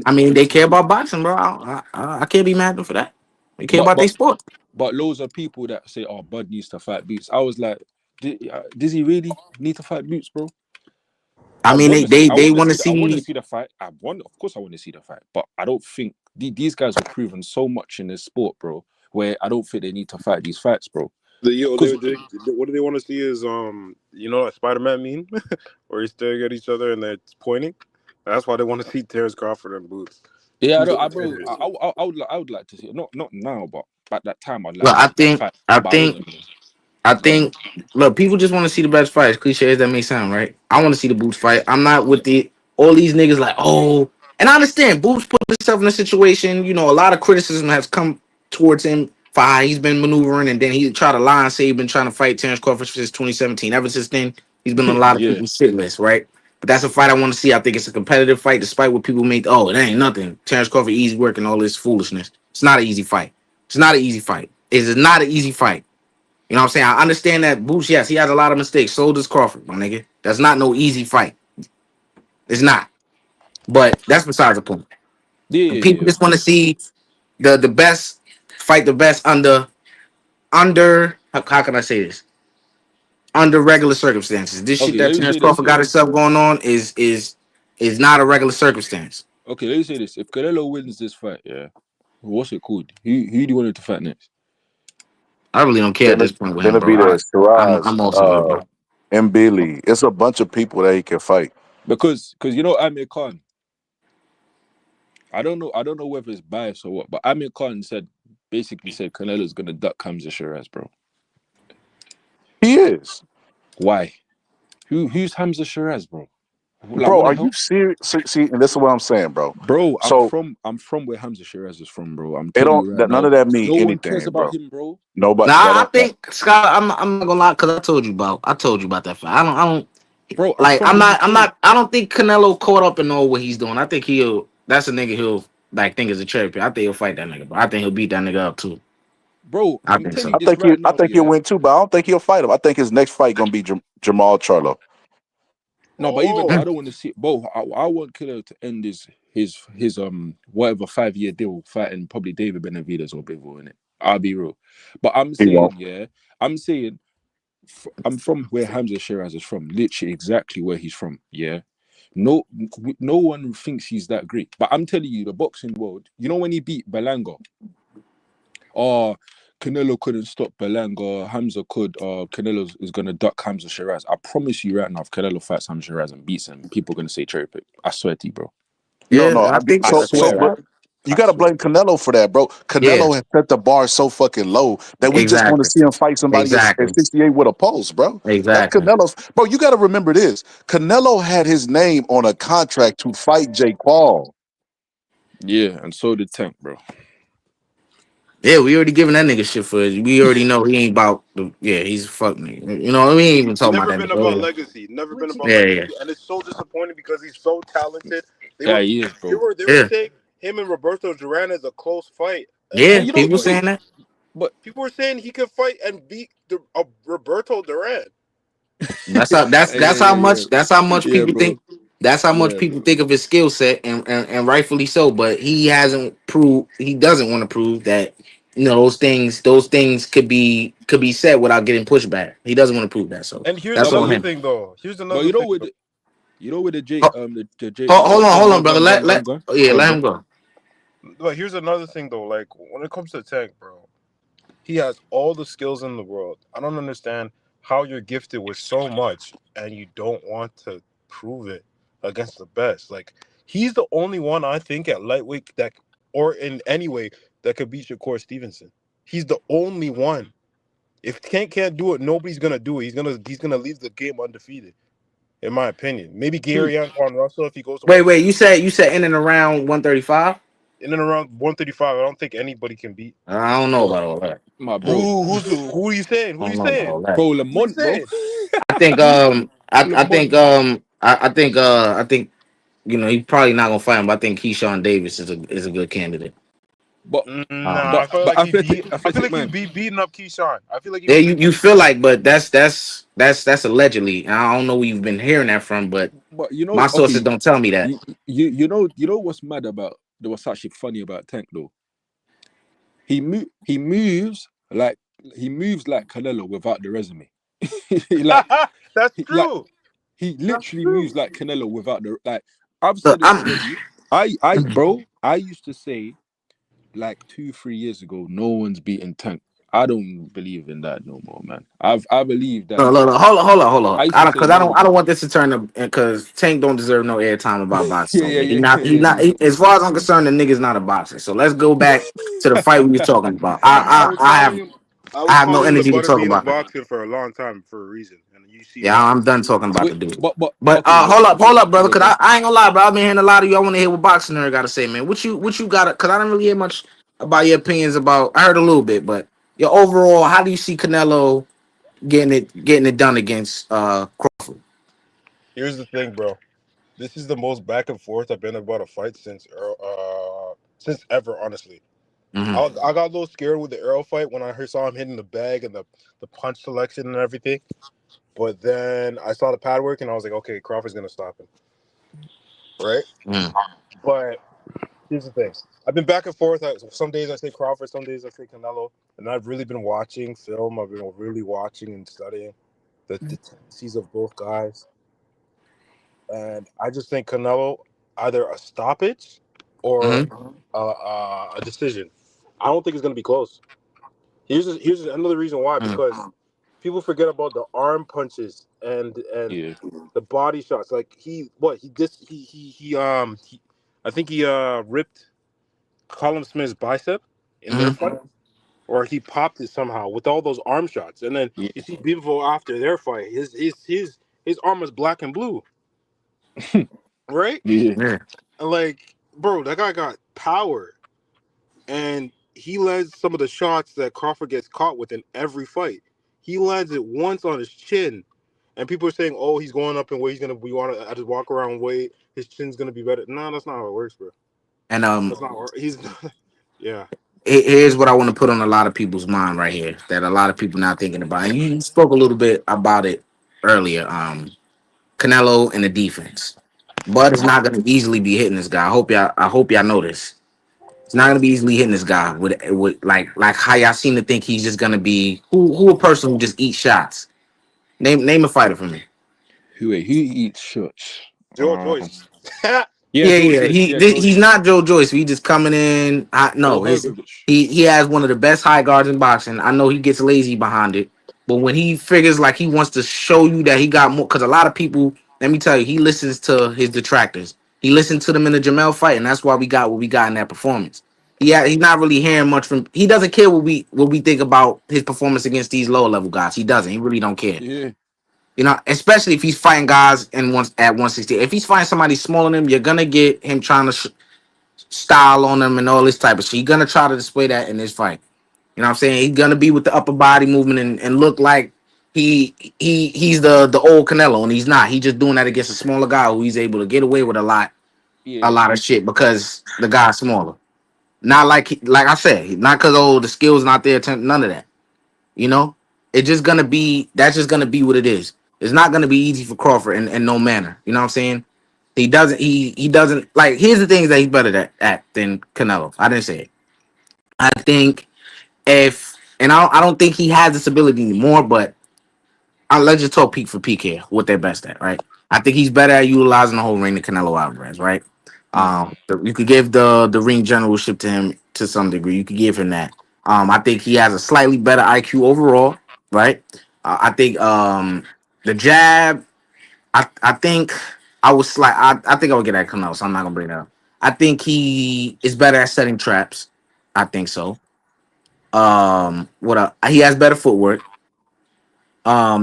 I mean, they care about boxing, bro. I can't be mad at them for that. They care but about their but sport. but loads of people that say, oh, Bud needs to fight Boots. I was like, does he really need to fight Boots, bro? I mean, I they want to want to see I want to see. see the fight. Of course, I want to see the fight, but I don't think these guys have proven so much in this sport, bro. Where I don't think they need to fight these fights, bro. Because What do they want to see is a Spider-Man meme where he's staring at each other and they're pointing. That's why they want to see Terrence Crawford and Boots. yeah, Two bro, contenders. I would like to see it. Not now, but at that time, I'd like Look, to see that fight. I But I think, wasn't. I Go on. think. Look, people just want to see the best fights. Cliche as that may sound, right? I want to see the Boots fight. I'm not with all these niggas like, oh, and I understand Boots put himself in a situation. You know, a lot of criticism has come towards him for how he's been maneuvering, and then he tried to lie and say he's been trying to fight Terrence Crawford since 2017. Ever since then, he's been on a lot of Yeah, people's shit list, right? But that's a fight I want to see. I think it's a competitive fight, despite what people make. Oh, it ain't nothing. Terrence Crawford easy work and all this foolishness. It's not an easy fight. It's not an easy fight. It is not an easy fight. You know what I'm saying? I understand that Boots, yes, he has a lot of mistakes. So does Crawford, my nigga. That's not no easy fight. It's not. But that's besides the point. And people yeah. just want to see the best fight the best under how can I say this? Under regular circumstances. This shit Okay, that let me Terrence say this. Crawford got himself going on is not a regular circumstance. Okay, let me say this. If Canelo wins this fight, yeah, what's it called? Who do you want him to fight next? I really don't care at this point with him, bro. Benavidez, I'm Shiraz, also good, bro. and Billy. It's a bunch of people that he can fight. Because you know Amir Khan. I don't know whether it's biased or what, but Amir Khan basically said Canelo's gonna duck Hamza Shiraz, bro. He is. Why? Who's Hamza Shiraz, bro? Like, Bro, what the are you hell? serious? See, and this is what I'm saying, bro. Bro, So I'm from where Hamza Shiraz is from, bro. I'm it telling don't you right that none now. of that mean No one cares anything, about bro. him, bro. Nobody Now that I don't that, think Scott, I'm not gonna lie, because I told you about that fight. I don't Bro, I'm like. from the UK. I don't think Canelo caught up and know what he's doing. I think he'll. That's a nigga he'll like think is a cherry pick. I think he'll fight that nigga, bro. I think he'll beat that nigga up too. Bro, I I'm think telling so. you this right I now, think he'll yeah. win too, but I don't think he'll fight him. I think his next fight gonna be Jamal Charlo. No, but even Oh, I don't want to see it. Bro, I want Killer to end his whatever 5 year deal fighting probably David Benavidez or Bivol in it. I'll be real. But I'm He won't. saying, yeah, I'm saying I'm from where Hamza Shiraz is from, literally exactly where he's from. Yeah, no, no one thinks he's that great. But I'm telling you, the boxing world, you know when he beat Belanga, oh, Canelo couldn't stop Belanga, Hamza could. Canelo is gonna duck Hamza Shiraz. I promise you right now, if Canelo fights Hamza Shiraz and beats him, people are gonna say cherry pick. I swear to you, bro. No, Yeah, I think I so. I think so, swear, but so. you I got to swear. blame Canelo for that, bro. Yeah, Canelo has set the bar so fucking low that we just want to exactly, see him fight somebody at exactly, 68 with a pulse, bro. That's exactly. Canelo's, bro. You got to remember this. Canelo had his name on a contract to fight Jake Paul. Yeah, and so did Tank, bro. Yeah, we already giving that nigga shit for it. We already know he ain't about. Yeah, he's a fuck nigga. You know, we ain't even talking about Never that been about nigga. legacy. Never been about Yeah, yeah, legacy, and it's so disappointing because he's so talented. They Yeah, were he is, bro. they were yeah, saying him and Roberto Duran is a close fight, But yeah. and you know, People people wait, saying that. but people were saying he could fight and beat Roberto Duran. That's how. That's how yeah, much. That's how much yeah, people bro. think. That's how much Yeah, people bro. think of his skill set, and rightfully so. But he hasn't proved. He doesn't want to prove that. You know those things. Those things could be said without getting pushback. He doesn't want to prove that. So And here's No, that's but on another him. thing, though. Here's but another thing, though. you know with the Jake Ho- the Jake hold on, go brother. on, Let. Oh, yeah, go on, let go him on. go. But here's another thing, though. Like when it comes to Tank, bro, he has all the skills in the world. I don't understand how you're gifted with so much and you don't want to prove it against the best. Like he's the only one I think at lightweight that, or in any way, that could beat Shakur Stevenson. He's the only one. If Tank can't do it, nobody's gonna do it. He's gonna leave the game undefeated, in my opinion. Maybe True. Gary Antoine Russell if he goes to Wait. 130. You said in and around 135. In and around 135, I don't think anybody can beat. I don't know Bro, about all that. my bro. Who are you saying? Who I are you don't know about saying? all that. Bro, Who are you Lamont, bro. saying? I think Lamont, man. I think he's probably not gonna fight him, but I think Keyshawn Davis is a good candidate. But Um Nah, I feel like he beat. I feel athletic like he man. be beating up Keyshawn. I feel like he yeah, be you, beating up you feel Keyshawn. like, but that's allegedly. And I don't know where you've been hearing that from, but But you my know, sources okay, don't tell me that. you know what's mad about what's actually funny about Tank though? He moves like Canelo without the resume. like That's like true. he That's literally moves true. like Canelo without the like. I've Look, said it already. I used to say like 2 3 years ago, no one's beaten Tank. I don't believe in that no more, man. I believe that look, hold on, I used to say because no I one. don't want this to turn to because Tank don't deserve no airtime about boxing. Yeah, So yeah, he yeah, not he yeah, not he, as far as I'm concerned, the nigga's not a boxer. So let's go back to the fight we was talking about. I was calling him. I I was have no calling him the energy to talk butterbean of about it. boxing for a long time for a reason, and you see Yeah, why. I'm done talking about Wait, the dude. but But okay, yeah, hold up, brother, yeah, because go on. I ain't gonna lie, bro. I've been hearing a lot of you. I want to hear what boxing nerd got to say, man. What you got? Because I didn't really hear much about your opinions about. I heard a little bit, but your overall, how do you see Canelo getting it done against Crawford? Here's the thing, bro. This is the most back and forth I've been about a fight since ever. Honestly, Hmm. I got a little scared with the Arrow fight when I saw him hitting the bag and the punch selection and everything. But then I saw the pad work and I was like, okay, Crawford's gonna stop him, right? But here's the thing: I've been back and forth. Some days I say Crawford, some days I say Canelo, and I've really been watching film. I've been really watching and studying the tendencies of both guys, and I just think Canelo either a stoppage or Hmm. a decision. I don't think it's gonna be close. Here's another reason why, Hmm. because people forget about the arm punches and Yeah, the body shots. Like I think he ripped Colin Smith's bicep in their Hmm. fight, or he popped it somehow with all those arm shots. And then yeah, you see Bivol after their fight, his arm is black and blue. right? Yeah. Yeah. Like, bro, that guy got power, and he lands some of the shots that Crawford gets caught with in every fight. He lands it once on his chin, and people are saying, "Oh, he's going up in weight. He's gonna we want to just walk around weight. His chin's gonna be better." No, that's not how it works, bro. And That's not. He's. Yeah. here's what I want to put on a lot of people's mind right here that a lot of people not thinking about. And you spoke a little bit about it earlier. Canelo and the defense. Bud is not going to easily be hitting this guy. I hope y'all know this. It's not going to be easily hitting this guy with like how y'all seem to think he's just going to be who a person who just eats shots. Name a fighter for me. Who eats shots? George Joyce. Yeah, Yeah, George yeah. Joyce. Yeah, George He's Joyce. not Joe Joyce. He just coming in. Or No, Hergovich. he has one of the best high guards in boxing. I know he gets lazy behind it, but when he figures like he wants to show you that he got more, because a lot of people, let me tell you, he listens to his detractors. He listened to them in the Jamel fight, and that's why we got what we got in that performance. He's not really hearing much from. He doesn't care what we think about his performance against these lower level guys. He doesn't. He really don't care. Yeah. You know, especially if he's fighting guys in one at 160. If he's fighting somebody smaller than him, you're gonna get him trying to style on them and all this type of shit. He's gonna try to display that in this fight. You know what I'm saying? He's gonna be with the upper body movement and look like he's the old Canelo, and he's not. He's just doing that against a smaller guy who he's able to get away with a Yeah. lot of shit because the guy's smaller. Not like I said, not because the skills not there, none of that. You know, it's just gonna be that's just gonna be what it is. It's not gonna be easy for Crawford in no manner. You know what I'm saying? He doesn't like. Here's the things that he's better at than Canelo. I didn't say it. I think I don't think he has this ability anymore, but let's just talk peak for peak here. What they're best at, right? I think he's better at utilizing the whole ring than Canelo Alvarez, right? You could give the ring generalship to him to some degree. You could give him that. I think he has a slightly better IQ overall, right? I think the jab. I think I think I would get at Canelo, so I'm not gonna bring that up. I think he is better at setting traps. I think so. He has better footwork.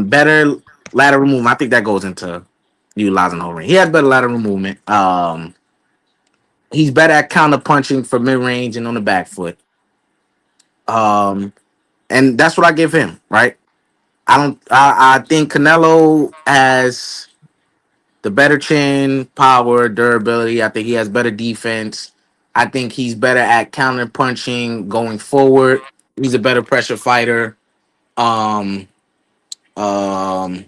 Better lateral movement. I think that goes into utilizing the whole ring. He has better lateral movement. He's better at counter punching for mid range and on the back foot. Um, and that's what I give him. Right. I don't. I think Canelo has the better chin, power, durability. I think he has better defense. I think he's better at counter punching going forward. He's a better pressure fighter. Um, um,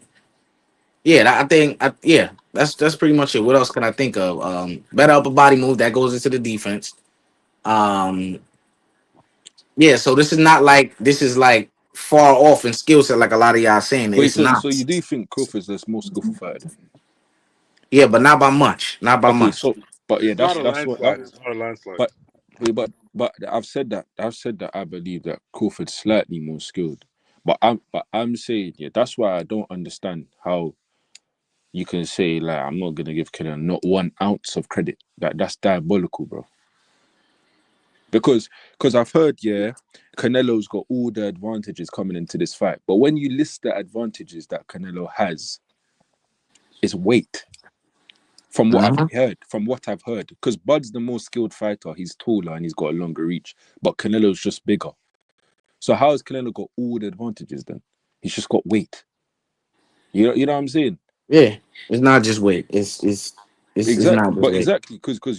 yeah, yeah, that's pretty much it. What else can I think of? Better upper body move that goes into the defense. Um, yeah, so this is like far off in skill set, like a lot of y'all saying. Wait, It's so not. you do think Crawford's the more skillful fighter then? Yeah, but not by much. Not by Okay, much. so but yeah, It's not a that's what I landslide. It's not a landslide. but but I've said that. I believe that Crawford's slightly more skilled. But I'm saying, yeah, that's why I don't understand how you can say like I'm not gonna give Canelo not 1 ounce of credit. That's diabolical, bro. Because I've heard, yeah, Canelo's got all the advantages coming into this fight. But when you list the advantages that Canelo has, it's weight. Mhm. From what I've heard, because Bud's the more skilled fighter, he's taller and he's got a longer reach, but Canelo's just bigger. So how has Canelo got all the advantages then? He's just got weight. You know what I'm saying? Yeah, it's not just weight. It's Exactly, not just but weight. exactly because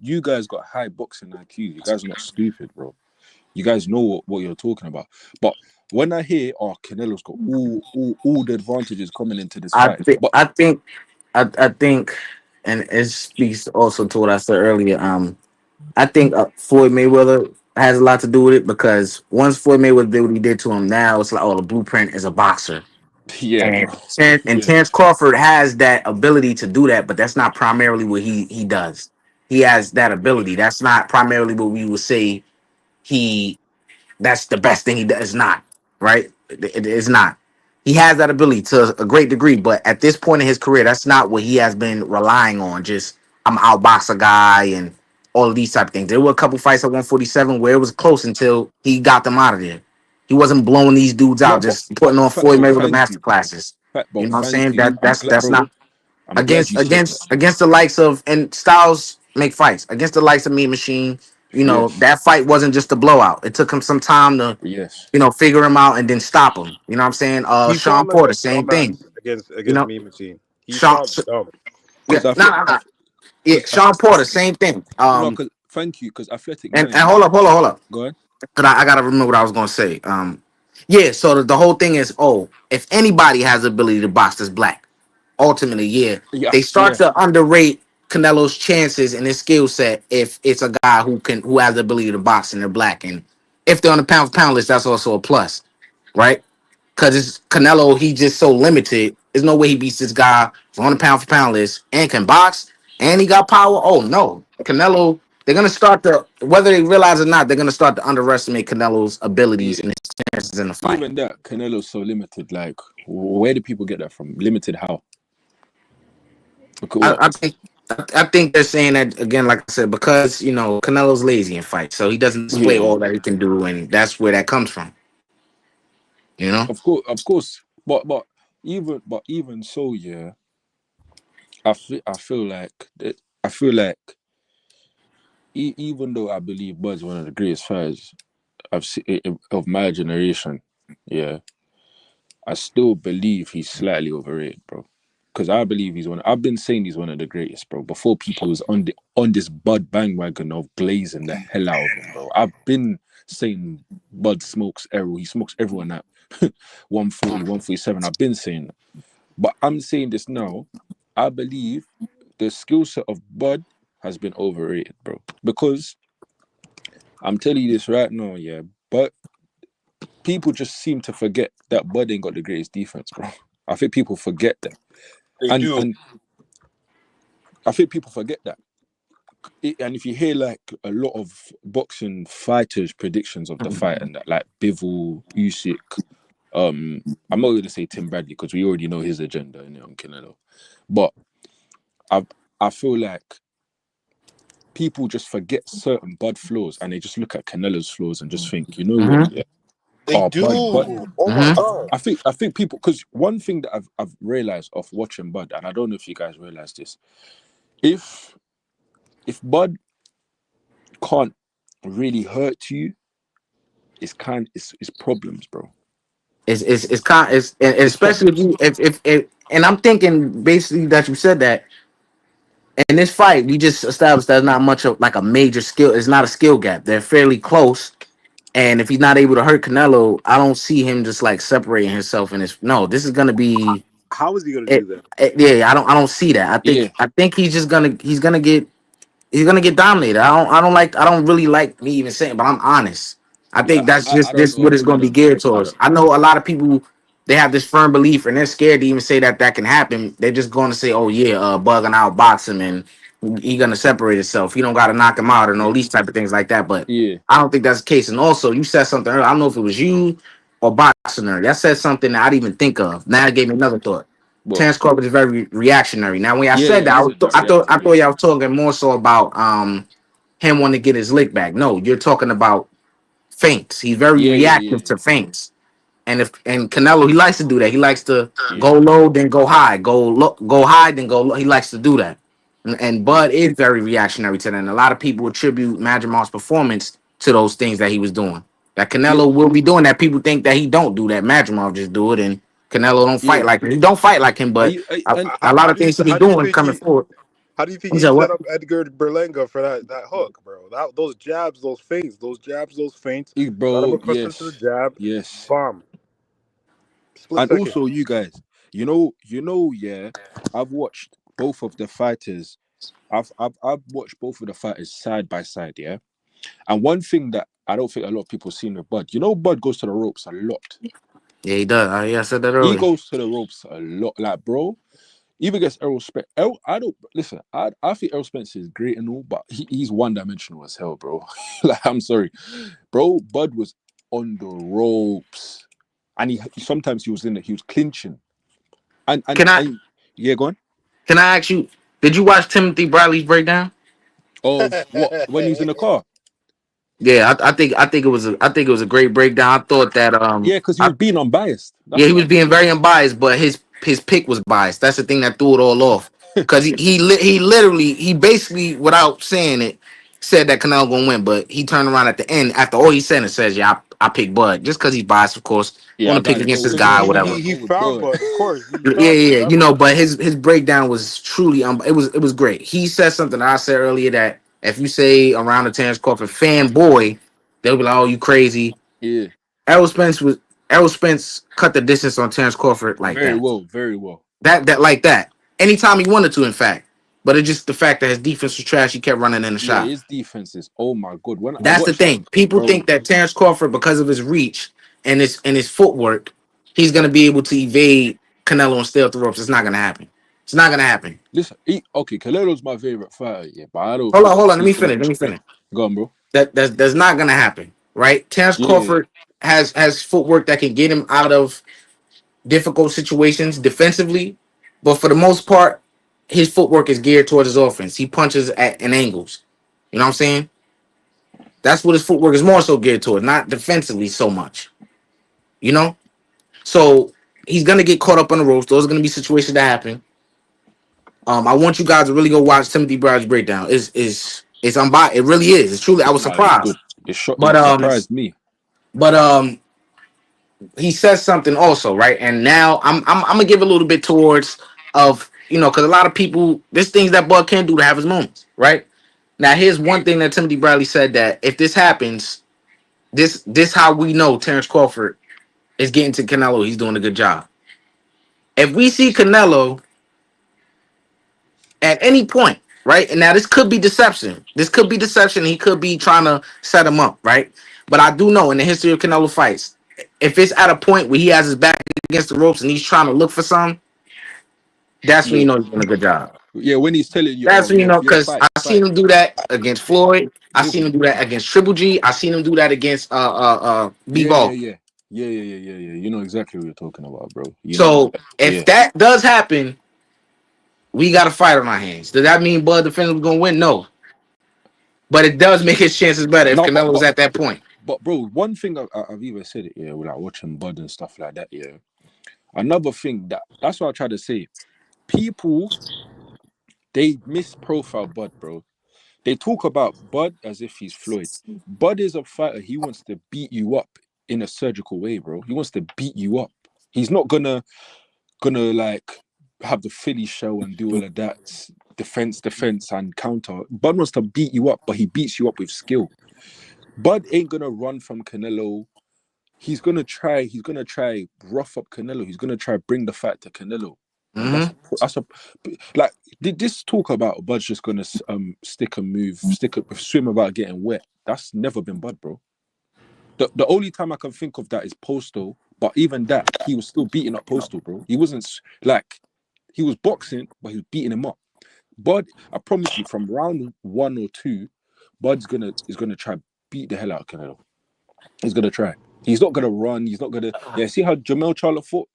you guys got high boxing IQ. You guys are not stupid, bro. You guys know what you're talking about. But when I hear, oh, Canelo's got all the advantages coming into this I fight, think but I think I think, and it speaks also to what I said earlier. I think Floyd Mayweather has a lot to do with it because once Floyd Mayweather did what he did to him, now it's like, oh, the blueprint is a boxer. yeah, bro, And yeah, Terrence Crawford has that ability to do that, but that's not primarily what he does. He has that ability. That's not primarily what we would say he that's the best thing he does. It's not, right? It is not. He has that ability to a great degree, but at this point in his career, that's not what he has been relying on. Just I'm an outbox a guy and all of these type of things. There were a couple fights at 147 where it was close until he got them out of there. He wasn't blowing these dudes no, out, but just putting on fat Floyd bro, Mayweather thank you, master classes. fat You bro, know what I'm thank saying? you. I'm glad, That's bro. not. I'm glad you said that. Against the likes of, and Styles make fights against the likes of Mean Machine. You know, Yes, that fight wasn't just a blowout. It took him some time to, yes. you know, figure him out and then stop him. You know what I'm saying? He Sean fought like a Porter, same thing. dumbass You against know, me machine. He Sean, fought dumb. yeah, Because I nah, feel, nah, nah. Yeah, because Sean Porter, same thing. no, because thank you, because Athletic And Man. hold up. Go ahead. 'Cause I gotta remember what I was gonna say. Yeah. So the whole thing is, oh, if anybody has the ability to box, that's black. Ultimately, yeah, Yeah, they start yeah, to underrate Canelo's chances and his skill set if it's a guy who has the ability to box and they're black, and if they're on the pound for pound list, that's also a plus, right? Because it's Canelo, he just so limited. There's no way he beats this guy on the pound for pound list and can box and he got power. Oh no, Canelo. They're gonna start to, whether they realize it or not, they're gonna start to underestimate Canelo's abilities yeah. and his chances in the fight. Even that Canelo's so limited. Like, where do people get that from? Limited how? Because what? I think I think they're saying that again, like I said, because you know Canelo's lazy in fights, so he doesn't display Yeah, all that he can do, and that's where that comes from. You know, of course, of course. But even so, yeah. I feel like I feel like even though I believe Bud's one of the greatest fighters I've seen of my generation, yeah, I still believe he's slightly overrated, bro. Because I believe he's one. I've been saying he's one of the greatest, bro. Before people was on this Bud bandwagon of glazing the hell out of him, bro. I've been saying Bud smokes everyone. He smokes everyone at 140, 147. I've been saying that. But I'm saying this now. I believe the skill set of Bud has been overrated, bro. Because I'm telling you this right now, yeah. But people just seem to forget that Bud ain't got the greatest defense, bro. I think people forget that, They and do. and I think people forget that. And if you hear like a lot of boxing fighters' predictions of the fight and that, like Bivol, Usyk, I'm not gonna say Tim Bradley because we already know his agenda in on Canelo, but I I feel like people just forget certain Bud flaws and they just look at Canelo's flaws and just think, you know what, mm-hmm, yeah, They oh do. Bud. Oh my mm-hmm. god. I think people, because one thing that I've realized of watching Bud, and I don't know if you guys realize this, if Bud can't really hurt you, it's problems, bro. It's kind, it's and It's especially if problems. you if and I'm thinking basically that you said that in this fight we just established there's not much of like a major skill. It's not a skill gap. They're fairly close. And if he's not able to hurt Canelo, I don't see him just like separating himself in this. No, this is gonna be How is he gonna do it, that? yeah, I don't see that. Yeah, I think he's gonna get dominated. I don't really like me even saying, but I'm honest. I yeah. think that's I just don't this know. what it's I gonna be don't know. geared towards. I know a lot of people they have this firm belief and they're scared to even say that that can happen. They're just going to say, "Oh yeah, bugging out box him and he gonna separate himself. He don't got to knock him out and all these type of things like that." But Yeah, I don't think that's the case. And also, you said something earlier. I don't know if it was you or boxing nerd. That said something that I didn't even think of. Now it gave me another thought. but Terrence Crawford is very reactionary. Now, when I yeah, said that, he said that I reacting. thought Yeah, y'all was talking more so about him wanting to get his lick back. No, you're talking about feints. He's very yeah, yeah, reactive yeah, to feints. And Canelo, he likes to do that. He likes to yeah, go low, then go high, go high, then go low. He likes to do that. And yeah, Bud is very reactionary to that. And a lot of people attribute Madrimal's performance to those things that he was doing. That yeah, Canelo will be doing that. People think that he don't do that. Madrimal just do it, and Canelo don't yeah. fight like him. He don't fight like him, Are but you? And a lot of things he be How do you doing think coming he? forward. How do you think I'm he saying set what? up Edgar Berlanga for that hook, bro? Those jabs, those feints, those feints, got him Bro, accustomed to the yes, jab. yes. Bomb. Split And second. also, you guys, yeah. I've watched both of the fighters. I've watched both of the fighters side by side, yeah. And one thing that I don't think a lot of people seen with Bud, Bud goes to the ropes a lot. Yeah, he does. Yeah, I said that He earlier. goes to the ropes a lot, like bro. Even against Errol Spence. I don't listen. I think Errol Spence is great and all, but he's one dimensional as hell, bro. Like I'm sorry, bro. Bud was on the ropes, and he sometimes he was in it. He was clinching, and and Can I and yeah, go on. can I ask you? Did you watch Timothy Bradley's breakdown? Of what when he was in the car? Yeah, I think it was a great breakdown. I thought that Yeah, because he I was being unbiased. yeah, That's he what I was think. being very unbiased, but his pick was biased. That's the thing that threw it all off. because he literally he basically without saying it said that Canelo gonna win, but he turned around at the end after all he said and says, "Yeah, I pick Bud just because he's biased, of course, Yeah, want I to pick gotta against go this with guy, or Bud. I whatever." gotta He go with found Bud. Bud, of course. He Yeah, found him. yeah, Everyone but found him. his breakdown was truly it was great. He said something I said earlier that if you say around the Terrence Crawford fanboy, they'll be like, "Oh, you crazy." Yeah, Errol Spence was Errol Spence cut the distance on Terrence Crawford like very that. well, very well. That like that. Anytime he wanted to, in fact. But it's just the fact that his defense was trash, he kept running in the Yeah, shot. his defenses. Oh my god, when I That's the watched that, thing. People bro. think that Terrence Crawford, because of his reach and his footwork, he's gonna be able to evade Canelo and stay off the ropes. It's not gonna happen. It's not gonna happen. Listen, okay, Canelo's my favorite fighter, yeah, but I don't think Hold he's on. Let me beating up. finish. Let me finish. Go on, bro. That's not gonna happen, right? Terrence Yeah, Crawford has footwork that can get him out of difficult situations defensively, but for the most part, his footwork is geared towards his offense. He punches at an angles. You know what I'm saying? That's what his footwork is more so geared towards, not defensively so much. You know, so he's gonna get caught up on the ropes. Those are gonna be situations that happen. I want you guys to really go watch Timothy Brown's breakdown. It's unbiased. It really is. It's truly. I was nah, it's good. surprised, but It surprised me. but he says something also, right? And now I'm gonna give a little bit towards of because a lot of people there's things that Bud can do to have his moments, right? Now here's one thing that Timothy Bradley said that if this happens, this how we know Terrence Crawford is getting to Canelo. He's doing a good job. If we see Canelo at any point, right? And now this could be deception. This could be deception. He could be trying to set him up, right? But I do know in the history of Canelo fights, if it's at a point where he has his back against the ropes and he's trying to look for some, that's when Yeah, you know he's doing a good job. yeah. When he's telling you, That's when you know you're because I seen fight. him do that against Floyd. I seen him Listen, do that against Triple G. I seen him do that against B yeah, yeah, Ball. yeah, yeah. You know exactly what you're talking about, bro. You know So exactly. if Yeah. that does happen, we got a fight on our hands. Does that mean Bud definitively gonna win? No. But it does make his chances better if No, Canelo was at that point. but bro, one thing I've even said it, yeah, with like watching Bud and stuff like that, yeah. Another thing that's what I try to say. People they misprofile Bud, bro. They talk about Bud as if he's Floyd. Bud is a fighter. He wants to beat you up in a surgical way, bro. He wants to beat you up. He's not gonna like have the Philly show and do all of that defense and counter. Bud wants to beat you up, but he beats you up with skill. Bud ain't gonna run from Canelo. He's gonna try rough up Canelo. He's gonna try bring the fight to Canelo. And Mm-hmm. that's a like did this talk about Bud's just gonna swim without getting wet. That's never been Bud, bro. The only time I can think of that is Postal, but even that he was still beating up Postal, bro. He wasn't like he was boxing, but he was beating him up. Bud, I promise you, from round 1 or 2, Bud's is gonna try beat the hell out of Canelo. He's gonna try. He's not gonna run. He's not gonna. Yeah, see how Jamel Charlo fought?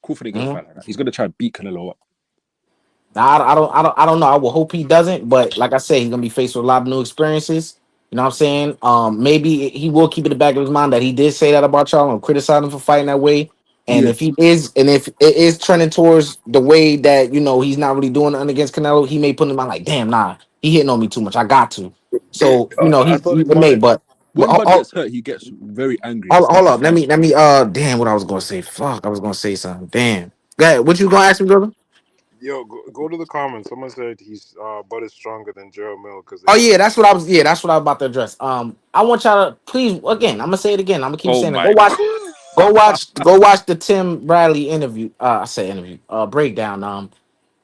Crawford ain't gonna Mm-hmm. fight like that. He's gonna try beat Canelo up. I don't know. I will hope he doesn't, but like I said, he's gonna be faced with a lot of new experiences. You know what I'm saying? Maybe he will keep in the back of his mind that he did say that about Charlo and criticize him for fighting that way. And Yeah, if he is, and if it is trending towards the way that he's not really doing nothing against Canelo, he may put in mind like, damn, nah, he hitting on me too much. I got to. So I thought he he may, wanted. but when Bud gets hurt, he gets very angry and hold starts up. fighting. Let me damn what I was gonna say. Fuck, I was gonna say something. Damn. Go ahead. What you gonna ask me, brother? Yo, go to the comments. Someone said he's Bud is stronger than Gerald Mill because they Oh both. yeah, that's what I was. Yeah, that's what I was about to address. I want y'all to please again. I'm gonna say it again. I'm gonna keep Oh saying it. my Go watch the Tim Bradley interview. I say interview. Breakdown.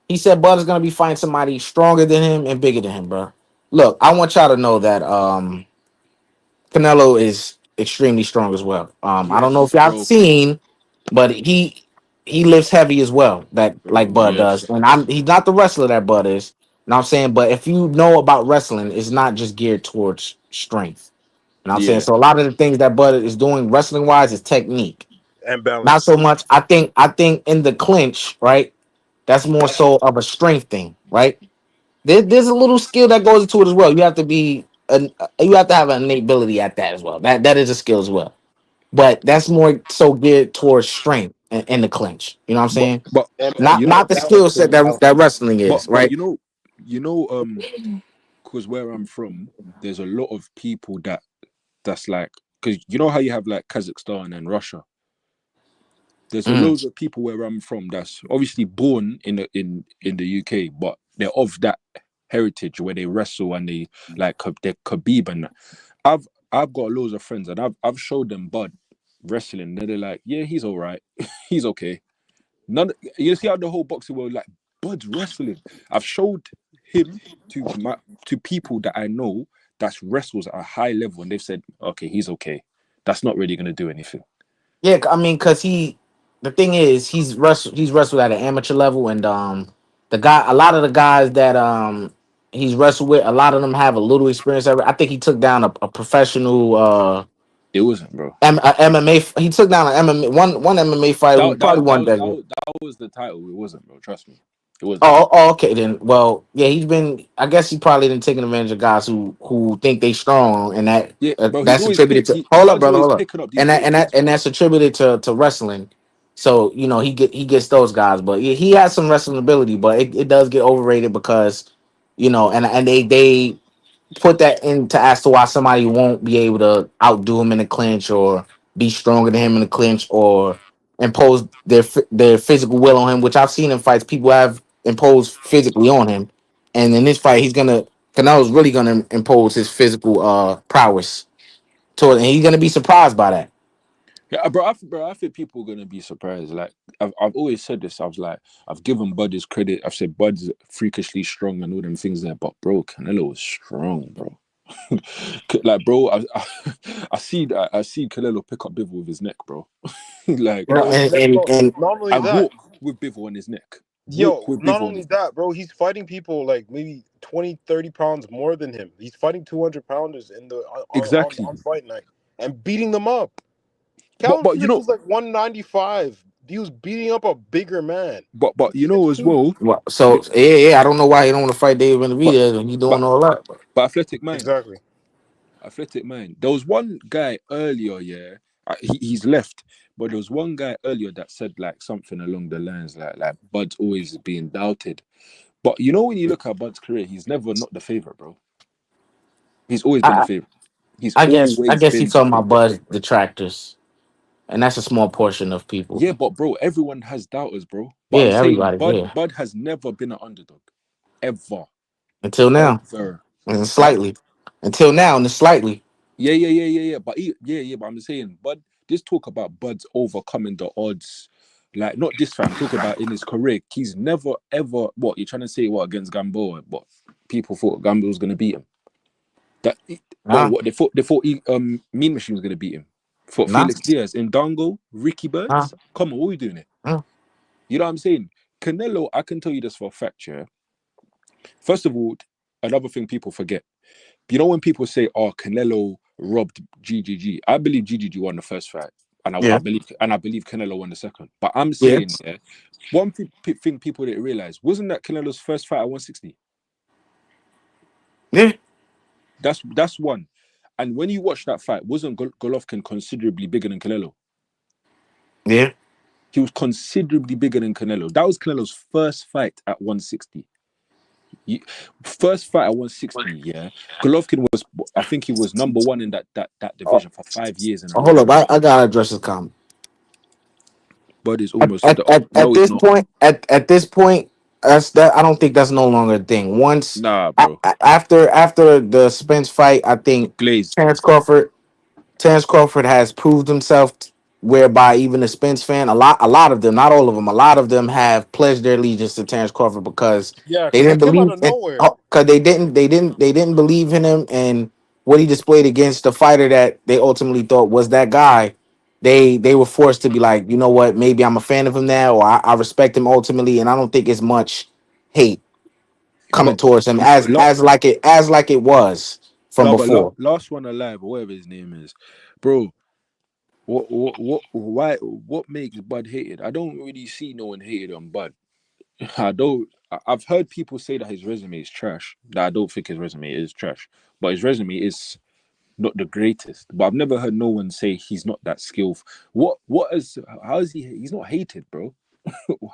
He said Bud is gonna be fighting somebody stronger than him and bigger than him, bro. Look, I want y'all to know that Canelo is extremely strong as well. I don't know if yes, y'all bro, seen, but he lifts heavy as well, that like bro, Bud does. yes, And he's not the wrestler that Bud is. You know what I'm saying? But if you know about wrestling, it's not just geared towards strength. You know what I'm saying? yeah, So a lot of the things that Bud is doing wrestling wise is technique. And Not balance. so much. I think in the clinch, right? That's more so of a strength thing, right? There's a little skill that goes into it as well. You have to you have to have an innate ability at that as well. That is a skill as well. But that's more so geared towards strength. in the clinch. You know what I'm But saying? but MMA Not you know not the breaks down skill pretty set well. that wrestling is, but right? because where I'm from, there's a lot of people that's like, because you know how you have like Kazakhstan and Russia. There's a Mm. loads of people where I'm from that's obviously born in the UK, but they're of that heritage where they wrestle and they like they're Khabib and that. I've got loads of friends and I've showed them Bud wrestling and they're like, yeah, he's all right, he's okay. None, you see how the whole boxing world like Bud's wrestling. I've showed him to people that I know that's wrestles at a high level and they've said, okay, he's okay. That's not really gonna do anything. Yeah, I mean, cause the thing is, he's wrestled at an amateur level, and a lot of the guys that he's wrestled with, a lot of them have a little experience. I think he took down a professional It wasn't, bro. MMA. He took down an MMA one MMA fighter who probably won that. That was the title. It wasn't, bro. Trust me, it wasn't. Okay then. Well, yeah, he's been. I guess he probably didn't taking advantage of guys who think they strong, and Yeah, bro. He's that's always attributed to. Hold up, Bud's brother. always Hold up. picking up these little kids, And bro. that's attributed to wrestling. So he gets those guys, but yeah, he has some wrestling ability, but it does get overrated because and they put that into as to why somebody won't be able to outdo him in the clinch or be stronger than him in the clinch or impose their physical will on him, which I've seen in fights people have imposed physically on him, and in this fight Canelo's really gonna impose his physical prowess toward, and he's gonna be surprised by that. Yeah, bro. I think people are gonna be surprised. Like I've always said this. I was like, I've given Bud his credit. I've said Bud's freakishly strong and all them things there. But bro, Canelo was strong, bro. Like, bro, I see Canelo pick up Bivol with his neck, bro. Like, You know, Bro, and not only and that, walk with Bivol on his neck. Walk yo, with not Bivol on only his neck. that, bro, he's fighting people like maybe 20, 30 pounds more than him. He's fighting 200 pounders in the Exactly. on fight night and beating them up. Calvin But you Felix know, was like 195. He was beating up a bigger man. but He's you know as 6'2". well, well, so yeah, I don't know why he don't want to fight David but Benavidez and he but doing all that. but athletic mind. Exactly. Athletic mind. There was one guy earlier, yeah. He's left, but there was one guy earlier that said like something along the lines like Bud's always being doubted. But you know when you look at Bud's career, he's never not the favorite, bro. He's always been the I, favorite. He's I always guess he's been the talking favorite. about Buzz detractors, and that's a small portion of people. Yeah, but bro, everyone has doubters, bro. But Yeah, I'm saying everybody. Yeah, Bud has never been an underdog, ever, until now, ever. and Huh? slightly. Until now, and slightly. Yeah. But I'm saying, Bud. This talk about Bud's overcoming the odds, like not this fight. I'm talking about in his career. He's never ever. What you're trying to say? What against Gamboa? What people thought Gamboa was gonna beat him? That or Nah, what they thought Mean Machine was gonna beat him. For nah, Felix Diaz in Dango, Ricky nah, Burns. Come on, what are we doing here? nah. You know what I'm saying? Canelo, I can tell you this for a fact, yeah. First of all, another thing people forget. You know when people say, "Oh, Canelo robbed GGG," I believe GGG won the first fight, and Yeah, I believe Canelo won the second. But I'm yeah, saying, yeah, one thing people didn't realize wasn't that Canelo's first fight at 160. yeah, That's one. And when you watch that fight, wasn't Golovkin considerably bigger than Canelo? yeah. He was considerably bigger than Canelo. That was Canelo's first fight at 160. First fight at 160, yeah. Golovkin was, I think he was number one in that Oh, division for 5 years in a row. hold up, I gotta address this comment. But it's almost At no, it's this not. point, at this point, that's that. I don't think that's no longer a thing. Once Nah, bro. after the Spence fight, I think Glazed. Terrence Crawford Terrence Crawford has proved himself, whereby even a Spence fan, a lot of them, not all of them, a lot of them have pledged their allegiance to Terrence Crawford because Yeah, they because he didn't came out believe of in, nowhere. because they didn't believe in him and what he displayed against the fighter that they ultimately thought was that guy. They were forced to be like, you know what, maybe I'm a fan of him now, or I respect him ultimately, and I don't think it's much hate coming But towards him la, as like it was from no, but before. last one alive, or whatever his name is, bro. Why? What makes Bud hated? I don't really see no one hated on Bud. I don't. I've heard people say that his resume is trash. That I don't think his resume is trash, but his resume is not the greatest, but I've never heard no one say he's not that skillful. What is how is he? He's not hated, bro. Why-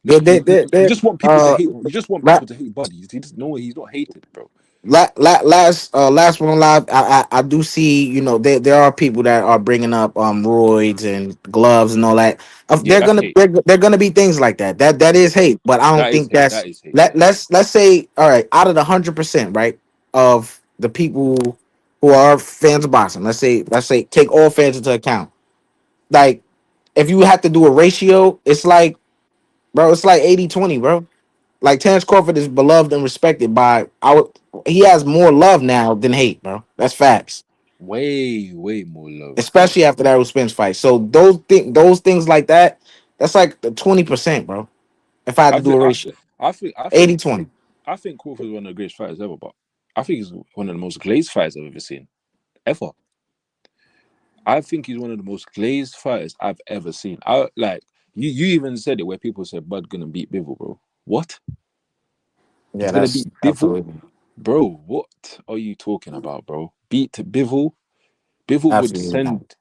They, you, they, you, they, you they, just want people to uh, hate. You just want la, people to hate Buddy. He just no, he's not hated, bro. last one live. I do see. You know, there are people that are bringing up roids and gloves and all that. Yeah, that's hate. They're gonna be things like that. That is hate, but I don't That is think hate. that's That is hate. Yeah. let's say all right. Out of the 100%, right, of the people who are fans of boxing, let's say take all fans into account. Like if you have to do a ratio, it's like bro, it's like 80-20, bro. Like Terrence Crawford is beloved and respected by our. He has more love now than hate, bro. That's facts. Way more love, bro. Especially after that Errol Spence fight. So those things like that, that's like the 20%, bro. If I had I to do think a I ratio, think I think I think 80-20. I think Crawford is one of the greatest fighters ever, but I think he's one of the most glazed fighters I've ever seen. Ever. I think he's one of the most glazed fighters I've ever seen. I like you even said it where people said Bud gonna beat Bivol, bro. What? Yeah, He's gonna that's beat Bivol? absolutely Bro, what are you talking about, bro? Beat Bivol? Bivol would absolutely not. send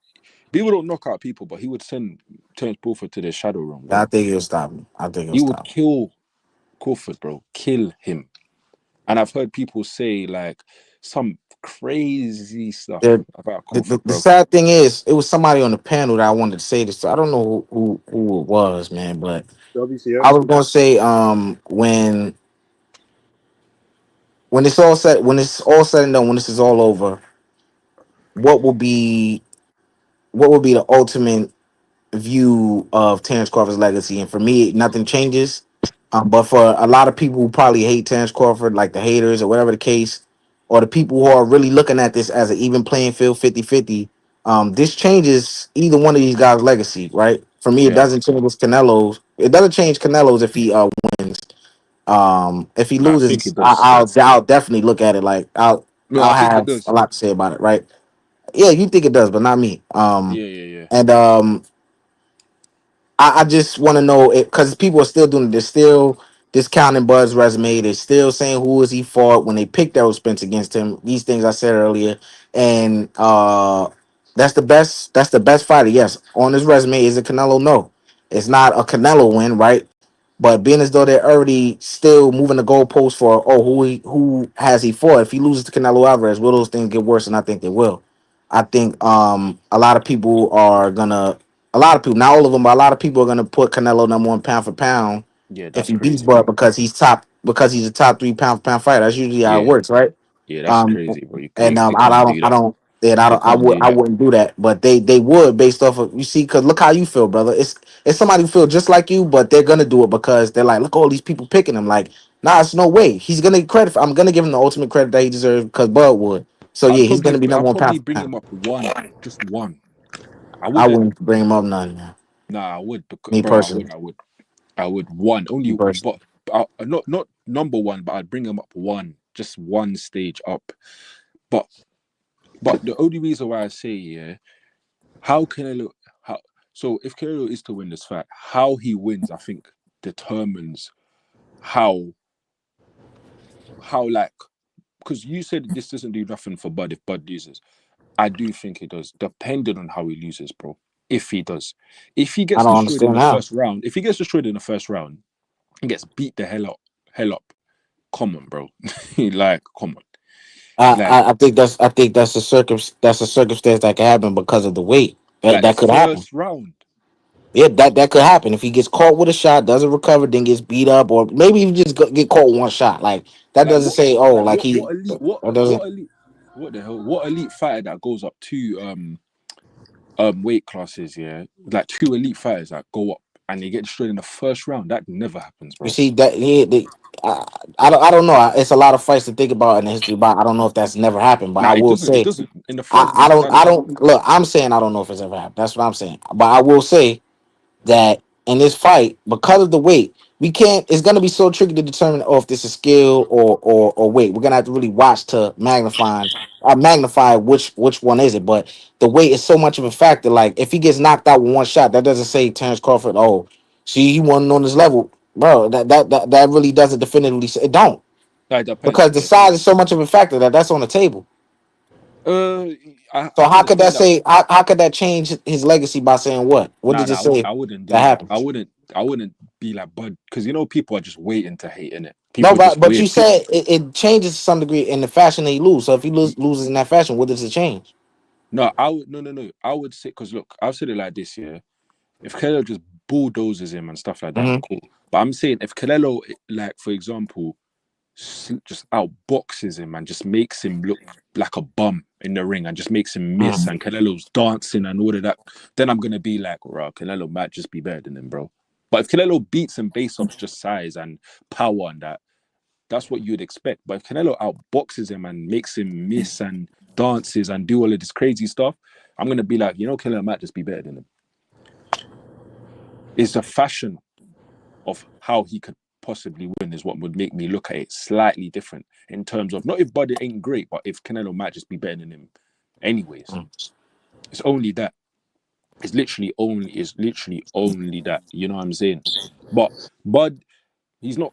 Bivol don't knock out people, but he would send Terence Crawford to the shadow realm, I bro. think he'll stop me. I think he'll He would stop me. kill Crawford, bro. Kill him. And I've heard people say like some crazy stuff The, about the, Crawford, the, the bro. sad thing is, it was somebody on the panel that I wanted to say this to. I don't know who it was, man, but I WCS. was gonna say when it's all said when it's all said and done, when this is all over, what will be what will be the ultimate view of Terrence Crawford's legacy? And for me, nothing changes. But for a lot of people who probably hate Terrence Crawford, like the haters or whatever the case, or the people who are really looking at this as an even playing field 50-50, this changes either one of these guys' legacy, right? For me, it Yeah. doesn't change Canelo's. It doesn't change Canelo's if he wins. If he I think it loses, does. I'll definitely look at it like No, I'll I think it have a does. lot to say about it, right? Yeah, you think it does, but not me. Yeah, yeah, yeah. And I just want to know it because people are still doing it. They're still discounting Bud's resume. They're still saying who is he fought when they picked Errol Spence against him. These things I said earlier, and that's the best. That's the best fighter. Yes, on his resume is it Canelo? No, it's not a Canelo win, right? But being as though they're already still moving the goalposts for who has he fought? If he loses to Canelo Alvarez, will those things get worse? And I think they will. I think a lot of people are gonna a lot of people, not all of them, but a lot of people are gonna put Canelo number one pound for pound Yeah, if that's he beats crazy, Bud bro. because he's a top three pound for pound fighter. That's usually how it Yeah, works, right? yeah, that's Um, crazy, bro. and They can't do I that. don't, and They can't do I that. wouldn't do that, but they would based off of you see, because look how you feel, brother. It's somebody who feel just like you, but they're gonna do it because they're like, look, all these people picking him. Like, nah, it's no way. He's gonna get credit. I'm gonna give him the ultimate credit that he deserves because Bud would. So yeah, he's gonna be number I'd one pound probably for bring pound. him up one, just one. I I wouldn't. wouldn't bring him up none, man. Nah, I would, because, Me bro. personally, I would one me only, personally. not number one, but I'd bring him up one, just one stage up. But the only reason why I say yeah, how Canelo, how so if Canelo is to win this fight, how he wins, I think determines how like, because you said this doesn't do nothing for Bud if Bud loses. I do think it does, depending on how he loses, bro. If he does, if he I gets don't destroyed in understand the how. first round, if he gets destroyed in the first round and gets beat the hell up, come on, bro. Like, come on, like, I think that's a circumstance that can happen because of the weight. That could happen. first round, Yeah, that could happen if he gets caught with a shot, doesn't recover, then gets beat up, or maybe he just get caught with one shot. Like that like doesn't what, say oh like like he what elite, that doesn't. what elite, what the hell, what elite fighter that goes up to weight classes, yeah, like two elite fighters that go up and they get destroyed in the first round. That never happens, You bro. see that I, I don't know. It's a lot of fights to think about in the history, but I don't know if that's never happened. But Nah, I it will doesn't. It say doesn't. In the first round, that I never don't happens. look. I'm saying I don't know if it's ever happened. That's what I'm saying. But I will say that in this fight, because of the weight, we can't. It's going to be so tricky to determine if this is skill or weight. We're gonna have to really watch to magnify which one is it. But the weight is so much of a factor. Like if he gets knocked out with one shot, that doesn't say Terrence Crawford. Oh, see, he wasn't on this level, bro. That really doesn't definitively say it. Don't That depends. because the Yeah, size is so much of a factor that's on the table. So I how wouldn't could say that that. say how could that change his legacy by saying what? What Nah, did it nah, say I wouldn't that do that. happened? I wouldn't be like Bud, because people are just waiting to hate in it. No, People are just but you weird. said it changes to some degree in the fashion that he lose. So if he loses in that fashion, what does it change? No, I would no. I would say, because look, I've said it like this, yeah. If Canelo just bulldozes him and stuff like that, Hmm. cool. But I'm saying if Canelo, like for example, just outboxes him and just makes him look like a bum in the ring and just makes him miss, and Canelo's dancing and all of that, then I'm gonna be like, bro, Canelo might just be better than him, bro. But if Canelo beats him based off just size and power and that, that's what you'd expect. But if Canelo outboxes him and makes him miss and dances and do all of this crazy stuff, I'm gonna be like, Canelo might just be better than him. It's the fashion of how he could possibly win is what would make me look at it slightly different, in terms of not if Buddy ain't great, but if Canelo might just be better than him anyways. It's only that. It's literally only that. You know what I'm saying? But Bud, he's not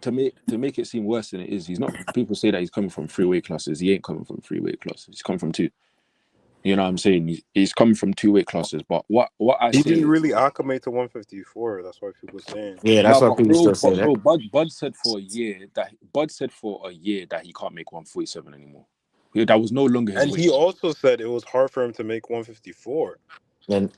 to make it seem worse than it is, he's not. People say that he's coming from three weight classes. He ain't coming from three weight classes. He's coming from two. You know what I'm saying? He's coming from two weight classes. But what I He say didn't is, really acclimate to 154. That's why people saying. Yeah, that's no, what people still say that. Bud said for a year that he can't make 147 anymore. That was no longer his And weight. he also said it was hard for him to make 154. And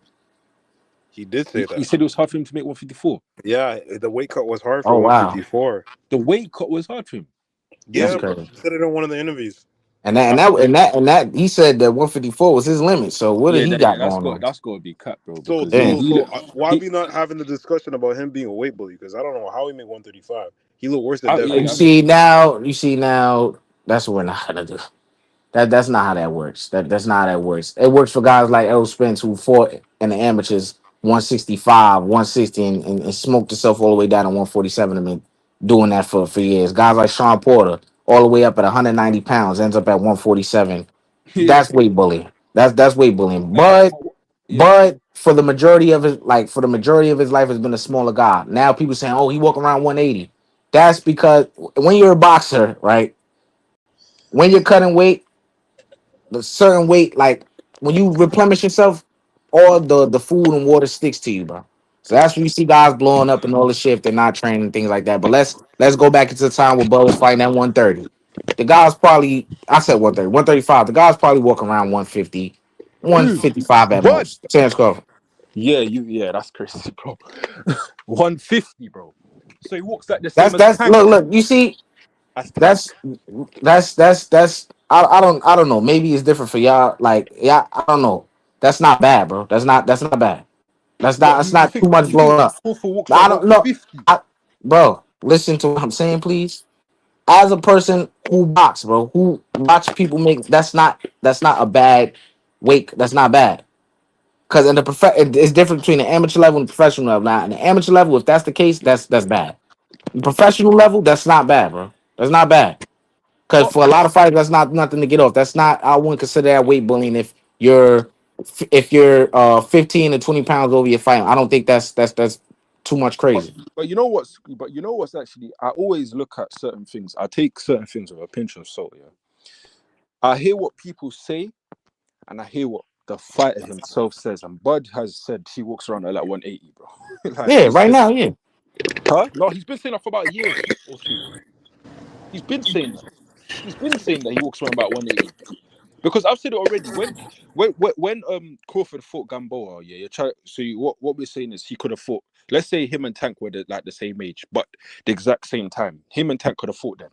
He did He, say he that. said it was hard for him to make 154. Yeah, the weight cut was hard for oh wow, 154. The weight cut was hard for him. that's Yeah, Is it? bro. crazy. He said it in one of the interviews. And that and That's that got and that and that he said that 154 was his limit. So what did yeah, he yeah. got going on? That's got to be cut, bro. So, Because Yeah. so, so, uh, why he we not having the discussion about him being a weight bully? Because I don't know how he made 135. He looked worse than Devin yeah. You I Haney. mean, see now, that's what we're not gonna do. That's not how that works. That's not how that works. It works for guys like Errol Spence who fought in the amateurs 165, 160, and smoked himself all the way down to 147 and been doing that for years. Guys like Sean Porter, all the way up at 190 pounds, ends up at 147. yeah, That's weight bullying. That's weight bullying. but yeah. But for the majority of his life has been a smaller guy. Now people saying, oh, he walk around 180. That's because when you're a boxer, right? When you're cutting weight, the certain weight, like when you replenish yourself, all the food and water sticks to you, bro. So that's when you see guys blowing up and all the shit if they're not training and things like that. But let's go back into the time where Bud was fighting at 130. The guys probably I said 130, 135. The guys probably walk around 150, Who? 155 at Bud. most. Terence Crawford. Yeah. That's crazy, bro. 150, bro. So he walks like the same as That's Tank. look, you see, As Tank. that's that's I don't know. Maybe it's different for y'all. Like, yeah, I don't know. That's not bad, bro. That's not bad. What That's you not too think? much You think blowing up. Crawford walks I like don't know. 150? Bro, listen to what I'm saying, please. As a person who box, bro, who watch people make that's not a bad weight. That's not bad. Because in the it's different between the amateur level and the professional level. Now, in the amateur level, if that's the case, that's bad. The professional level, that's not bad, bro. That's not bad. Because But for a lot of fighters, that's not nothing to get off. That's not. I wouldn't consider that weight bullying if you're 15 to 20 pounds over your fight. I don't think that's too much but crazy. but you know what's actually, I always look at certain things. I take certain things with a pinch of salt. Yeah, I hear what people say and I hear what the fighter himself says. And Bud has said he walks around at like 180, bro. Like Yeah, he right said, now, yeah. huh? No, he's been saying that for about a year or two. He's been saying that. He's been saying that he walks around about 180. Because I've said it already. When Crawford fought Gamboa, yeah, what we're saying is he could have fought. Let's say him and Tank were like the same age, but the exact same time. Him and Tank could have fought then.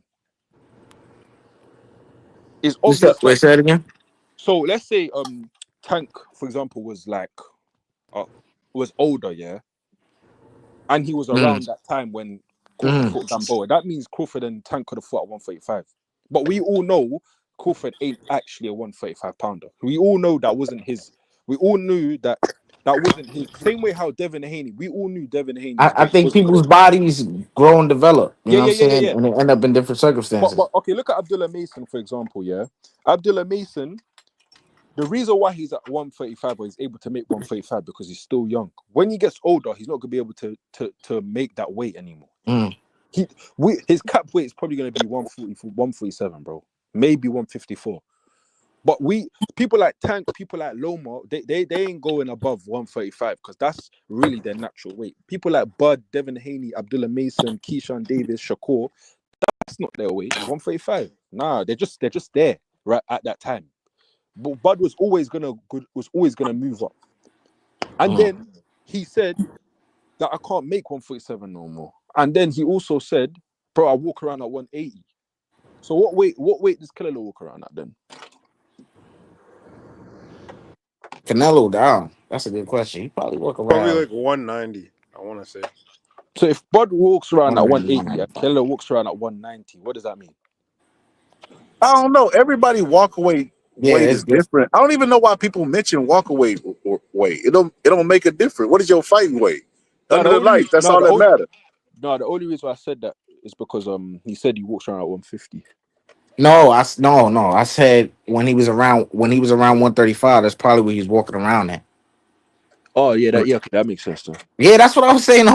It's You said, obvious. wait, Like, say it again. so let's say Tank, for example, uh, was older, yeah, and he was Mm, around that time when Crawford mm. fought Gamboa. That means Crawford and Tank could have fought at 135. But we all know Crawford ain't actually a 135 pounder. We all know that wasn't his. We all knew that wasn't his. Same way how Devin Haney, we all knew Devin Haney's I weight think wasn't gonna. people's bodies grow and develop. You Yeah, know what I'm yeah, yeah, yeah, saying, yeah. and they end up in different But circumstances. okay, look at Abdullah Mason, for example. Yeah, Abdullah Mason. The reason why he's at 135 or he's able to make 135 because he's still young. When he gets older, he's not gonna be able to make that weight anymore. Mm. His cap weight is probably gonna be 140, 147, bro. Maybe 154. But people like Tank, people like Loma, they ain't going above 135 because that's really their natural weight. People like Bud, Devin Haney, Abdullah Mason, Keyshawn Davis, Shakur, that's not their weight. 135. Nah, they're just there right at that time. But Bud was always gonna move up. And then he said that I can't make 147 no more. And then he also said, bro, I walk around at 180. So what weight does Canelo walk around at then? Canelo down. That's a good question. He probably walk Probably around like 190. I want to say. So if Bud walks around at 180 and 195. Canelo walks around at 190, what does that mean? I don't know. Everybody walk away Yeah, weight it's is good. different. I don't even know why people mention walk away weight. It don't make a difference. What is your fighting weight? No, Under the lights, that's all that matters. the only reason I said that is because he said he walks around at 150. No, no. I said when he was around 135, that's probably where he's walking around at. Oh yeah, okay, that makes sense though. Yeah, that's what I was saying.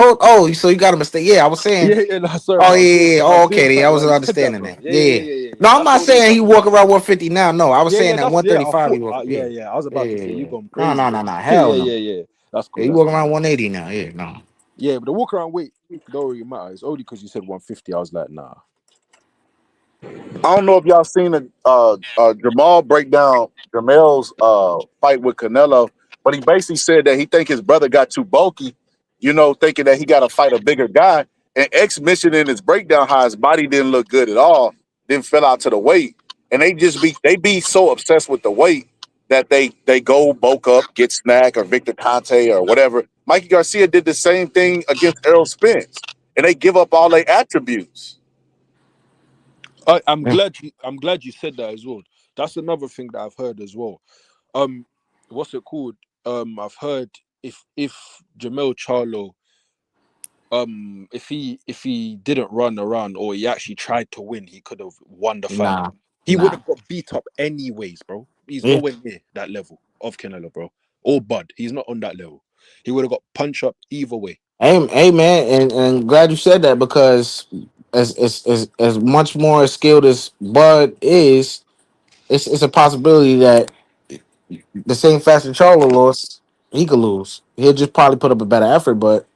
So you got a mistake. Yeah, I was saying. Yeah, no, sorry, Oh bro. yeah. I Oh, was doing okay. I something was while you said that, understanding bro. that. Yeah. Yeah. No, I'm That's the not only reason saying I he said walk that. around 150 now. No, I was Yeah, saying that I 135 he thought. walk. Yeah. I was about to say you Yeah. going No, crazy, bro. hell no. Yeah. That's Yeah, cool. he That's walking cool. around 180 now. Yeah, no. Yeah, but the walk around weight don't really matter. It's only because you said 150. I was like, nah. I don't know if y'all seen Jamal break down Jamel's fight with Canelo, but he basically said that he think his brother got too bulky, thinking that he got to fight a bigger guy. And X mentioned in his breakdown how his body didn't look good at all, didn't fill out to the weight, and they be so obsessed with the weight that they go bulk up, get Snack or Victor Conte or whatever. Mikey Garcia did the same thing against Errol Spence, and they give up all their attributes. I'm Yeah. glad you said that as well. That's another thing that I've heard as well. What's it called? I've heard if Jamel Charlo, if he didn't run around or he actually tried to win, he could have won the fight. Nah. He would Nah. have got beat up anyways, bro. He's Yeah. nowhere near that level of Canelo, bro. Or Bud. He's not on that level. He would have got punch up either way. Hey man, and glad you said that because as much more skilled as Bud is, it's a possibility that the same fashion Charlo lost, he could lose. He'll just probably put up a better effort, but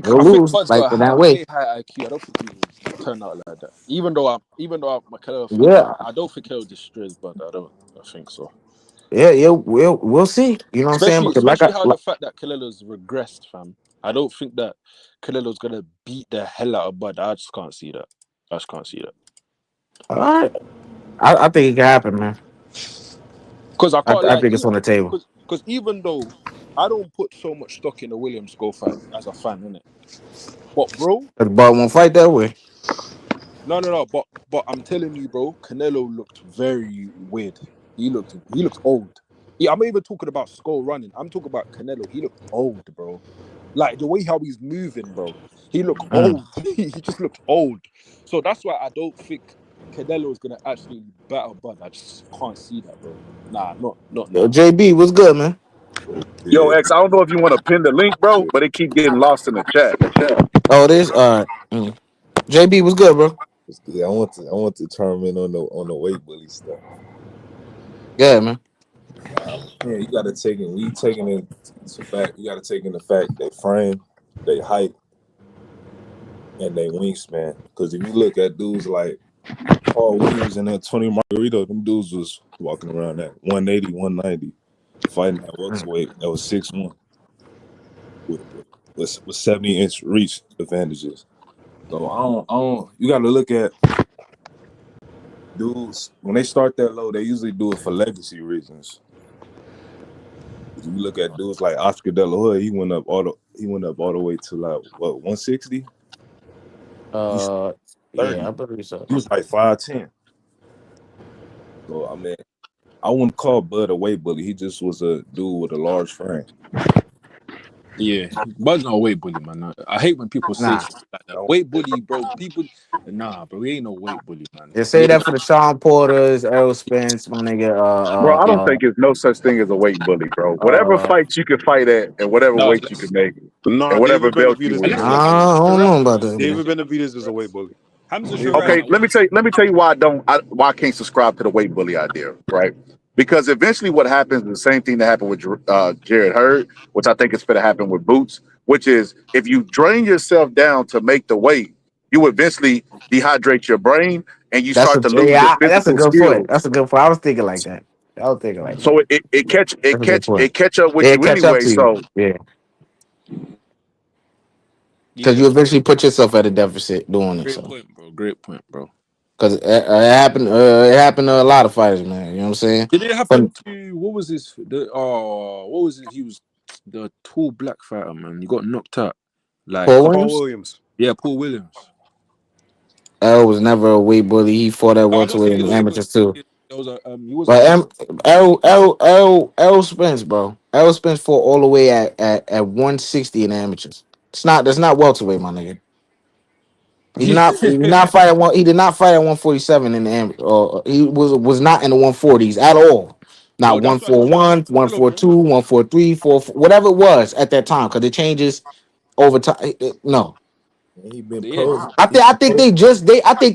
he'll I think lose Bud's like got in that a way. way higher IQ. I don't think he will turn out like that. Even though I'm a Canelo fan, Yeah, I don't think he'll destroy Bud. I think so. yeah. We'll see. You know what I'm saying? Because Especially how the fact that Canelo's regressed, fam. I don't think that Canelo's gonna beat the hell out of Bud. I just can't see that. all right, I think it can happen, man. Because I can't I like think it's on the table. because even though I don't put so much stock in the Williams Go fight as a fan, innit? But bro, But Bud won't fight that way. no. But I'm telling you, bro, Canelo looked very weird. He looked old. Yeah, I'm not even talking about Skull running. I'm talking about Canelo. He looked old, bro. Like the way how he's moving, bro. He looked old. He just looked old. So that's why I don't think Canelo is gonna actually battle Bud. I just can't see that, bro. Nah, not Yo, now. JB, what's good, man? Yo, Yeah, X, I don't know if you want to pin the link, bro, but it keep getting lost in the chat. Oh, it is. All right. JB, what's good, bro? it's good. I want to chime in on the weight bully stuff. Yeah, man. Man, you got to take in. We taking into fact. You got to take in the fact they frame, they height, and they wingspan. Because if you look at dudes like Paul Williams and that Tony Margarito, them dudes was walking around at 180, 190, fighting at welterweight that was 6'1", with 70-inch reach advantages. So I don't. You got to look at dudes when they start that low. They usually do it for legacy reasons. If you look at dudes like Oscar De La Hoya, he went up all the way to like what 160. He's 30. Yeah, I believe so. He was like 5'10". So I mean, I wouldn't call Bud a weight bully. He just was a dude with a large frame. Yeah, Bud's not a weight bully, man. I hate when people say Nah, stuff like that. Weight bully, bro. Nah, bro. He ain't no weight bully, man. they say that for the Sean Porters, Errol Spence, my nigga. Bro, I don't think it's no such thing as a weight bully, bro. Whatever Uh, fights you can fight at and whatever No, weight you can make and no, whatever David belt you Benavidez is a win. weight bully. I don't know about that, man. David Benavidez is a weight bully. Hamza David Okay, Shahram. Benavidez. let me tell you why I can't subscribe to the weight bully idea, right? Because eventually, what happens is the same thing that happened with Jared Hurd, which I think is going to happen with Boots, which is if you drain yourself down to make the weight, you eventually dehydrate your brain and you That's start a to lose your that's a physical good point. skills. That's a good point. I was thinking like that. I was thinking like that. So it catch it That's a good catch point. it catch up with Yeah, you catch up anyway. to you. So Yeah, because Yeah, you eventually put yourself at a deficit doing it. great So point, bro. Great point, bro. because it happened to a lot of fighters, man. You know what I'm saying? Did it happen From to what was this? What was it? He was the tall black fighter, man. He got knocked out. Like, Paul Paul Williams, Williams. yeah, Paul Williams. L was never a weight bully. He fought at I'm not welterweight saying in he's the a weight, but amateurs too. there was a he wasn't But a weight. L Spence, bro. L Spence fought all the way at 160 in the amateurs. That's not welterweight, my nigga. He did not fight at one. He did not fight at 147 in the or he was not in the 140s at all. Not Bro, that's why 141, Canelo, bro. 142, 143, 4 whatever it was at that time because it changes over time. No, And he been Yeah, pro. He I been think pro.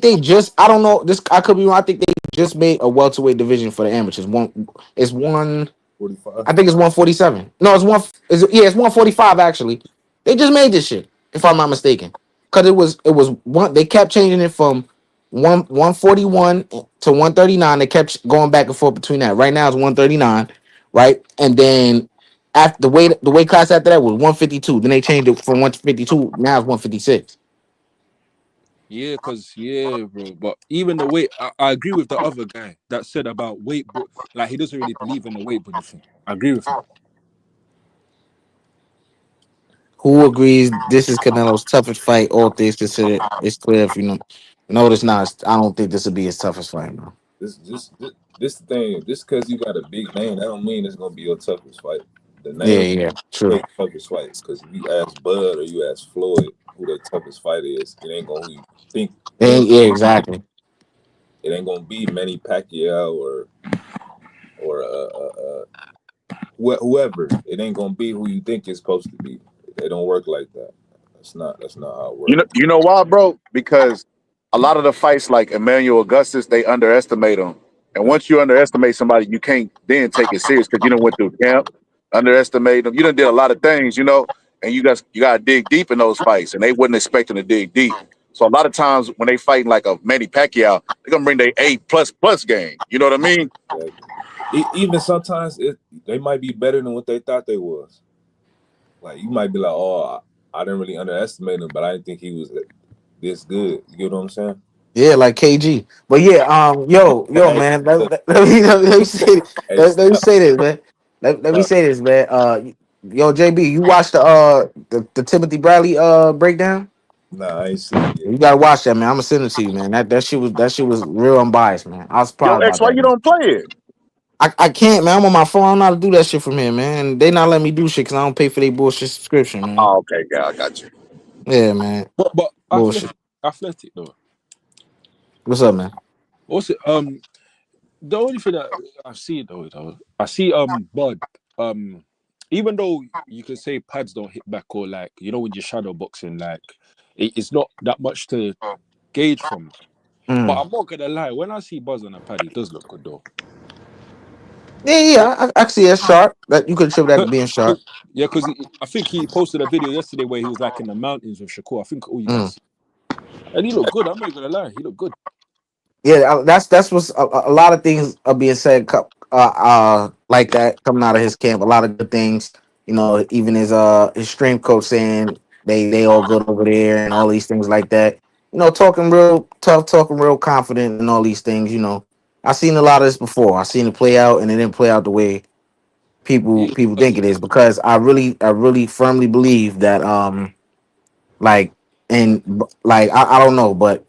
they just I don't know this I could be wrong. I think they just made a welterweight division for the amateurs. One. 45. I think it's 147. No, it's 145 actually. They just made this shit, if I'm not mistaken. Cause it was one they kept changing it from 141 to 139. They kept going back and forth between that. Right now it's 139, right? And then after the weight class after that was 152. Then they changed it from 152, now it's 156. yeah, cause yeah, bro. But even the weight, I agree with the other guy that said about weight, like he doesn't really believe in the weight bully thing. I agree with him. Who agrees this is Canelo's toughest fight, all things considered? It's clear if you know. No, it's not. I don't think this will be his toughest fight, bro. This thing. This because you got a big name. That don't mean it's gonna be your toughest fight. The Yeah, name yeah, your true. toughest fight. Because if you ask Bud or you ask Floyd who their toughest fight is, it ain't gonna who you think. It ain't. Yeah, exactly. It ain't gonna be Manny Pacquiao or whoever. It ain't gonna be who you think it's supposed to be. They don't work like that. That's not how it works. you know why, bro? Because a lot of the fights like Emmanuel Augustus, they underestimate him. And once you underestimate somebody, you can't then take it serious because you done went through camp, underestimate them. You done did a lot of things, and you gotta dig deep in those fights, and they wasn't expecting to dig deep. So a lot of times when they fighting like a Manny Pacquiao, they're gonna bring their A plus game. You know what I mean? Like, even sometimes they might be better than what they thought they was. Like you might be like, oh, I didn't really underestimate him, but I didn't think he was this good. You get what I'm saying? Yeah, like KG. But yeah, yo, Hey, man. look, Let me say, hey, let me stop, say this, man. Let me stop. say this, man. Yo, JB, you watched the Timothy Bradley breakdown? Nah, I ain't seen it yet. You gotta watch that, man. I'm gonna send it to you, man. That shit was real unbiased, man. I was Yo, proud X, about why that, you man. don't play it? I can't, man. I'm on my phone. I don't know how to do that shit from here, man. They not letting me do shit because I don't pay for their bullshit subscription, man. Oh, okay, yeah, I got you. Yeah, man. But Bullshit. athletic though. What's up, man? Also, the only thing that I see though, I see Bud. Um, even though you can say pads don't hit back or like when you're shadow boxing, like it's not that much to gauge from. But Mm. I'm not gonna lie, when I see Buzz on a pad, he does look good though. Yeah, yeah. I see that sharp. That you could attribute that to being sharp. Yeah, because I think he posted a video yesterday where he was like in the mountains with Shakur. I think all you Mm. guys see, and he looked good. I'm not even gonna lie, he looked good. Yeah, that's what's a lot of things are being said like that coming out of his camp. A lot of good things, even his strength coach saying they all good over there and all these things like that. Talking real tough, talking real confident and all these things. I've seen a lot of this before. I've seen it play out and it didn't play out the way Yeah, people think it is because I really firmly believe that like and like I don't know, but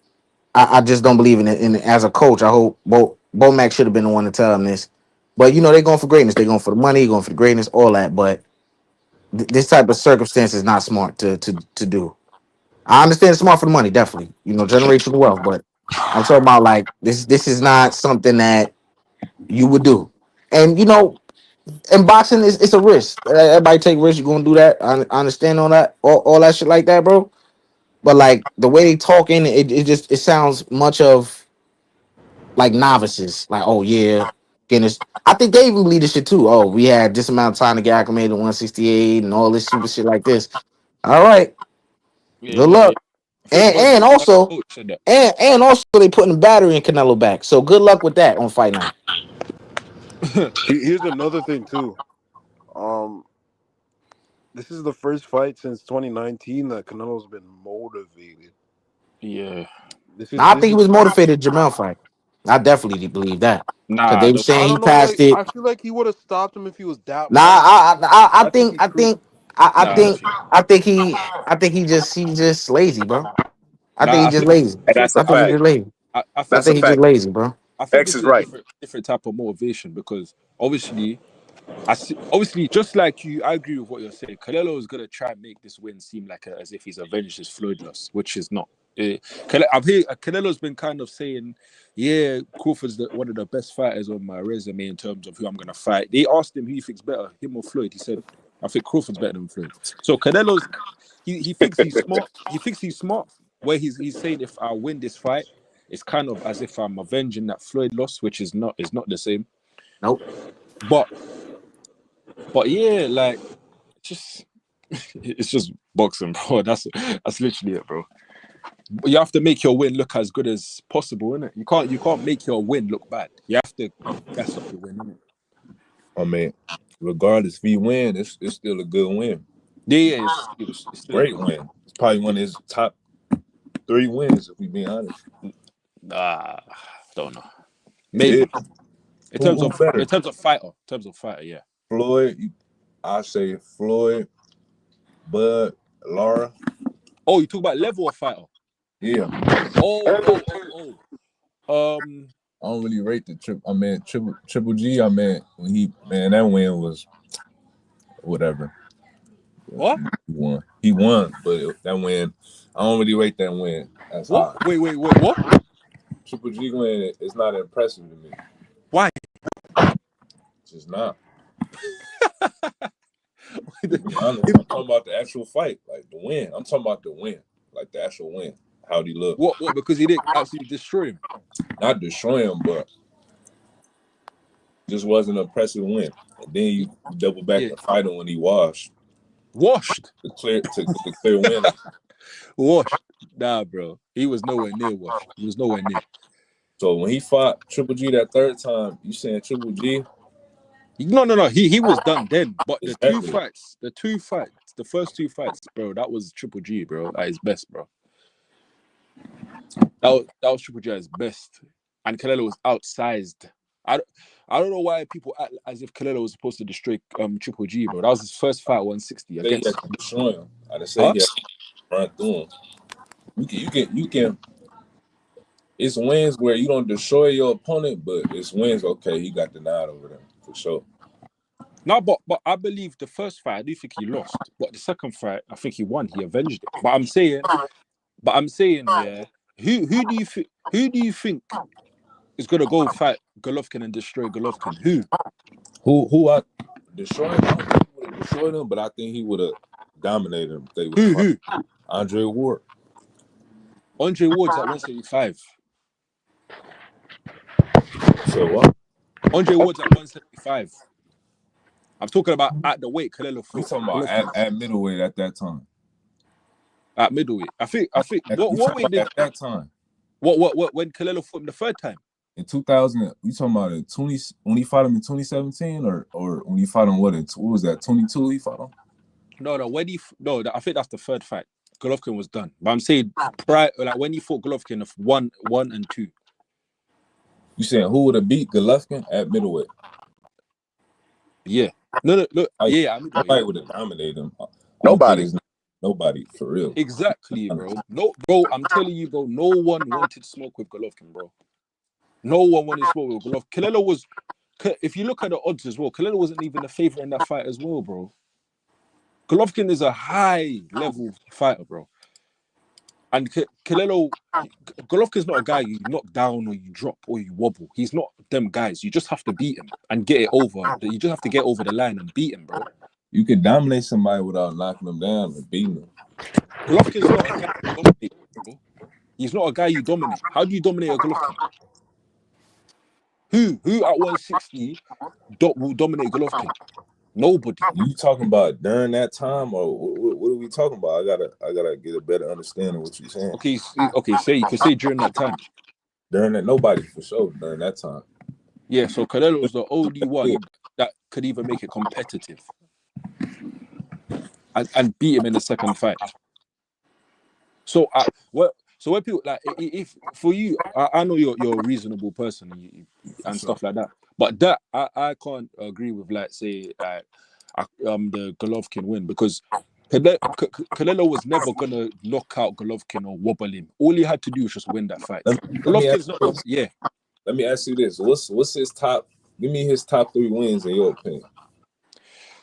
I just don't believe in it. And as a coach, I hope Bo Mac should have been the one to tell him this. But they're going for greatness. They're going for the money, going for the greatness, all that. But this type of circumstance is not smart to do. I understand it's smart for the money, definitely. Generational wealth. But I'm talking about like this. This is not something that you would do. And in boxing, it's a risk. Everybody take risks. You're gonna do that. I understand all that shit like that, bro. But like the way they talking, it sounds much of like novices, like, oh yeah, getting this. I think they even believe this shit too. Oh, we had this amount of time to get acclimated to 168 and all this stupid shit like this. All right, Yeah, good no, yeah. luck. I think Bud And Bud also, coach said that. and also they putting the battery in Canelo back. So good luck with that on fight night. Here's another thing too. Um, this is the first fight since 2019 that Canelo's been motivated. Yeah. Now I This think he is was motivated Jamel fight. I definitely believe that because Nah, they I were don't. I saying he don't know. passed Like it. I feel like he would have stopped him if he was that Nah, motivated. I I think think he proved. Nah, I don't think. I think he just lazy, bro. I think Nah, he just lazy. And that's a I think he fact. just lazy. I I think That's a think he this just fact. lazy, bro. I think X this is is a right. different type of motivation because obviously I see, obviously just like you, I agree with what you're saying. Canelo is gonna try and make this win seem like as if he's avenged his Floyd loss, which is not. I've heard Canelo's been kind of saying, "Yeah, Crawford's one of the best fighters on my resume in terms of who I'm gonna fight." They asked him who he thinks better, him or Floyd. He said, "I think Crawford's better than Floyd." So Canelo's he thinks he's smart. He thinks he's smart. Where he's saying if I win this fight, it's kind of as if I'm avenging that Floyd loss, which is not the same. Nope. But yeah, like just it's just boxing, bro. That's literally it, bro. You have to make your win look as good as possible, innit? You can't make your win look bad. You have to gas up your win, innit? I mean, regardless if he win, it's still a good win. Yeah, yeah, it's still a Great good win. win. It's probably one of his top 3 wins, if we be honest. I don't know. It is. Maybe Who better? in terms of fighter, yeah. Floyd. I say Floyd, Bud, Laura. Oh, you talk about level of fighter. Yeah. I don't really rate the trip. I mean, triple G. I mean, when that win was whatever. What? He won, but that win, I don't really rate that win as What? high. Wait, what? Triple G win is not impressive to me. Why? It's just not. To be honest, I'm talking about the actual fight, like the win. I'm talking about the win, like the actual win. How'd he look? What? Because he didn't absolutely destroy him. Not destroy him, but just wasn't an impressive win. And then you double back and fight him when he washed. To get the clear win. Washed. Nah, bro. He was nowhere near washed. He was nowhere near. So when he fought Triple G that third time, you saying Triple G? No. He was done then. But Exactly. the first 2 fights, bro, that was Triple G, bro, at his best, bro. That was Triple G at his best. And Canelo was outsized. I don't know why people act as if Canelo was supposed to destroy Triple G, bro. That was his first fight, 160 against. He had to destroy him. I didn't say he had to run through him. You can. It's wins where you don't destroy your opponent, but it's wins. Okay, he got denied over them for sure. No, but I believe the first fight, I do think he lost. But the second fight, I think he won. He avenged it. But I'm saying, yeah, who do you think is gonna go fight Golovkin and destroy Golovkin? Who I destroyed him? I don't think he would have destroyed him, but I think he would have dominated him. If they Who? Andre Ward. Andre Ward's at 175. So what? Andre Ward's at 175. I'm talking about at the weight Canelo fought. You talking about at middleweight at that time? At middleweight. I think what weight did at that time? What when Canelo fought him the third time? In 2000, you talking about in 20 when he fought him in 2017 or when he fought him what was that 22 he fought him? No, I think that's the third fight. Golovkin was done. But I'm saying prior, like when he fought Golovkin of 1 and 2. You saying who would have beat Golovkin at middleweight? Yeah. No, look. Yeah, nobody would have dominated him. Nobody for real. Exactly, bro. No, bro. I'm telling you, bro. No one wanted smoke with Golovkin, bro. No one wanted smoke with Golovkin. Canelo was. If you look at the odds as well, Canelo wasn't even a favorite in that fight as well, bro. Golovkin is a high level fighter, bro. And Golovkin's not a guy you knock down or you drop or you wobble. He's not them guys. You just have to beat him and get it over. You just have to get over the line and beat him, bro. You can dominate somebody without knocking them down and beating them. Golovkin's not a guy you dominate, bro. He's not a guy you dominate. How do you dominate a Golovkin? Who at 160 will dominate Golovkin? Nobody. You talking about during that time, or what are we talking about? I gotta get a better understanding of what you're saying. Okay. Say you could say during that time. During that, nobody for sure. During that time, Yeah. So Canelo was the only one that could even make it competitive and beat him in the second fight. So when people like, if for you, I know you're a reasonable person and stuff like that, but that I can't agree with, like, say, like, the Golovkin win, because Canelo was never gonna knock out Golovkin or wobble him. All he had to do was just win that fight. Golovkin's not the Let me ask you this: what's his top? Give me his top 3 wins in your opinion.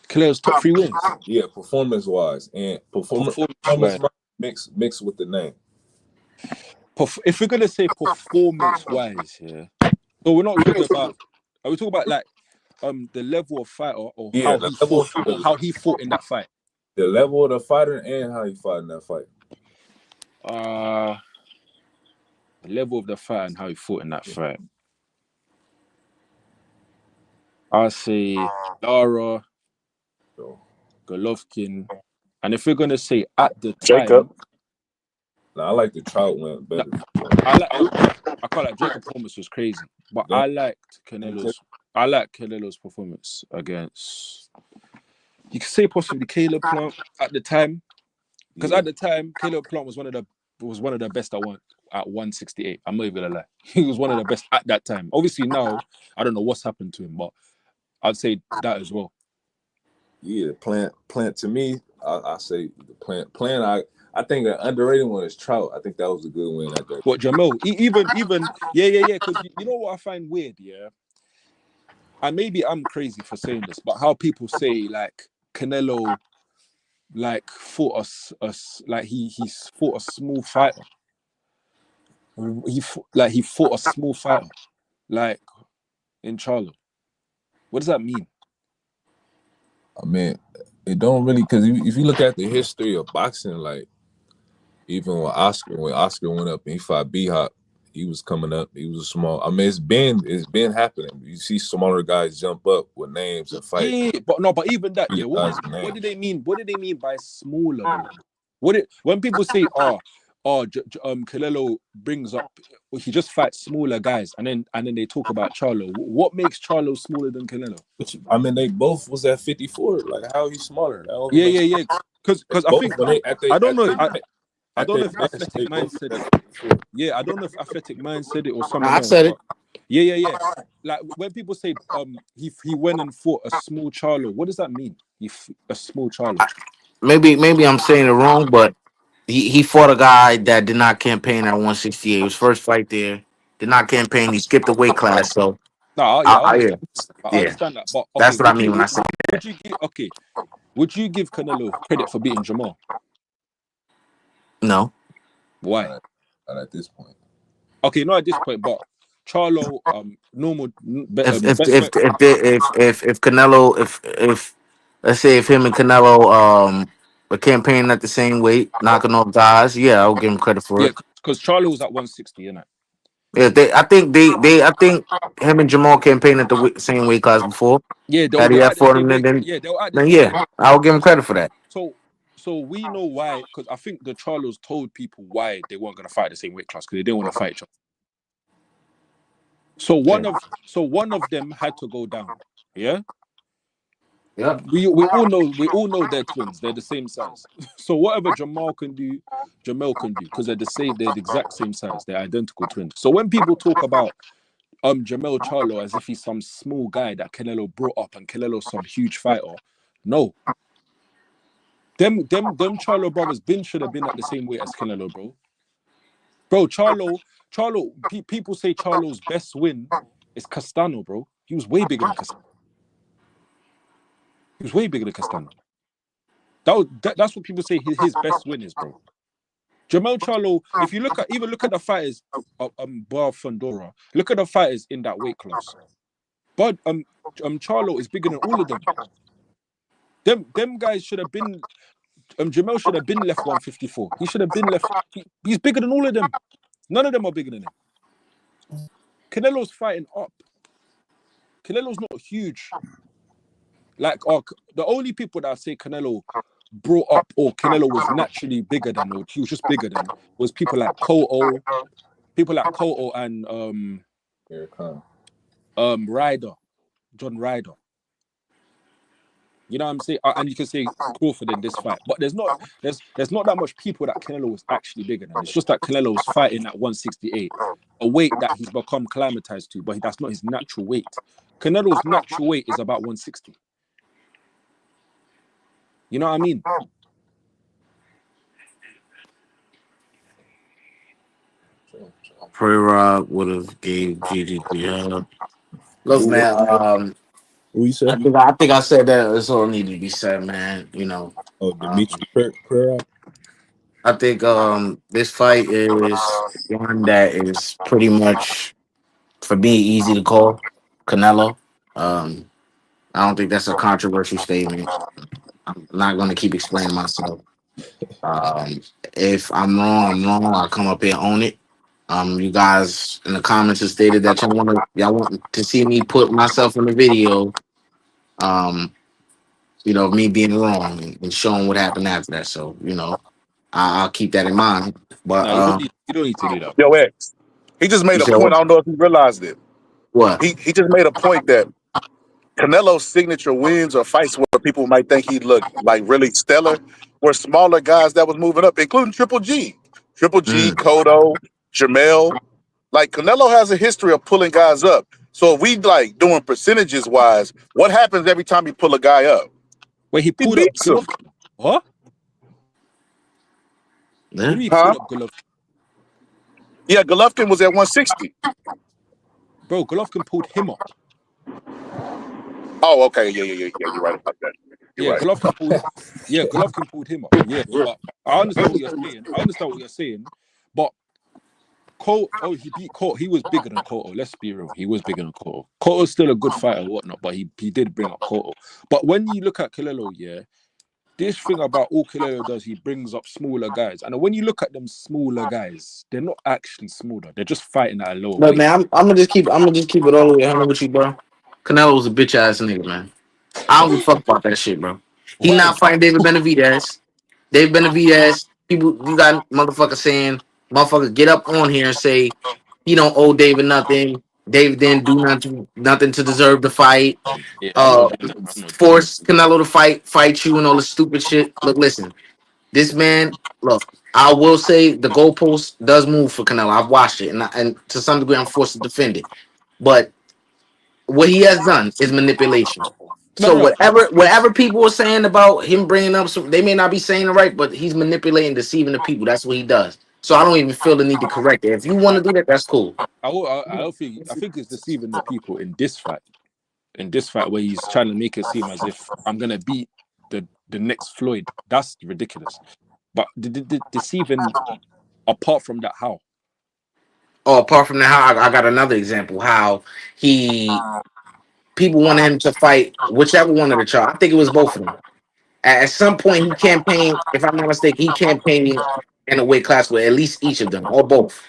Canelo's top 3 wins. Yeah, performance wise and performance mixed with the name. If we're gonna say performance wise, yeah. So we're not talking about. Are we talking about like the level of fighter, or how he fought in that fight? The level of the fighter and how he fought in that fight. The level of the fight and how he fought in that fight. I'll say Lara, Golovkin, and if we're gonna say at the time, Jacob. I like the Trout win better. I can't like Jacob performance was crazy, but I liked Canelo's performance against, you could say, possibly Caleb Plant at the time, because at the time Caleb Plant was one of the best at 168. I'm not even gonna lie, he was one of the best at that time. Obviously now I don't know what's happened to him, but I'd say that as well. Yeah, Plant to me, I say the Plant. I think an underrated one is Trout. I think that was a good win at that. What, Jamel? Even yeah. Because you know what I find weird, yeah. And maybe I'm crazy for saying this, but how people say like Canelo, like, fought us like he's fought a small fighter. He fought a small fighter, like in Charlo. What does that mean? I mean, it don't really, because if you look at the history of boxing, like even when Oscar went up and he fought B-Hop, he was coming up. He was small. I mean, it's been happening. You see smaller guys jump up with names and fight. Yeah, but even that, yeah. What did they mean? What did they mean by smaller? When people say, Canelo brings up, he just fights smaller guys, and then they talk about Charlo. What makes Charlo smaller than Canelo? I mean, they both was at 54. Like, how he's smaller? Yeah. Because I think I don't know if Athletic Mind said it. Yeah, I don't know if Athletic Mind said it or someone else. I said it. Yeah. Like when people say he went and fought a small Charlo, what does that mean? A small Charlo. Maybe I'm saying it wrong, but he fought a guy that did not campaign at 168. His first fight there, did not campaign. He skipped the weight class. So I understand that. But okay, that's what I mean when I say that. Would you give Canelo credit for beating Jamal? no. Why? Not at this point. Okay, not at this point, but Charlo, normal. If Canelo, if let's say if him and Canelo were campaigning at the same weight, knocking off guys, yeah, I'll give him credit for it. Because Charlo was at 160, isn't it? Yeah, I think him and Jamal campaigned at the same weight class before. Yeah, they were at the same weight. They were at the same weight. I'll give him credit for that. So we know why, because I think the Charlos told people why they weren't going to fight the same weight class, because they didn't want to fight each other. So one of them had to go down. Yeah. Yeah. We all know they're twins. They're the same size. So whatever Jamal can do, Jamel can do, because they're the exact same size. They're identical twins. So when people talk about Jamel Charlo as if he's some small guy that Canelo brought up and Canelo's some huge fighter, no. Them Charlo brothers should have been at the same weight as Canelo, bro. Bro, Charlo. People say Charlo's best win is Castano, bro. He was way bigger than Castano. That's what people say his best win is, bro. Jamel Charlo, if you look at the fighters, Bar Fondora, look at the fighters in that weight class. But Charlo is bigger than all of them. Them guys should have been. Jamel should have been left 154. He should have been left. He's bigger than all of them. None of them are bigger than him. Canelo's fighting up. Canelo's not huge. Like, the only people that say Canelo brought up or Canelo was naturally bigger than, or he was just bigger than, was people like Cotto and Here it comes. Ryder, John Ryder. You know what I'm saying? And you can say Crawford in this fight, but there's not that much people that Canelo was actually bigger than. It's just that Canelo was fighting at 168, a weight that he's become acclimatized to, but that's not his natural weight. Canelo's natural weight is about 160. You know what I mean? Pretty Rock would have gave GGP. Look, man. Who you said? I think I said that. That's all needed to be said, man. You know. Oh, Dimitri Pereira. I think this fight is one that is pretty much, for me, easy to call. Canelo. I don't think that's a controversial statement. I'm not going to keep explaining myself. Um, if I'm wrong, I'm wrong. I'll come up here and own it. You guys in the comments have stated that y'all want to see me put myself in the video. Me being wrong and showing what happened after that. So, I'll keep that in mind. No, you But don't need to do that. Yo, X. He just you made a said point. what? I don't know if he realized it. What? He just made a point that Canelo's signature wins or fights where people might think he looked like really stellar were smaller guys that was moving up, including Triple G. Triple G, Mm. Cotto, Jamel. Like, Canelo has a history of pulling guys up. So if we like doing percentages wise, what happens every time you pull a guy up? Wait, he He pulled up beats him. Golovkin. What? Yeah. What do you Huh? pull up Golovkin? Yeah, Golovkin was at 160. Bro, Golovkin pulled him up. Oh, okay. Yeah. You're right about that. You're Yeah, right. Golovkin pulled him up. Yeah, but I understand what you're saying. But he beat Cotto. He was bigger than Cotto. Let's be real. He was bigger than Cotto. Cotto's still a good fighter or whatnot, but he did bring up Cotto. But when you look at Canelo, yeah, this thing about all Canelo does, he brings up smaller guys. And when you look at them smaller guys, they're not actually smaller. They're just fighting at a lower But weight. man, I'm gonna just keep it all the way 100 with you, bro. Canelo's a bitch ass nigga, man. I don't give a fuck about that shit, bro. He Why? not fighting David Benavidez. David Benavidez, people, you got motherfuckers saying, motherfucker, get up on here and say he don't owe David nothing. David didn't do nothing to deserve the fight. Yeah, I'm not doing that. I'm not doing that. Force Canelo to fight you and all this stupid shit. Look, listen, this man, look, I will say the goalpost does move for Canelo. I've watched it, and to some degree, I'm forced to defend it. But what he has done is manipulation. So No. whatever people are saying about him bringing up some, they may not be saying it right, but he's manipulating, deceiving the people. That's what he does. So I don't even feel the need to correct it. If you want to do that, that's cool. I think it's deceiving the people in this fight. In this fight, where he's trying to make it seem as if I'm gonna beat the next Floyd. That's ridiculous. But the deceiving, apart from that, how? Oh, apart from that, how I got another example. How people wanted him to fight whichever one of the child. I think it was both of them. At some point, he campaigned. If I'm not mistaken, he campaigned in a weight class with at least each of them or both.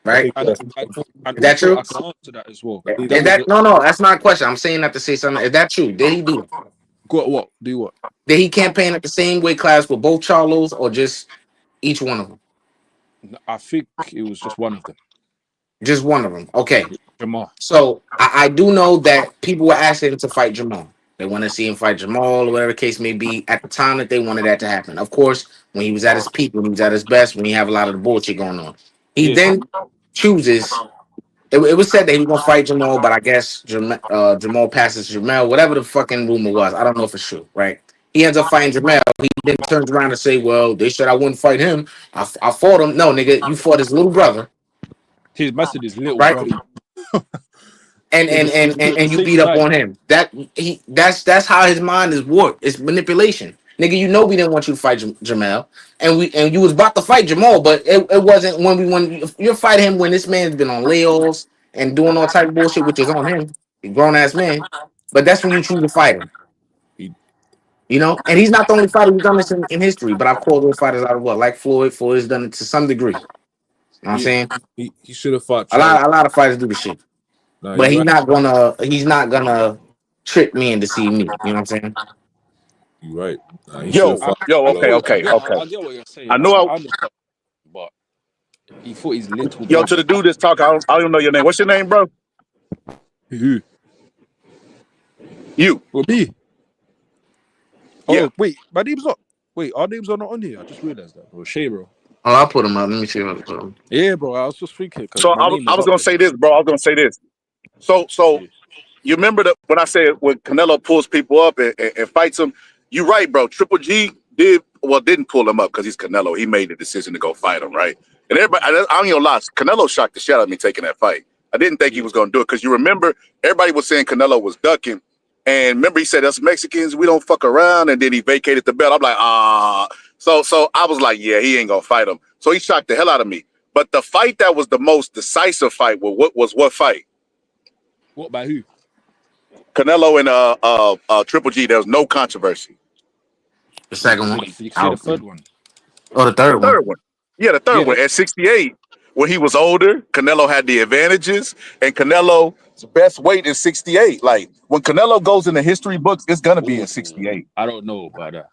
I Right? think And that's and Is that also true? I can answer that as well. he Is did. that no? That's not a question. I'm saying that to say something. Is that true? Did he do it? Go what? Do what? Did he campaign at the same weight class with both Charlos or just each one of them? I think it was just one of them. Just one of them. Okay. Jamal. So I do know that people were asking him to fight Jamal. They want to see him fight Jamal or whatever the case may be at the time that they wanted that to happen. Of course, when he was at his peak, when he was at his best, when he have a lot of the bullshit going on. He Yeah. then chooses. It was said that he was gonna fight Jamal, but I guess Jamal passes Jamel, whatever the fucking rumor was. I don't know if it's true, right? He ends up fighting Jamel. He then turns around and say, "Well, they said I wouldn't fight him. I fought him. No, nigga, you fought his little brother, His message is little right? brother. And They're and and and, the and you same beat up size. on him. That's how his mind is warped. It's manipulation, nigga. You know we didn't want you to fight Jamel, and you was about to fight Jamal, but it wasn't when you're fighting him when this man's been on layoffs and doing all type of bullshit, which is on him, a grown ass man. But that's when you choose to fight him, He, And he's not the only fighter who's done this in history. But I've called those fighters out of what, like Floyd. Floyd's done it to some degree. You know what I'm Yeah, saying? he should have fought A Charlo. lot of fighters do this shit. No, but you're right. he's not gonna trick me into see me. You know what I'm saying? You right. Nah, he should Yo, fight I okay, get what okay, okay. I get what you're I saying. know I understand, but he fought his little yo, to brother. the dude that's talking, I don't know your name. What's your name, bro? Who? You. Well, me. Yeah. Oh wait, my name's not. Wait, our names are not on here. I just realized that, bro. Shay, bro. Oh, I'll put him up. Let me see if I can put him. Yeah, bro. I was just thinking because So my name I is was up gonna there. say this, bro. I was gonna say this. So Yeah. you remember when I said when Canelo pulls people up and fights them? You right, bro. Triple G didn't pull him up because he's Canelo. He made the decision to go fight him, right? And everybody, I don't even lie. Canelo shocked the shit out of me taking that fight. I didn't think he Yeah. was gonna do it because you remember everybody was saying Canelo was ducking, and remember he said us Mexicans we don't fuck around, and then he vacated the belt. I'm like So I was like, yeah, he ain't gonna fight him. So he shocked the hell out of me. But the fight that was the most decisive fight was what fight? What by who? Canelo and Triple G. There was no controversy. The You second one. you say the Out. third one. Oh, the The third one. third one. Yeah, the Yeah. third one. At 68, when he was older, Canelo had the advantages, and Canelo's best weight is 68. Like, when Canelo goes in the history books, it's going to be Oh, at 68. I don't know about that.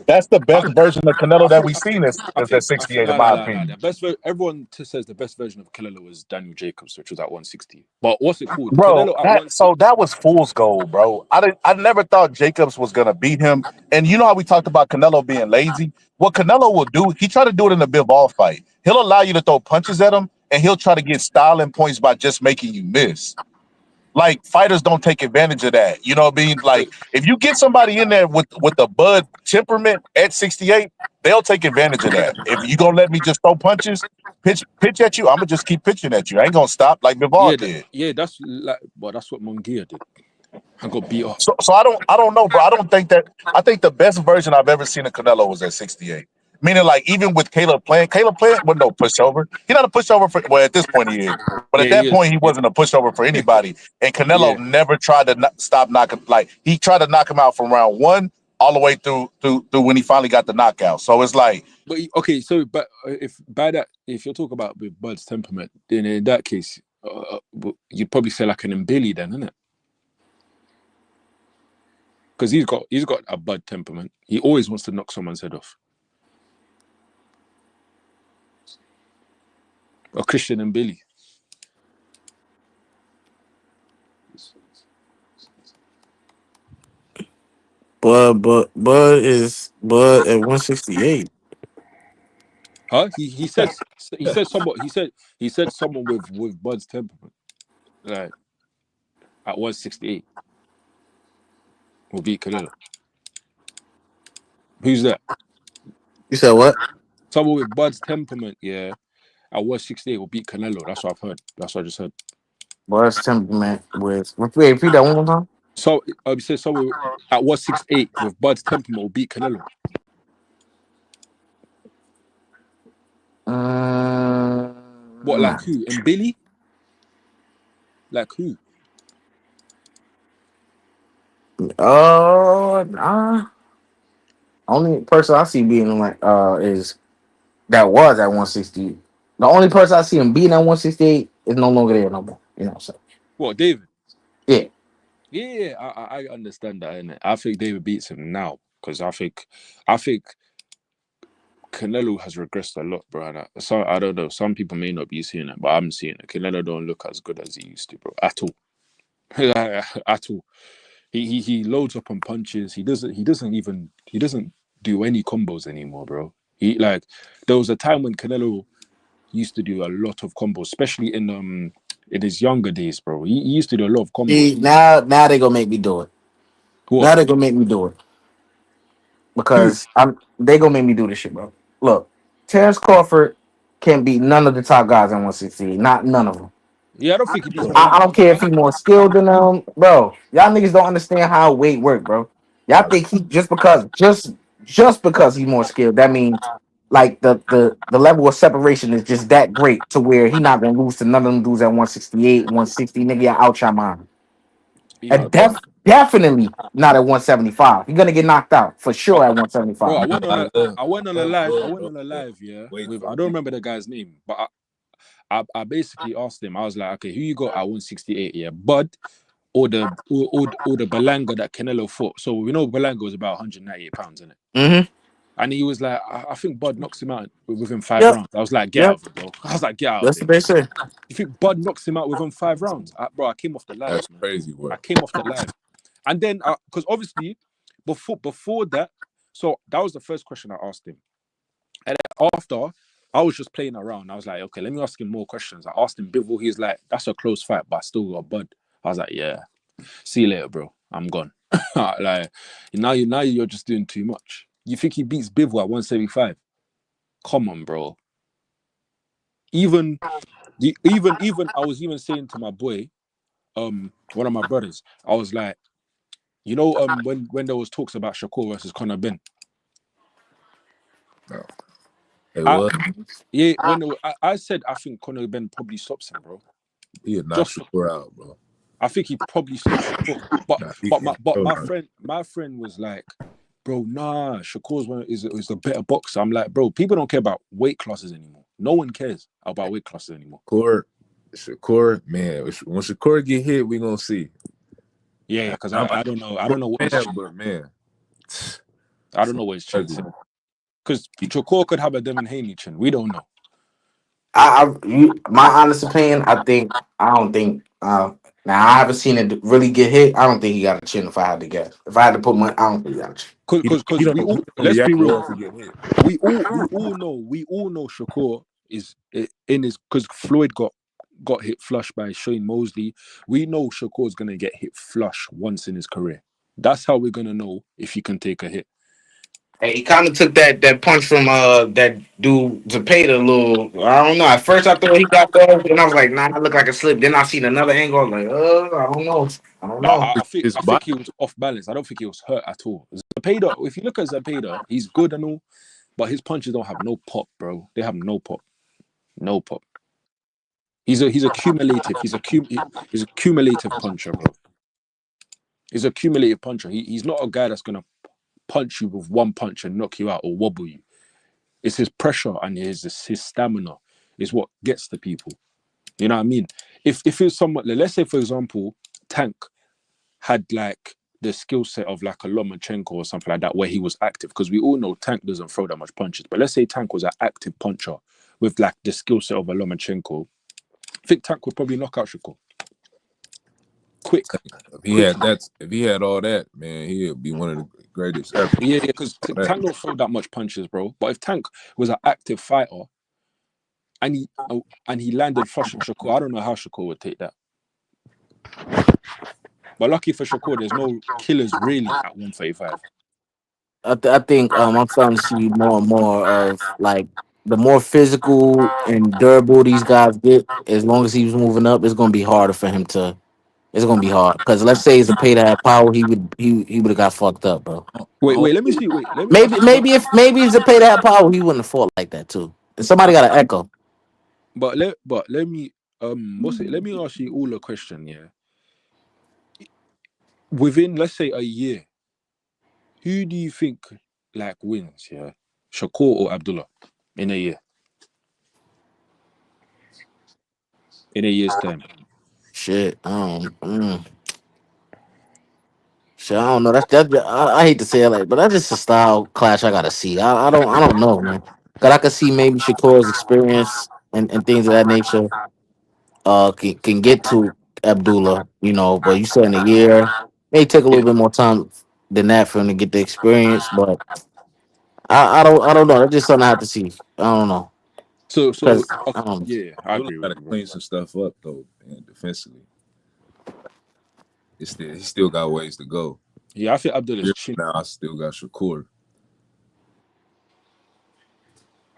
That's the I, best version of Canelo I that think we've I seen think is at 68, in no, my The opinion. best everyone says the best version of Canelo was Daniel Jacobs, which was at 160. But what's it called? Bro, Canelo at 160. that was fool's gold, bro. I never thought Jacobs was gonna beat him. And you know how we talked about Canelo being lazy? What Canelo will do, he tried to do it in the Bivol fight. He'll allow you to throw punches at him, and he'll try to get styling points by just making you miss. Like fighters don't take advantage of that. You know what I mean? So, Like if you get somebody in there with a Bud temperament at 68, they'll take advantage of that. If you gonna let me just throw punches, pitch at you, I'm gonna just keep pitching at you. I ain't gonna stop like Bivol did. that's like, well, that's what Munguia did. I got beat up. So I don't know, bro. I don't think that I think the best version I've ever seen of Canelo was at 68. Meaning, like even with Caleb Plant wasn't no pushover. He's not a pushover for well at this point he is, but at Yeah, he that is. point he Yeah, wasn't a pushover for anybody. And yeah. Canelo never tried to stop knocking. Like he tried to knock him out from round one all the way through when he finally got the knockout. So it's like, But okay, so but if by that, if you're talking about with Bud's temperament, then in that case, you'd probably say like an Mbili then, isn't it? Because he's got a Bud temperament. He always wants to knock someone's head off. Or Christian Mbili. Bud at 168. Huh? He said someone with Bud's temperament, like at 168 will beat Canelo. Who's that? You said what? Someone with Bud's temperament, yeah, at 168 will beat Canelo. That's what I've heard. That's what I just heard. Bud's temperament with. Repeat that one more time. So he said someone at 168 with Bud's temperament will beat Canelo. What, Nah. like who? And Billy? Like who? Nah. Only person I see beating him like is that was at 160. The only person I see him beating at 168 is no longer there no more. You know, so What, David? yeah. Yeah, I understand that, innit? I think David beats him now because I think Canelo has regressed a lot, bro. And so I don't know. Some people may not be seeing it, but I'm seeing it. Canelo don't look as good as he used to, bro. At all. At all. He loads up on punches. He doesn't do any combos anymore, bro. There was a time when Canelo used to do a lot of combos, especially in his younger days, bro. He used to do a lot of combos. Now they gonna make me do it. What? Now they gonna make me do it Who? because they gonna make me do this shit, bro. Look, Terrence Crawford can't beat none of the top guys in 168. Not none of them. Yeah, I don't think he beats I none. don't care if he's more skilled than them, bro. Y'all niggas don't understand how weight work, bro. Y'all think he just because he's more skilled, that means like the level of separation is just that great to where he not gonna lose to none of them dudes at 168, 160. Nigga, y'all out your mind. He And might, bro. definitely not at 175. You're gonna get knocked out for But sure at bro, 175. I went on a live. Yeah. Wait With for I it. don't remember the guy's name, but I basically asked him. I was like, okay, who you got at 168? Yeah, Bud or the Belanga that Canelo fought. So we know Belanga was about 198 pounds, isn't it? Mm-hmm. And he was like, I think Bud knocks him out within 5 Yep. rounds. I was like, get out Yep. of it, bro. I was like, get out of That's it. what they say. You think Bud knocks him out within 5 rounds? Bro, I came off the live, That's man. crazy I work. came off the live. And then, because obviously, before that, so that was the first question I asked him. And then after, I was just playing around. I was like, okay, let me ask him more questions. I asked him Bivol. He's like, that's a close fight, but I still got Bud. I was like, yeah, see you later, bro. I'm gone. Like, now you're just doing too much. You think he beats Bivol at 175? Come on, bro. Even I was even saying to my boy, one of my brothers, I was like, you know, when there was talks about Shakur versus Conor Ben, It I was. yeah, I said I think Conor Ben probably stops him, bro. He had knocked Just Shakur out, bro. I think he probably stops Shakur, but Nah, he but can't. my friend was like, bro, nah, Shakur's is a better boxer. I'm like, bro, people don't care about weight classes anymore. No one cares about weight classes anymore. Shakur, man, when Shakur get hit, we gonna see. Yeah, because I'm I don't know what his but man, I don't know what his chance is. Because Shakur could have a Devin Haney chin. We don't know. My honest opinion, I don't think. Now I haven't seen it really get hit. I don't think he got a chin. If I had to guess, if I had to put my, I don't think he got a chin. Because we all, he let's be react real. well to get hit. We all know Shakur is in his, because Floyd got hit flush by Shane Mosley. We know Shakur's gonna get hit flush once in his career. That's how we're gonna know if he can take a hit. Hey, he kind of took that punch from that dude Zepeda a little. I don't know. At first I thought he got that, and I was like, nah, it looked like a slip. Then I seen another angle. I was like, I don't know. I don't know. His I think body, he was off balance. I don't think he was hurt at all. Zepeda, if you look at Zepeda, he's good and all, but his punches don't have no pop, bro. They have no pop. No pop. He's accumulative. He's a cumulative puncher, bro. He's a cumulative puncher. He's not a guy that's gonna punch you with one punch and knock you out or wobble you. It's his pressure and his stamina is what gets the people. You know what I mean? If it's someone, let's say for example, Tank had like the skill set of like a Lomachenko or something like that, where he was active, because we all know Tank doesn't throw that much punches. But let's say Tank was an active puncher with like the skill set of a Lomachenko. I think Tank would probably knock out Shakur. Quick. if he had all that, man, he'd be one of the greatest ever. Yeah, because Tank don't throw that much punches, bro. But if Tank was an active fighter and he landed flush on Shakur, I don't know how Shakur would take that. But lucky for Shakur, there's no killers really at 135. I think I'm starting to see more and more of like the more physical and durable these guys get. As long as he's moving up, it's gonna be harder for him to. It's gonna be hard because let's say he's a pay to have power, he would have got fucked up, bro. Wait, let me see. Wait, let me ask Maybe you something. maybe he's a pay to have power, he wouldn't have fought like that too. And somebody got to echo. But let me let me ask you all a question, yeah. Within, let's say, a year, who do you think like wins, yeah? Shakur or Abdullah in a year? In a year's time. Shit, shit, I don't know. I hate to say it like, but that's just a style clash I gotta see. I don't know, man. Cause I could see maybe Shakur's experience and things of that nature can get to Abdullah, but you said in a year, may take a Yeah. little bit more time than that for him to get the experience, but I don't know. That's just something I have to see. I don't know. So Because okay, I don't yeah, I Abdullah agree with got to you, bro. clean some stuff up though, man. Defensively, he still got ways to go. Yeah, I think Abdullah's chin. Now I still got Shakur.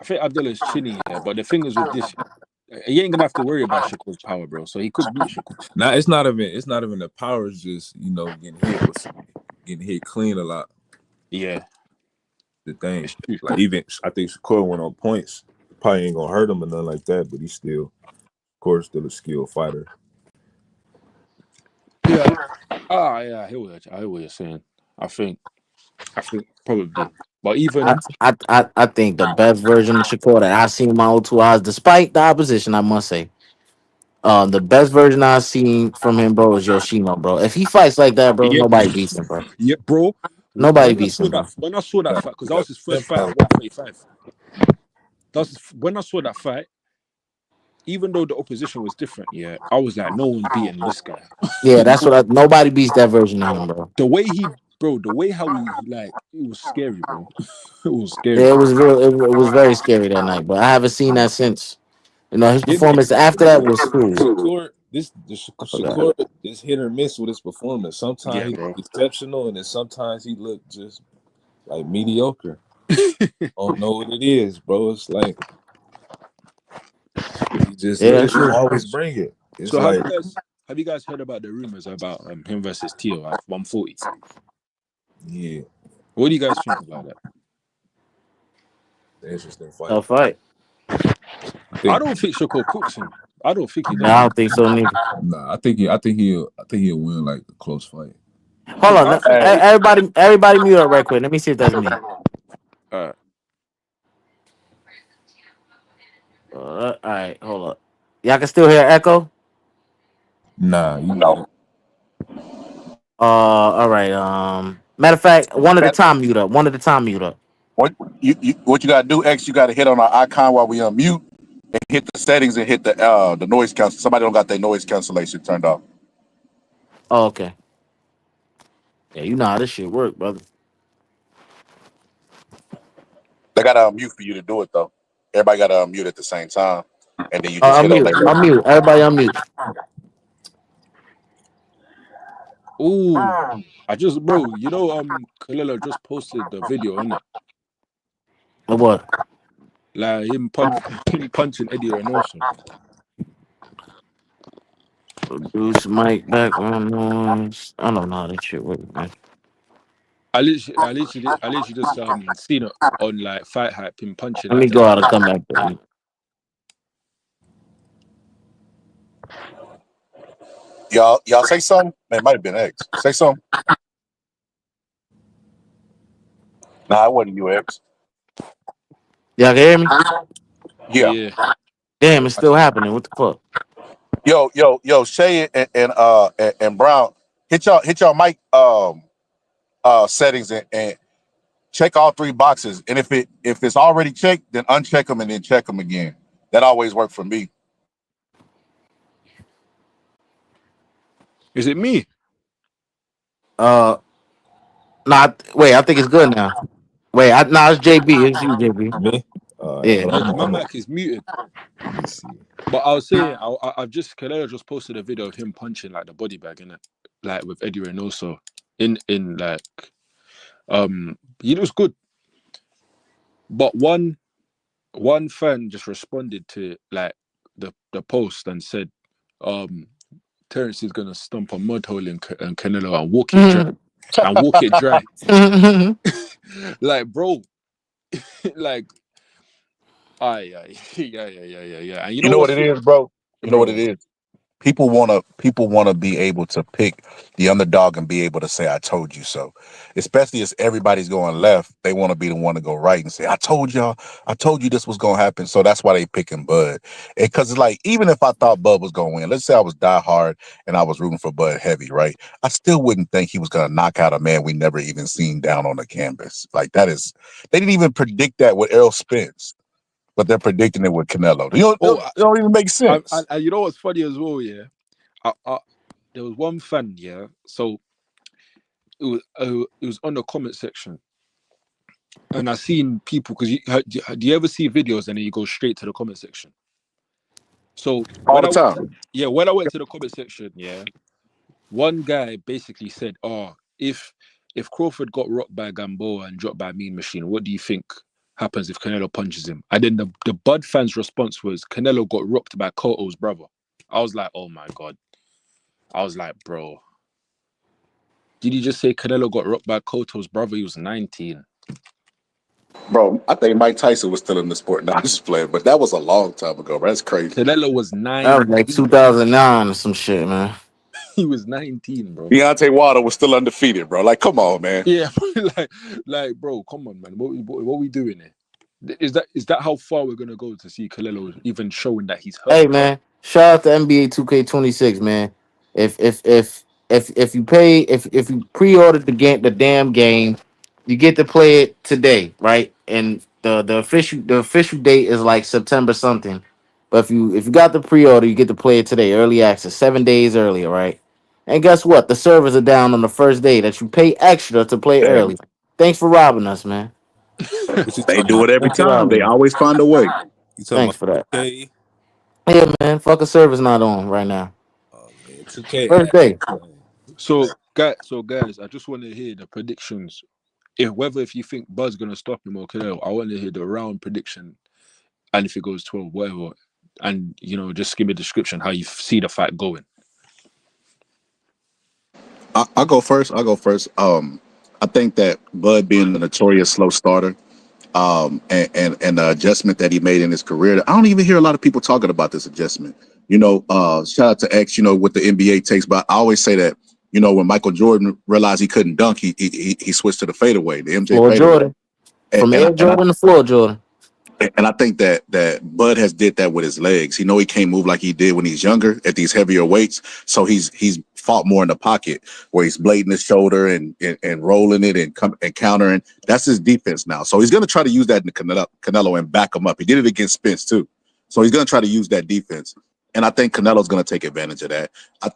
I think Abdullah's chinny, yeah. But the thing is with this, you ain't gonna have to worry about Shakur's power, bro. So he could beat Shakur. Now it's not even the power. It's just getting hit clean a lot. Yeah, The thing, it's true. like even I think Shakur went on points. Probably ain't gonna hurt him or nothing like that, but he's still, of course, still a skilled fighter. Yeah. Yeah, I hear what you're saying. I think probably. But I, even I think the best version of Shakur that I seen with my own two eyes, despite the opposition, I must say, the best version I've seen from him, bro, is Yoshino, bro. If he fights like that, bro, yeah, nobody beats him, bro. yeah, bro. Nobody beats him, bro. When I saw that Got, fight, because that got was his the first fight tempo. at 135. When I saw that fight, even though the opposition was different, yeah, I was like, no one's beating this guy. Yeah, that's what nobody beats that version of him, bro. The way the way how he like, it was scary, bro. It was Yeah, scary. it was real. It was very scary that night, but I haven't seen that since. You know, his Yeah, no, performance after that was cool. Shakur, I forgot. Shakur is hit or miss with his performance. yeah, Sometimes he bro. look exceptional, and then sometimes he look just like mediocre. Don't know what it is, bro. It's like he just Yeah, look true. always bring it. It's So like have you guys heard about the rumors about him versus Tio at 140? yeah, What do you guys think about that? interesting fight. Tough fight. I I think don't think Shakur cooks him. I don't think he Yeah, I does. don't think so neither. nah. I think he'll win like a close fight. Hold on, I think Hey, everybody, mute up right quick. Let me see if that's me. uh, All right, hold up. Y'all can still hear echo. Nah, you no. good. All right. Matter of fact, one at a That, time. Mute up. One at a time. Mute up. what you gotta do, X, you gotta hit on our icon while we unmute and hit the settings and hit the noise cancel. Somebody don't got their noise cancellation turned off. Oh, okay. Yeah, you know how this shit work, brother. They gotta unmute for you to do it though. Everybody gotta unmute at the same time. And then you just hit on Unmute. their Unmute. Everybody unmute. ooh, bro, Canelo just posted the video on it, Or what? like him punching Eddie Reynoso. Produce mic background noise. I don't know how this shit work, man. I literally just seen it on like Fight Hype, him punching Let like me go out and come back. y'all say something? Man, it might have been X. Say something. Nah, it wasn't you, X. Y'all can hear me? Yeah. yeah. Damn, it's still happening. What the fuck? Yo, Shay and Brown, hit y'all mic settings and check all three boxes. And if it's already checked, then uncheck them and then check them again. That always worked for me. Is it me? Nah. Wait, I think it's good now. Wait, nah, it's JB. It's you, JB. Me? Yeah. Hold on, My mic is muted. let me see. But I was saying, Canelo just posted a video of him punching like the body bag in it, like with Eddie Reynoso in like he looks good. But one fan just responded to like the post and said, Terrence is gonna stomp a mud hole in Canelo and walk it dry and walk it dry. Like, bro, like, yeah. And you You know know what what's it is, bro? You know what it bro? is? People wanna be able to pick the underdog and be able to say, I told you so. Especially as everybody's going left, they want to be the one to go right and say, I told you this was gonna happen. So that's why they picking Bud. And cause it's like, even if I thought Bud was gonna win, let's say I was die hard and I was rooting for Bud heavy, right? I still wouldn't think he was gonna knock out a man we never even seen down on the canvas. Like they didn't even predict that with Errol Spence, but they're predicting it with Canelo. It don't even make sense. And you know what's funny as well, yeah. There was one fan, yeah. So it was on the comment section, and I seen people because do you ever see videos and then you go straight to the comment section? So All the time. when I went to the comment section, yeah, one guy basically said, "Oh, if Crawford got rocked by Gamboa and dropped by Mean Machine, what do you think happens if Canelo punches him?" And then the Bud fans' response was, "Canelo got rocked by Cotto's brother." I was like, "Oh my god." I was like, bro, did you just say Canelo got rocked by Cotto's brother? He was 19. Bro, I think Mike Tyson was still in the sport, not just playing, but that was a long time ago, bro. That's crazy. Canelo was That was like 19. 2009 or some shit, man. He was 19, bro. Deontay Wilder was still undefeated, bro. Like, come on, man. Yeah, bro, come on, man. What we doing here? Is that how far we're gonna go to see Canelo even showing that he's hurt? Hey man, shout out to NBA 2K26, man. If you pay if you pre-ordered the damn game, you get to play it today, right? And the official date is like September something. But if you got the pre-order, you get to play it today, early access, 7 days earlier, right? And guess what? The servers are down on the first day that you pay extra to play Damn. early. Thanks for robbing us, man. What you They talking do about? it every Thanks for time. robbing They us. always find a way. You talking Thanks about for that. 2K? Yeah, man. Fuck a server's not on right now. Oh man, 2K First ass. day. Man. So guys, I just want to hear the predictions. If you think Bud's gonna stop him or Canelo, I want to hear the round prediction, and if it goes 12, whatever, and just give me a description how you see the fight going. I'll go first. I'll go first. I think that Bud being a notorious slow starter, and the adjustment that he made in his career. I don't even hear a lot of people talking about this adjustment. Shout out to X. What the NBA takes, but I always say that. When Michael Jordan realized he couldn't dunk, he switched to the fadeaway, the MJ Floor fadeaway, Jordan. and From and I, Air and I Jordan to floor Jordan. and I think that Bud has did that with his legs. He can't move like he did when he's younger at these heavier weights. So he's fought more in the pocket where he's blading his shoulder and rolling it and countering. That's his defense now. So he's gonna try to use that in the Canelo and back him up. He did it against Spence too. So he's gonna try to use that defense. And I think Canelo's going to take advantage of that. I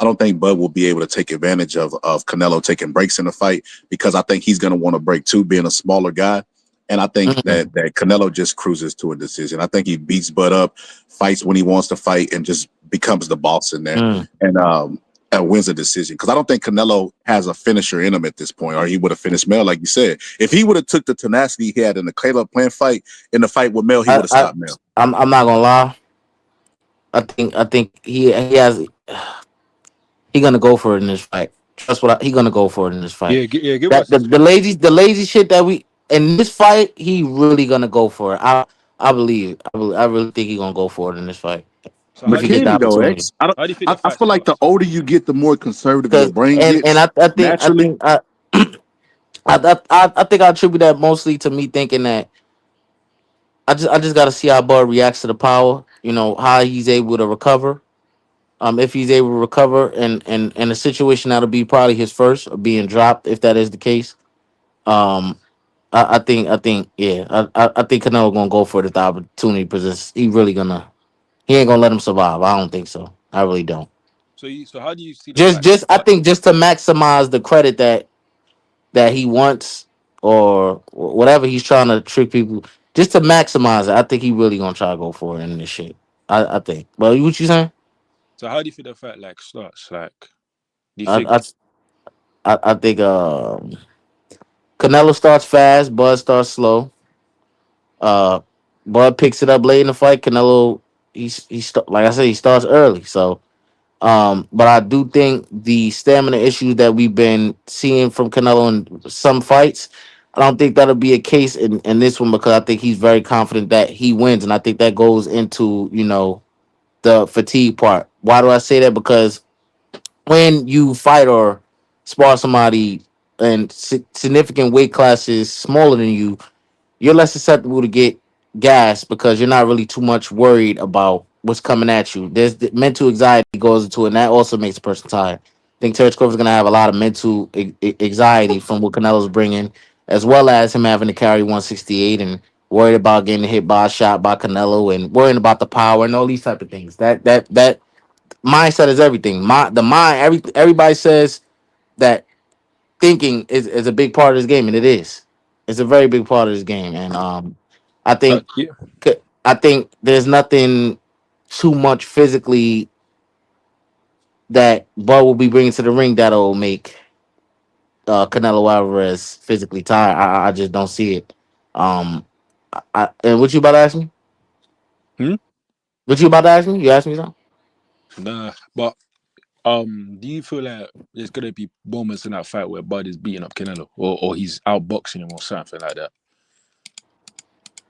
don't think Bud will be able to take advantage of Canelo taking breaks in the fight because I think he's going to want to break too, being a smaller guy. And I think Mm, that Canelo just cruises to a decision. I think he beats Bud up, fights when he wants to fight, and just becomes the boss in there mm. and wins a decision. Because I don't think Canelo has a finisher in him at this point, or he would have finished Mel, like you said. If he would have took the tenacity he had in the Caleb Plant fight, in the fight with Mel, he I, would have I, stopped Mel. I'm not gonna lie. I think he has. He gonna go for it in this fight. Trust he gonna go for it in this fight. Yeah, give That us his finisher. the lazy shit that we in this fight, he really gonna go for it. I believe. I really think he gonna go for it in this fight So But how if do he you get think can the he the though, opportunity. X? I, don't, how do you think the I fight feel like the starts? older you get, the more conservative your Cause brain and gets naturally. I think I attribute that mostly to me thinking that I just got to see how Bud reacts to the power. How he's able to recover. If he's able to recover, and in a situation that'll be probably his first of being dropped, if that is the case. Um, I think yeah, I think Canelo gonna go for it if the opportunity presents. He ain't gonna let him survive. I don't think so. I really don't. So how do you see the Just fight just I start? think just to maximize the credit that he wants or whatever he's trying to trick people, just to maximize it. I think he really gonna try to go for it in this shit. I think. But what you saying? So how do you think the fight starts? Do you I think I I think Canelo starts fast, Bud starts slow. Uh, Bud picks it up late in the fight. Canelo, like I said, he starts early. So, but I do think the stamina issues that we've been seeing from Canelo in some fights, I don't think that'll be a case in this one because I think he's very confident that he wins, and I think that goes into the fatigue part. Why do I say that? Because when you fight or spar somebody in significant weight classes smaller than you, you're less susceptible to get gas because you're not really too much worried about what's coming at you. There's the mental anxiety goes into it, and that also makes a person tired. I think Terrence Crawford is going to have a lot of mental anxiety from what Canelo's bringing, as well as him having to carry 168 and worried about getting hit by a shot by Canelo and worrying about the power and all these type of things. That mindset is everything. The mind. Everybody says that thinking is a big part of this game, and it is. It's a very big part of this game, and I think yeah. I think there's nothing too much physically that Bud will be bringing to the ring that'll make Canelo Alvarez physically tired. I just don't see it. Um, and what you about to ask me? Hmm? What you about to ask me? You asked me something. Nah, but do you feel like there's gonna be moments in that fight where Bud is beating up Canelo, or he's outboxing him or something like that?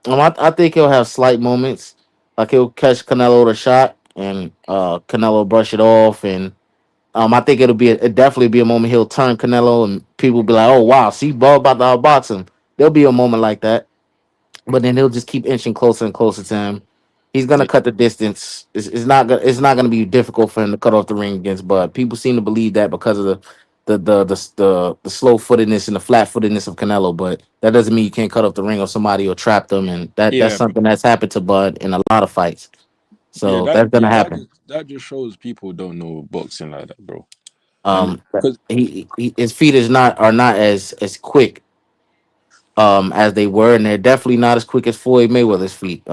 I think he'll have slight moments, like he'll catch Canelo with a shot, and Canelo brush it off, and I think it definitely be a moment he'll turn Canelo and people will be like, oh wow, see, Bud about to outbox him. There'll be a moment like that, but then he'll just keep inching closer and closer to him. He's gonna Yeah, cut the distance. It's not gonna be difficult for him to cut off the ring against Bud. People seem to believe that because of the slow footedness and the flat footedness of Canelo, but that doesn't mean you can't cut off the ring of somebody or trap them, and that's yeah, something that's happened to Bud in a lot of fights. So that's gonna happen. that just shows people don't know boxing like that, bro. And Um, because his feet are not as quick as they were, and they're definitely not as quick as Floyd Mayweather's feet.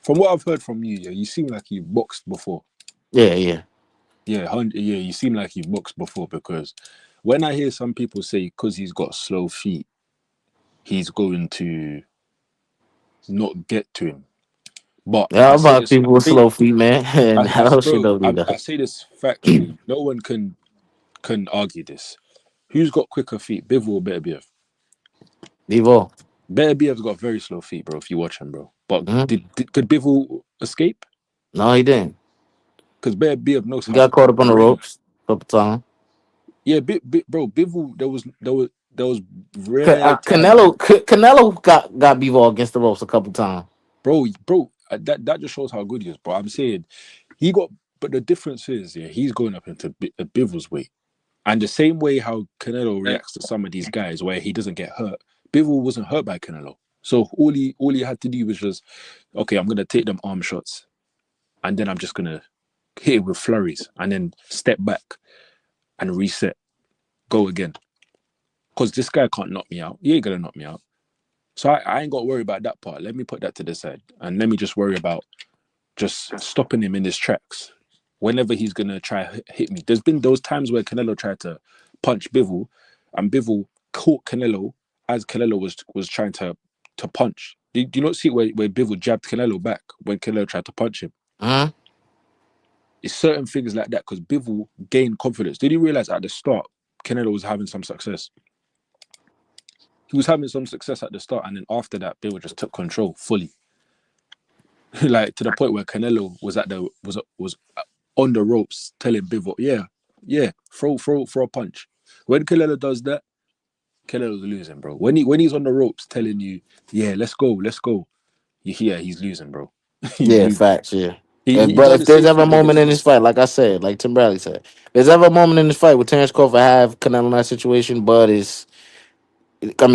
from what I've heard from you, yeah, you seem like you've boxed before. Yeah, yeah. Yeah, yeah, you seem like you've boxed before because when I hear some people say because he's got slow feet, he's going to not get to him. But Yeah, I I'm say about this, people with slow feet, man, and I don't shit bro, don't do I that. say this factually. No one can argue this. Who's got quicker feet, Bivol or Beterbiev? Devo. Beterbiev's got very slow feet, bro. If you watch him, bro. But Hmm. could Bivol escape? No, he didn't. Because Beterbiev knows He how to got caught up on the range. ropes a couple times. Yeah, bro. Bivol, there was rare times, Canelo got Bivol against the ropes a couple times. bro. That just shows how good he is. But I'm saying he got. But the difference is, yeah, he's going up into Bivol's weight, and the same way how Canelo reacts to some of these guys, where he doesn't get hurt. Bivol wasn't hurt by Canelo, so all he had to do was just, okay, I'm gonna take them arm shots, and then I'm just gonna hit it with flurries, and then step back and reset, go again. Because this guy can't knock me out. He ain't gonna knock me out. So I ain't got to worry about that part. Let me put that to the side, and let me just worry about just stopping him in his tracks. Whenever he's gonna try hit me, there's been those times where Canelo tried to punch Bivol, and Bivol caught Canelo as Canelo was trying to punch. Do you not see where Bivol jabbed Canelo back when Canelo tried to punch him? Hmm. It's certain things like that because Bivol gained confidence. Did you realize at the start Canelo was having some success? He was having some success at the start, and then after that, Bivol just took control fully. Like to the point where Canelo was on the ropes telling Bivol, yeah, throw a punch. When Canelo does that, Canelo's losing, bro. When he's on the ropes telling you, yeah, let's go, you hear he's losing, bro. He's Yeah, losing. facts. Yeah. He But done if the there's same ever a thing moment against. in this fight, like I said, like Tim Bradley said, there's ever a moment in this fight where Terrence Crawford have Canelo in that situation, but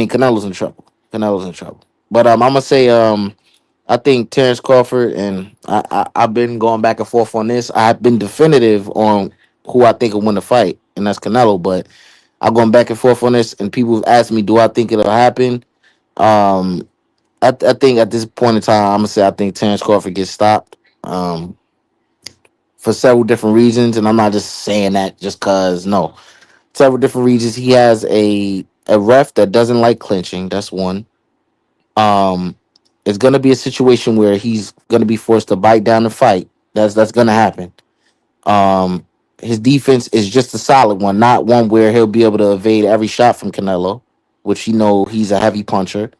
Canelo's in trouble. Canelo's in trouble. But I'm gonna say I think Terrence Crawford and I've been going back and forth on this. I've been definitive on who I think will win the fight, and that's Canelo. But I'm going back and forth on this, and people have asked me, do I think it'll happen? Um, I think at this point in time, I'm gonna say I think Terrence Crawford gets stopped. For several different reasons, and I'm not just saying that just cause no. Several different reasons. He has a ref that doesn't like clinching. That's one. Um, it's gonna be a situation where he's gonna be forced to bite down the fight. That's gonna happen. Um, his defense is just a solid one, not one where he'll be able to evade every shot from Canelo, which he's a heavy puncher.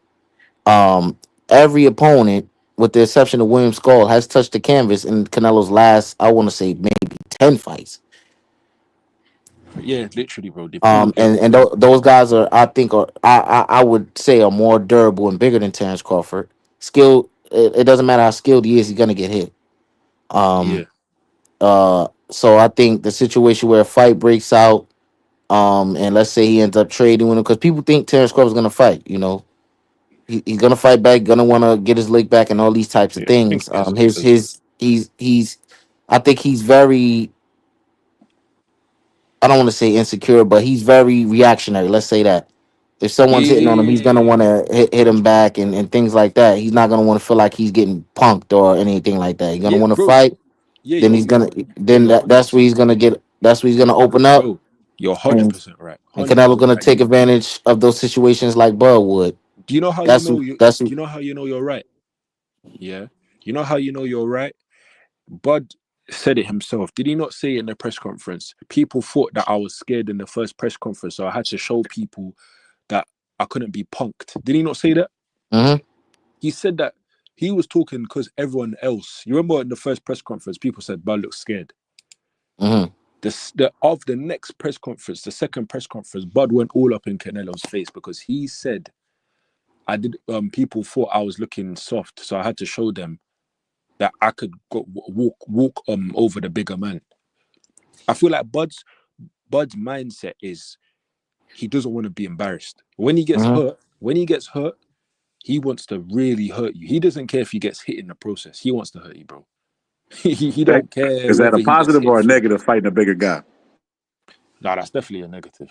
Um, every opponent, with the exception of William Skull, has touched the canvas in Canelo's last, I want to say maybe 10 fights. Yeah, literally, bro. They pull up And everything. those guys are, I think, I would say are more durable and bigger than Terrence Crawford. Skill, it doesn't matter how skilled he is, he's gonna get hit. Yeah, Um, so I think the situation where a fight breaks out, and let's say he ends up trading with him, because people think Terrence Crawford's gonna fight. He's gonna fight back, gonna want to get his leg back, and all these types of yeah. I think things. he is as well. His I think he's very. I don't want to say insecure, but he's very reactionary. Let's say that if someone's hitting on him, he's gonna want Yeah, to hit him back and things like that. He's not gonna want to feel like he's getting punked or anything like that. He's gonna yeah, want to bro. fight. Yeah, Then he's gonna then you're hundred that's where percent he's right, gonna get. That's where he's gonna open up, bro. You're hundred and percent right, and 100% Canelo gonna right. take advantage of those situations like Bud would. Do you know how you That's know you? that's Do you know how you know you're right? Yeah, you know how you know you're right. Bud said it himself. Did he not say it in the press conference? People thought that I was scared in the first press conference, so I had to show people that I couldn't be punked. Did he not say that? hmm He said that he was talking because everyone else. You remember in the first press conference, people said Bud looks scared. hmm The next press conference, the second press conference, Bud went all up in Canelo's face because he said, "I did." People thought I was looking soft, so I had to show them that I could walk over the bigger man. I feel like Bud's mindset is he doesn't want to be embarrassed. When he gets hurt, he wants to really hurt you. He doesn't care if he gets hit in the process. He wants to hurt you, bro. he don't care Is that a whether he gets positive hit or a through. negative fighting a bigger guy? Nah, that's definitely a negative.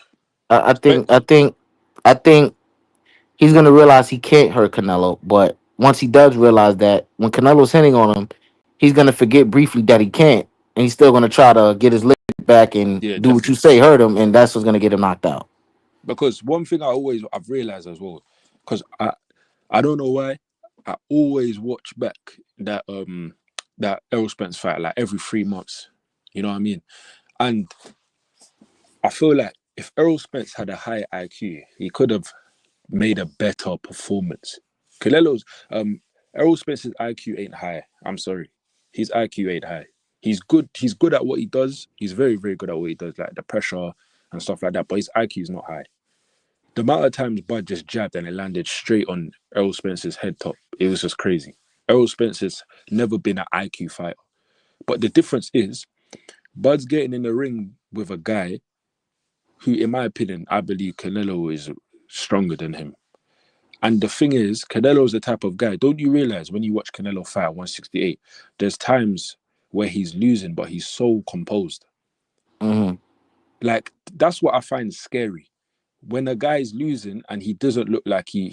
I think But I think I think he's gonna realize he can't hurt Canelo. But once he does realize that, when Canelo's hitting on him, he's gonna forget briefly that he can't, and he's still gonna try to get his leg back and yeah, do what you definitely. say hurt him, and that's what's gonna get him knocked out. Because one thing I've realized as well, because I don't know why, I always watch back that Errol Spence fight like every 3 months. You know what I mean? And I feel like if Errol Spence had a high IQ, he could have made a better performance. Canelo's Errol Spence's IQ ain't high. I'm sorry. His IQ ain't high. He's good at what he does. He's very, very good at what he does, like the pressure and stuff like that. But his IQ is not high. The amount of times Bud just jabbed and it landed straight on Errol Spence's head top, it was just crazy. Errol Spence's never been an IQ fighter. But the difference is Bud's getting in the ring with a guy who, in my opinion, I believe Canelo is stronger than him. And the thing is, Canelo is the type of guy. Don't you realize when you watch Canelo fight 168, there's times where he's losing, but he's so composed. Mm-hmm. Like, that's what I find scary. When a guy's losing and he doesn't look like he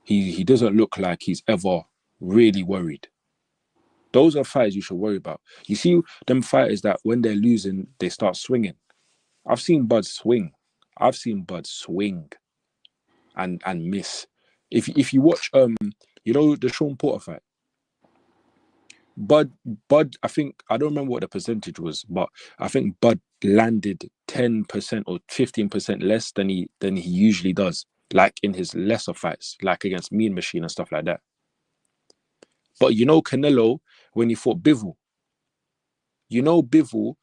doesn't look like he's ever really worried. Those are fights you should worry about. You see them fighters that when they're losing, they start swinging. I've seen Bud swing. I've seen Bud swing and miss. If you watch the Sean Porter fight, Bud, I think, I don't remember what the percentage was, but I think Bud landed 10% or 15% less than he usually does, like in his lesser fights, like against Mean Machine and stuff like that. But Canelo, when he fought Bivol, Bivol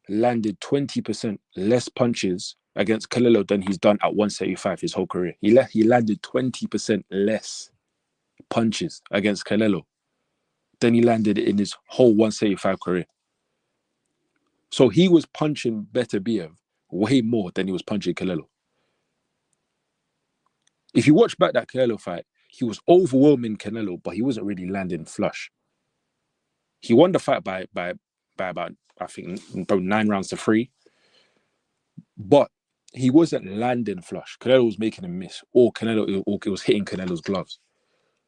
landed 20% less punches against Canelo than he's done at 175 his whole career. He landed 20% less punches against Canelo than he landed in his whole 175 career. So he was punching Beterbiev way more than he was punching Canelo. If you watch back that Canelo fight, he was overwhelming Canelo, but he wasn't really landing flush. He won the fight by about, I think, about 9 rounds to 3. But he wasn't landing flush. Canelo was making him miss, or it was hitting Canelo's gloves.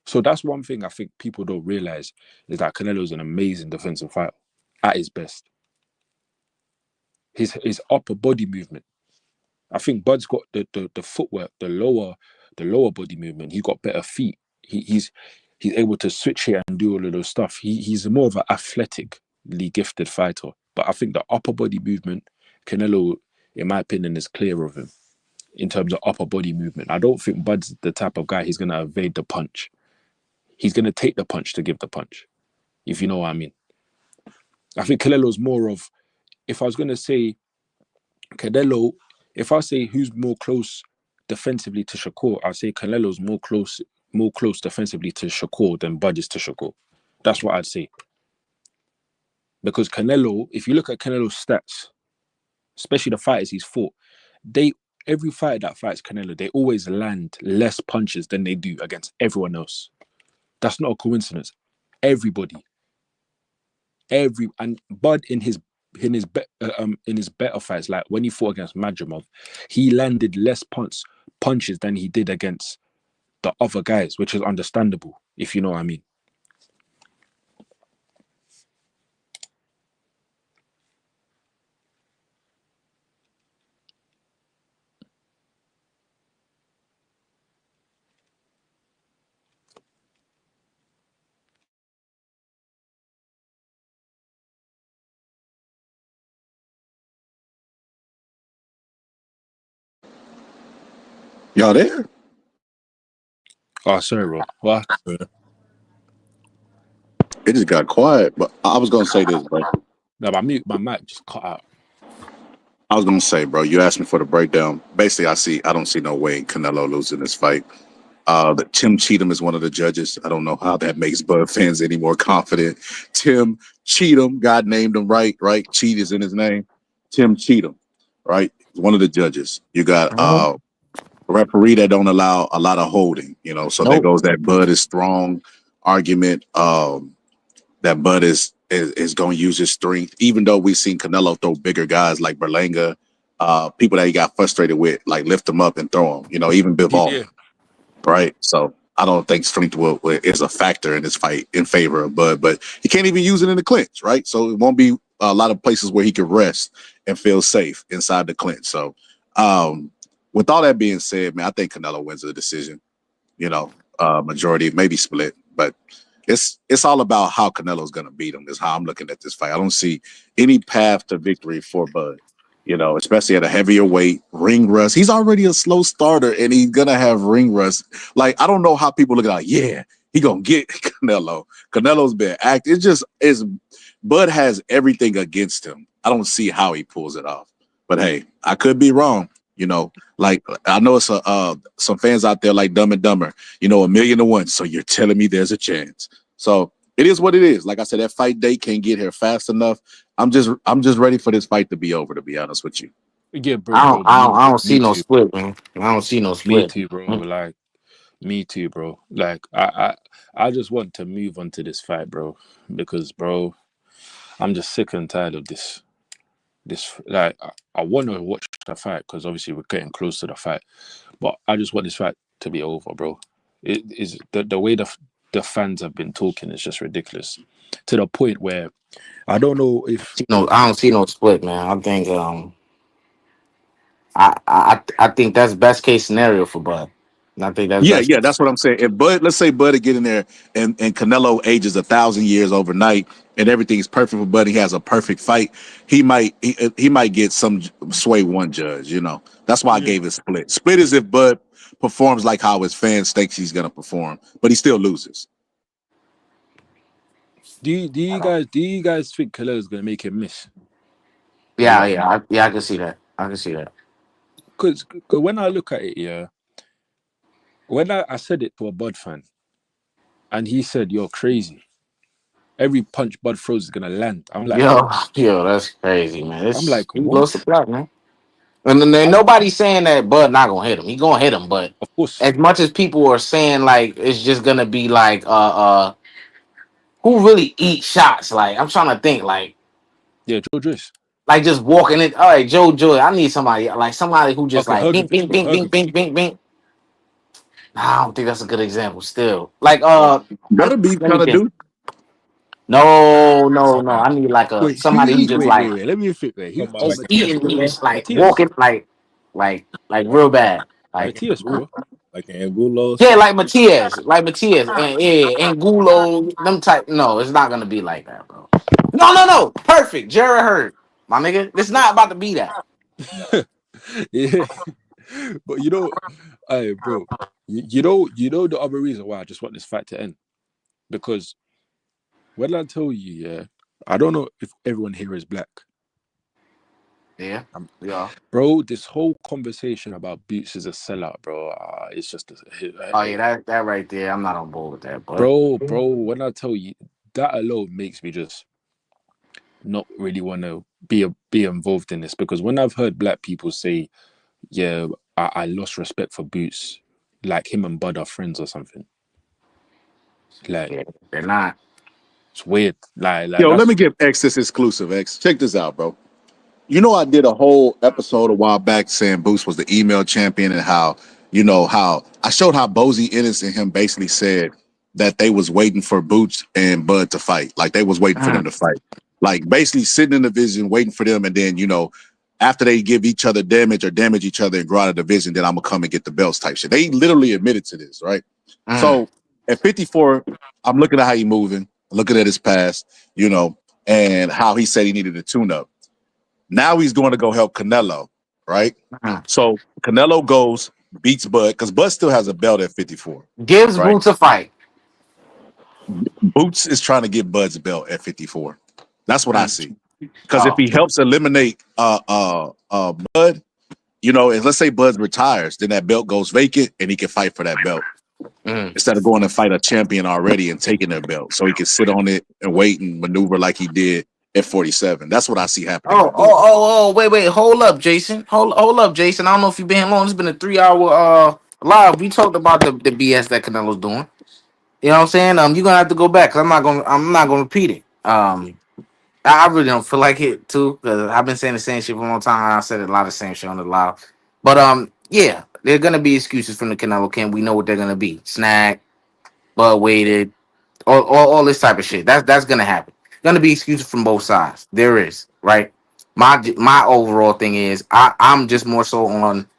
So that's one thing I think people don't realize, is that Canelo's an amazing defensive fighter at his best. His upper body movement. I think Bud's got the footwork, the lower body movement. He's got better feet. He's able to switch here and do all of those stuff. He's more of an athletically gifted fighter. But I think the upper body movement, Canelo, in my opinion, is clear of him in terms of upper body movement. I don't think Bud's the type of guy he's going to evade the punch. He's going to take the punch to give the punch, if you know what I mean. I think Canelo's more of, if I was going to say Canelo, if I say who's more close defensively to Shakur, I'd say Canelo's more close defensively to Shakur than Bud is to Shakur. That's what I'd say. Because Canelo, if you look at Canelo's stats, especially the fighters he's fought, every fighter that fights Canelo, they always land less punches than they do against everyone else. That's not a coincidence. Everybody. And Bud in his better fights, like when he fought against Madrimov, he landed less punches than he did against the other guys, which is understandable, if you know what I mean. Y'all there? Oh, sorry, bro. What? It just got quiet. But I was gonna say this, bro. No, my mic just cut out. I was gonna say, bro, you asked me for the breakdown. Basically, I don't see no way Canelo losing this fight. The Tim Cheatham is one of the judges. I don't know how that makes Bud fans any more confident. Tim Cheatham, God named him right, right? Cheat is in his name. Tim Cheatham, right? He's one of the judges. You got Mhm. a referee that don't allow a lot of holding, so there Nope. goes that Bud is strong argument. That Bud is going to use his strength, even though we've seen Canelo throw bigger guys like Berlanga, people that he got frustrated with, like lift him up and throw him. Even Bivol, Yeah. right? So I don't think strength is a factor in this fight in favor of Bud, but he can't even use it in the clinch, right? So it won't be a lot of places where he can rest and feel safe inside the clinch. So, with all that being said, man, I think Canelo wins the decision. Majority, maybe split, but it's all about how Canelo's gonna beat him. Is how I'm looking at this fight. I don't see any path to victory for Bud. Especially at a heavier weight, ring rust. He's already a slow starter, and he's gonna have ring rust. Like, I don't know how people look at, like, yeah, he gonna get Canelo. Canelo's been active. It's just is Bud has everything against him. I don't see how he pulls it off. But hey, I could be wrong. Like, I know it's some fans out there like Dumb and Dumber. 1,000,000 to 1. So you're telling me there's a chance. So it is what it is. Like I said, that fight date can't get here fast enough. I'm just ready for this fight to be over, to be honest with you. Yeah, bro, I don't, bro. I don't, I don't see Me no too. split, man. I don't see no Me split. too, bro. Mm. Like, me too, bro. Like, I just want to move on to this fight, bro, because, bro, I'm just sick and tired of this. Like, I want to watch the fight because obviously we're getting close to the fight, but I just want this fight to be over, bro. It is the way the fans have been talking is just ridiculous, to the point where I don't know if I don't see no split, man. I think I think that's best case scenario for Bud. I think that's Yeah, best. yeah, that's what I'm saying. If Bud, let's say Bud to get in there and Canelo ages 1,000 years overnight and everything's perfect for Bud, he has a perfect fight. He might get some sway one judge. That's why I yeah. gave it split. Split is if Bud performs like how his fans think he's gonna perform, but he still loses. Do you guys think Canelo gonna make him miss a Yeah, lot? yeah, I can see that. I can see that. Because when I look at it, yeah, when I said it to a Bud fan and he said, "You're crazy. Every punch Bud throws is gonna land." I'm like, Yo, that's crazy, man. I'm It's like, he lost the what? block, man. And then I'm nobody's saying that Bud not gonna hit him. He gonna hit him, but of course, as much as people are saying like it's just gonna be like who really eat shots? Like I'm trying to think yeah, Joe Joyce. like just walking it. All right, Joe Joy. I need somebody like somebody who just Okay, like bing Hergovich, bing bro, bing bing Hergovich. bing bing bing. Nah, I don't think that's a good example. Still, like Uh, That'll be let me kind of think. do. No, no, no. Somebody, I need like a wait, who somebody who eat? just Wait, like wait. Let me think. Wait, who? somebody Oh, is like an Matthias, eating bro. Angulo, just like Matthias, walking like real bad. Like Matthias, bro. like an Angulo or yeah, something. Like Matias, and yeah, and Gulo, them type. No, it's not gonna be like that, bro. No, no, no. Perfect, Jared Hurd, my nigga. It's not about to be that. No, Yeah, but hey, bro. You know the other reason why I just want this fight to end because when I tell you, yeah, I don't know if everyone here is black. Yeah, Um, yeah. bro, this whole conversation about Boots is a sellout, bro. It's just, Oh yeah, that right there. I'm not on board with that, but bro. When I tell you that alone makes me just not really want to be involved in this because when I've heard black people say, "Yeah, I lost respect for Boots," like him and Bud are friends or something, like yeah, they're not. it's weird. Like Yo, let that's me give X this exclusive. X, check this out, bro. I did a whole episode a while back saying Boost was the email champion and how I showed how Bozy Ennis and him basically said that they was waiting for Boots and Bud to fight. Like they was waiting for them to fight. Like basically sitting in the division, waiting for them, and then after they give each other damage or damage each other and grow out of the division, then I'm gonna come and get the belts type shit. They literally admitted to this, right? Mm, So at 54, I'm looking at how he moving, looking at his past, and how he said he needed a tune-up. Now he's going to go help Canelo, right? mm. So Canelo goes, beats Bud, because Bud still has a belt at 54, Gives right? Boots a fight. Boots is trying to get Bud's belt at 54. That's what I Mm. see. Because if Oh, he helps eliminate Bud, you know, and let's say Bud retires, then that belt goes vacant and he can fight for that belt mm. instead of going and fight a champion already and taking their belt. So he can sit on it and wait and maneuver like he did at 47. That's what I see happening Oh, with Bud. wait, hold up, Jason. Hold up, Jason. I don't know if you've been here long. It's been a 3 hour live. We talked about the BS that Canelo's doing. You know what I'm saying? You're gonna have to go back. 'Cause I'm not gonna repeat it. I really don't feel like it too, because I've been saying the same shit for a long time. I said a lot of the same shit on the live. But yeah, there are gonna be excuses from the Canelo camp. We know what they're gonna be. Snack, but waited, all this type of shit. That's gonna happen. Gonna be excuses from both sides. There is, right? My overall thing is I'm just more so on.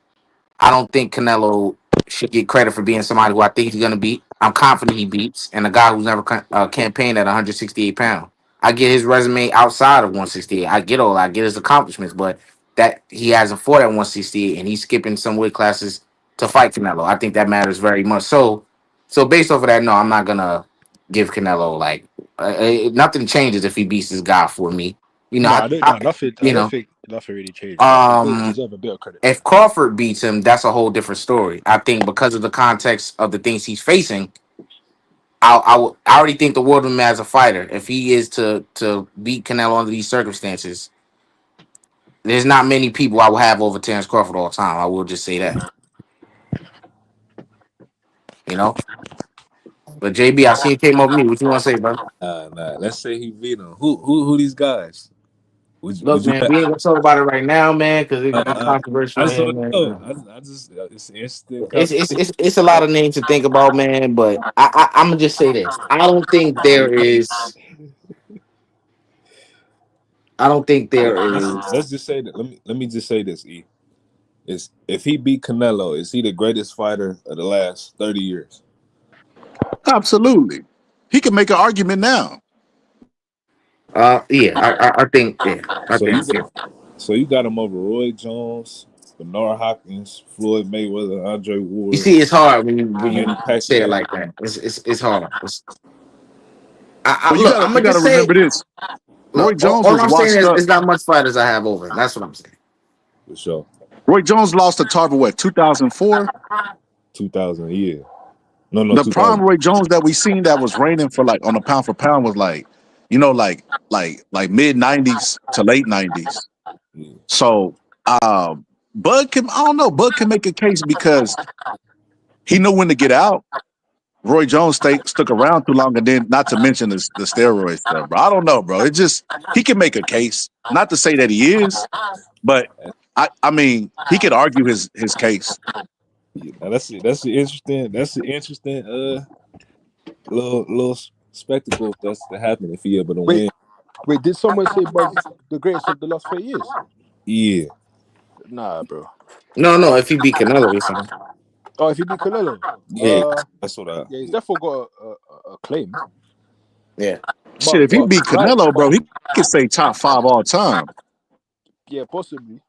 I don't think Canelo should get credit for being somebody who I think he's going to beat. I'm confident he beats, and a guy who's never campaigned at 168 pounds. I get his resume outside of 168. I get all that. I get his accomplishments, but that he hasn't fought at 168, and he's skipping some weight classes to fight Canelo. I think that matters very much. So based off of that, no, I'm not gonna give Canelo like nothing changes if he beats this guy for me. You know, No, I don't. No, nothing. I you don't know, think nothing really changed. But he does um, deserve a bit of credit. if Crawford beats him, that's a whole different story. I think because of the context of the things he's facing, I already think the world of him as a fighter. If he is to beat Canelo under these circumstances, there's not many people I will have over Terrence Crawford all the time. I will just say that, you know. But JB, I see you came up with me. What you want to say, bro? Nah. Let's say he beat him. Who these guys? Look, Would you man, bet? we ain't gonna talk about it right now, man, because it's gonna be I controversial in just here, don't know. man. I just it's an interesting It's a lot of names to think about, man. But I'm gonna just say this: I don't think there is. I don't think there is. let's just say that. Let me just say this. Is if he beat Canelo, is he the greatest fighter of the last 30 years? Absolutely. He can make an argument now. Yeah, I think, yeah, I So you think, got, yeah. so you got him over Roy Jones, Bernard Hopkins, Floyd Mayweather, Andre You Ward, see, it's hard when you Manny say it Pacquiao. like that. It's hard. But you Look. gotta I'm you gonna gotta just say, remember this. Roy look. Jones All was I'm saying washed is, up. it's not much fighters I have over. That's what I'm saying. For sure. Roy Jones lost to Tarver what 2004. 2000 a year. No, The prime 2000. Roy Jones that we seen that was reigning for like on a pound for pound was like, you know, like mid 90s to late 90s. Yeah. So Bud can I don't know, Bud can make a case because he knew when to get out. Roy Jones stuck around too long, and then not to mention the steroid stuff, bro. I don't know, bro. It just he can make a case. Not to say that he is, but I mean he could argue his case. Yeah. Now that's the interesting little spectacle that's to happen if he able to Wait, win. wait. Did someone say Bud's the greatest of the last 30 years? Yeah. Nah, bro. No. If he beat Canelo, you're saying, Oh, if he beat Canelo, yeah, That's what I yeah, he's definitely got a claim. yeah. Shit, if he But beat right, Canelo, bro, he could say top five all time. yeah, possibly.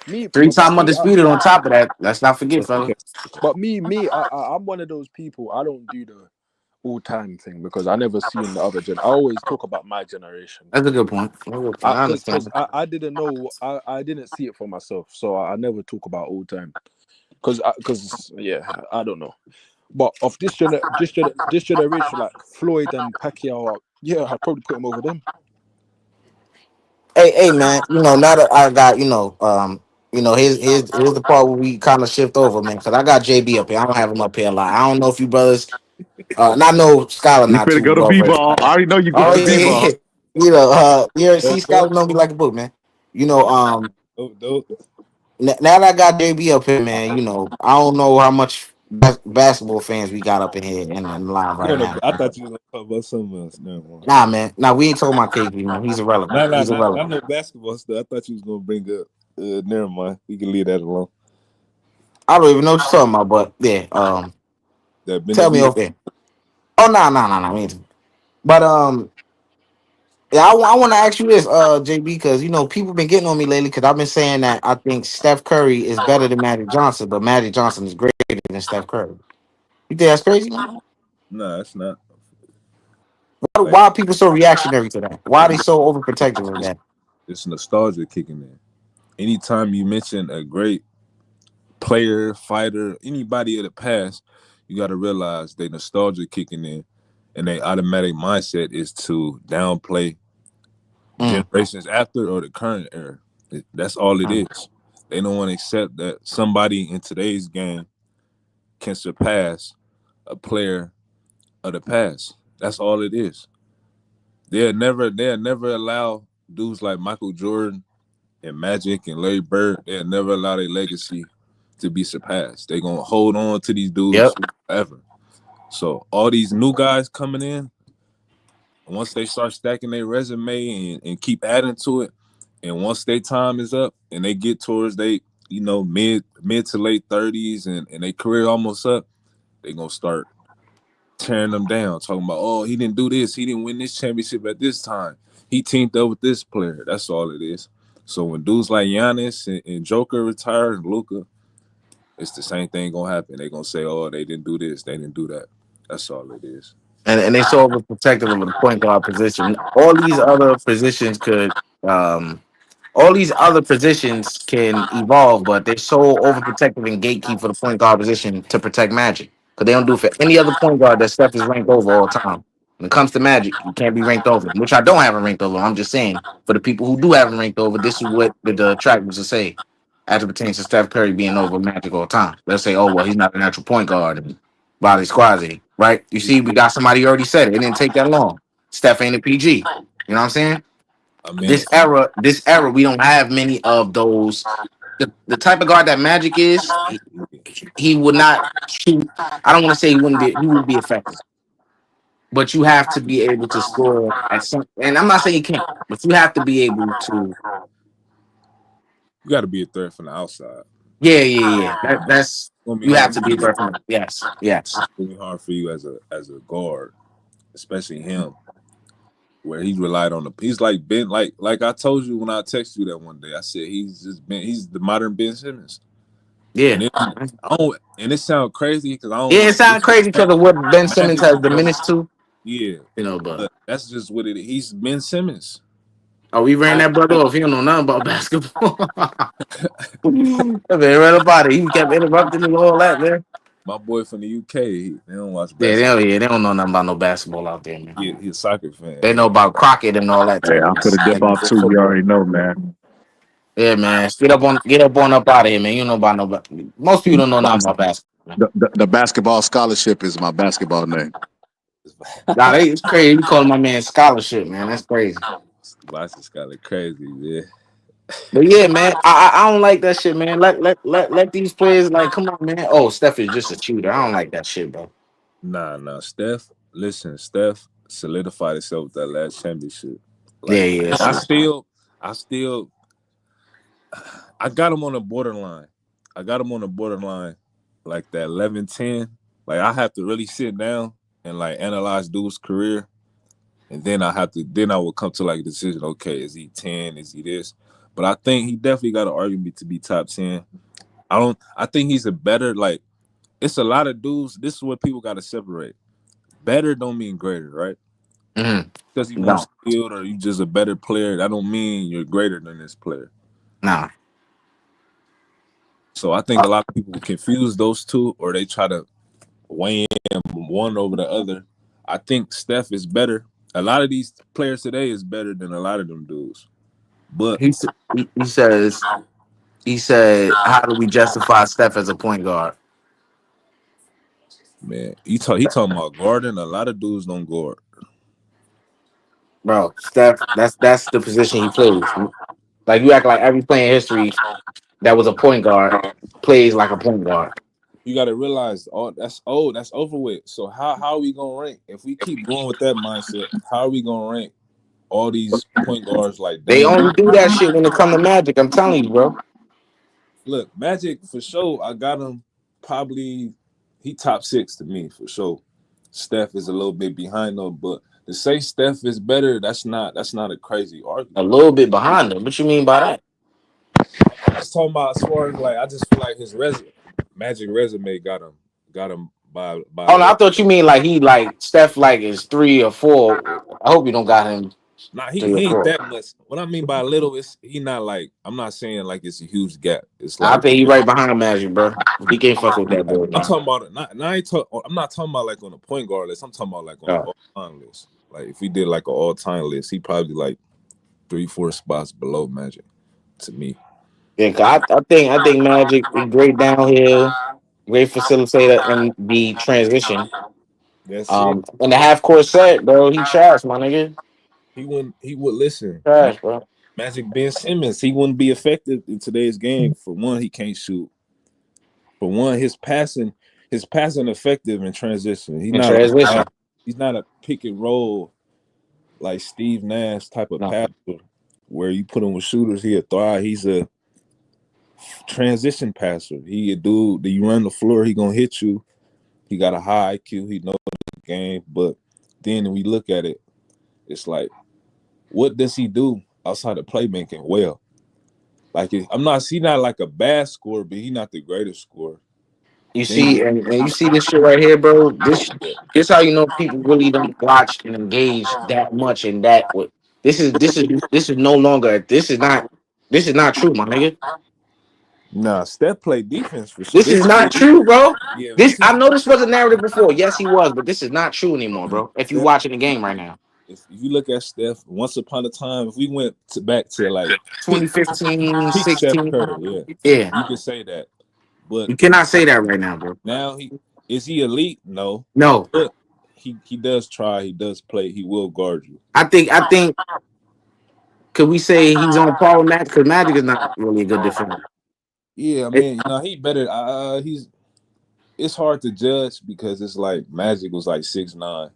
Me, Three-time me, undisputed. On top of that, let's not forget, fella. okay. but me, I'm one of those people. I don't do the all-time thing because I never seen the other gen. I always talk about my generation. That's a good point. That's a good point. I Because understand. I didn't know, I didn't see it for myself, so I never talk about all-time. Because yeah, I don't know. But of this generation, like Floyd and Pacquiao, yeah, I'd probably put him over them. Hey, man. Now that I got, here's the part where we kind of shift over, man. Because I got JB up here. I don't have him up here a lot. I don't know if you brothers, and I know Skylar You not finna too go to well versed. B-ball. I already know you Oh going to yeah, B-ball. yeah. See, Don't Skylar know me like a book, man. You know, don't now that I got JB up here, man. I don't know how much basketball fans we got up in here in the live you right on the now. I thought you was gonna talk about something else. Never mind. Nah, man. Nah, we ain't talking about KG, man. He's irrelevant. He's Not irrelevant. no basketball stuff. I thought you was gonna bring up. Never mind. We can leave that alone. I don't even know what you're talking about, but yeah. That Tell me Benavides. over there. Oh, no. We ain't. But yeah, I want to ask you this, JB, because people been getting on me lately because I've been saying that I think Steph Curry is better than Magic Johnson, but Magic Johnson is greater than Steph Curry. You think that's crazy, man? No, it's not. Why, Like why are people so reactionary to that? Why are they so overprotective of that? It's nostalgia kicking in. Anytime you mention a great player, fighter, anybody of the past, you got to realize they nostalgia kicking in, and their automatic mindset is to downplay Mm, generations after or the current era. That's all it mm. is. They don't want to accept that somebody in today's game can surpass a player of the past. That's all it is. They'll never allow dudes like Michael Jordan and Magic and Larry Bird. They'll never allow their legacy to be surpassed. They're gonna hold on to these dudes Yep. forever. So all these new guys coming in, once they start stacking their resume and keep adding to it, and once their time is up and they get towards mid to late 30s and their career almost up, they gonna start tearing them down, talking about, oh, he didn't do this, he didn't win this championship at this time, he teamed up with this player. That's all it is. So when dudes like Giannis and Joker retire and Luka, it's the same thing gonna happen. They gonna say, oh, they didn't do this, they didn't do that. That's all it is. And they so overprotective of the point guard position. All these other positions could um all these other positions can evolve, but they're so overprotective and gatekeep for the point guard position to protect Magic. Because they don't do it for any other point guard that Steph is ranked over all the time. When it comes to Magic, you can't be ranked over, which I don't have him ranked over. I'm just saying, for the people who do have him ranked over, this is what the track was to say as it pertains to Steph Curry being over Magic all the time. They'll say, oh, well, he's not a natural point guard. And Bobby Squazzy, right? You see, we got somebody who already said it. It didn't take that long. Steph ain't a PG. You know what I'm saying? I mean, This era, we don't have many of those. The type of guard that Magic is, he would not shoot. I don't want to say he would be effective, but you have to be able to score at some. And I'm not saying you can't, but you have to be able to. you got to be a threat from the outside. Yeah. That's It's gonna be you have hard to for be a you. threat from. Yes. It's gonna be hard for you as a guard, especially him, where he relied on the. He's like Ben, like I told you when I texted you that one day. I said he's the modern Ben Simmons, Yeah. and I don't, and it sounds crazy because I don't Yeah, want it to sounds crazy because of what Ben Simmons Magic has because diminished to. yeah, But but that's just what it is. He's Ben Simmons. oh, we ran that brother off. He don't know nothing about basketball. That man ran up out of it. He kept interrupting and all that, man. My boy from the UK, they don't watch Yeah, basketball. they don't know nothing about no basketball out there, man. He's a soccer fan. They know about Crockett and all that Hey, type I'm of for the dip and off too. You football. already know, man. Yeah, man. Get up on up out of here, man. You know about no. Most people don't know nothing about basketball, man. The basketball scholarship is my basketball name. Nah, it's crazy. You calling my man scholarship, man. That's crazy. Boss got like crazy, yeah. But yeah, man, I don't like that shit, man. Let these players like come on, man. Oh, Steph is just a shooter. I don't like that shit, bro. Nah. Steph solidified itself with that last championship. Yeah, Like, yeah. I So still, I still, I got him on the borderline. I got him on the borderline, like that 11-10. Like, I have to really sit down and like analyze dude's career, and then I will come to like a decision. Okay, is he 10? Is he this? But I think he definitely got an argument to be top 10. I think he's a better like. It's a lot of dudes. This is what people got to separate. Better don't mean greater, right? Because you more no, skilled or you just a better player, that don't mean you're greater than this player. nah. So I think a lot of people confuse those two, or they try to weigh in one over the other. I think Steph is better. A lot of these players today is better than a lot of them dudes. But He says he said, how do we justify Steph as a point guard, man, he talking about guarding. A lot of dudes don't guard. bro? Steph, that's the position he plays. Like you act like every player in history that was a point guard plays like a point guard. You got to realize, that's old. That's over with. So how are we gonna rank if we keep going with that mindset? How are we gonna rank all these point guards like They Dame? only do that shit when it come to Magic. I'm telling you, bro. Look, Magic for sure. I got him probably he top 6 to me for sure. Steph is a little bit behind though, but to say Steph is better, that's not a crazy A argument. little bit behind them. What you mean by that? I'm just talking about as far as like I just feel like his Magic resume got him by Oh a no, I lot. thought you mean like he like Steph like is 3 or 4. I hope you don't got him Nah, 3 or he ain't 4. that much. What I mean by little is he not like, I'm not saying like it's a huge gap. It's I like think he right behind Magic, bro. He can't fuck with that boy, I'm man. talking about I'm not talking about like on a point guard list. I'm talking about like on an Oh. all time list. Like if we did like an all time list, he probably like 3-4 spots below Magic to me. Yeah, 'cause I think Magic he great downhill, great facilitator in the transition. That's it. In the half court set, bro, he trash, my nigga. He would listen. Trash, bro. Magic Ben Simmons, he wouldn't be effective in today's game. For one, he can't shoot. For one, his passing effective in transition. In transition. He's not a pick and roll like Steve Nash type of No. passer where you put him with shooters, he'll thrive. He's a transition passer. He a dude that you run the floor, he gonna hit you. He got a high IQ, he knows the game. But then when we look at it, it's like, what does he do outside of playmaking well? Like he's not like a bad scorer, but he's not the greatest scorer. You Then see, and you see this shit right here, bro. This how you know people really don't watch and engage that much in that. This is no longer. This is not true, my nigga. nah, Steph played defense for sure. This is not true, bro. Yeah, This I know this was a narrative before. Yes, he was, but this is not true anymore, bro. If you Steph, watching the game right now, if you look at Steph, once upon a time, if we went back to like peak, 2015, peak Steph 16, Curry, yeah, yeah, you can say that. But you cannot say that right now, bro. now he elite? No, No, but he does try. He does play. He will guard you. I think. Could we say he's on par with Magic? Because Magic is not really a good defender. Yeah, I mean, he better. It's hard to judge because it's like Magic was like 6'9".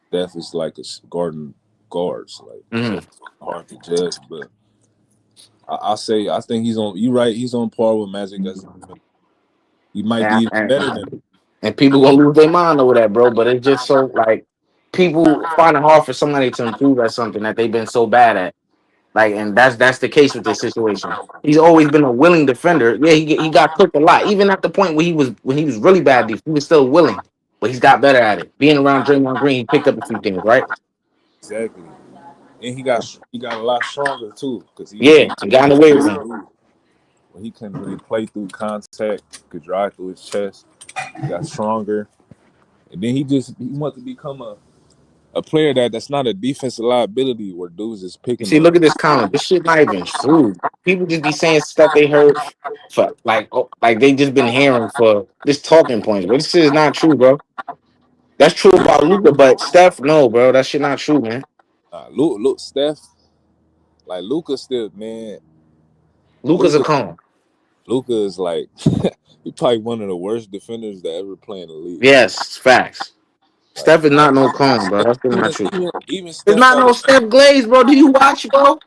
Steph is like a garden guards, like so Mhm. hard to judge. But I think he's on. You right. He's on par with Magic as a defender. He might be And, even better than. and people gonna lose their mind over that, bro. But it's just so like people find it hard for somebody to improve at something that they've been so bad at. Like, and that's the case with this situation. He's always been a willing defender. Yeah, he got cooked a lot, even at the point where he was really bad. He was still willing, but he's got better at it. Being around Draymond Green, he picked up a few things, right? Exactly. And he got a lot stronger too because he was Yeah, he got in the a way big with him. dude. When he couldn't really play through contact, could drive through his chest. He got stronger, and then he wanted to become a player that's not a defensive liability where dudes is You picking see, on. look at this comment. This shit not even true. People just be saying stuff they heard for like they just been hearing for this talking points. But this shit is not true, bro. That's true about Luca, but Steph, no, bro. That shit not true, man. Look, Steph, like Luca still, man. Luca's a Luca, cone. Luca is like he probably one of the worst defenders to ever play in the league. Yes, facts. Like Steph is not no cone, bro. That's still not even true. even even It's Steph not no Steph Glaze, bro. Do you watch, bro?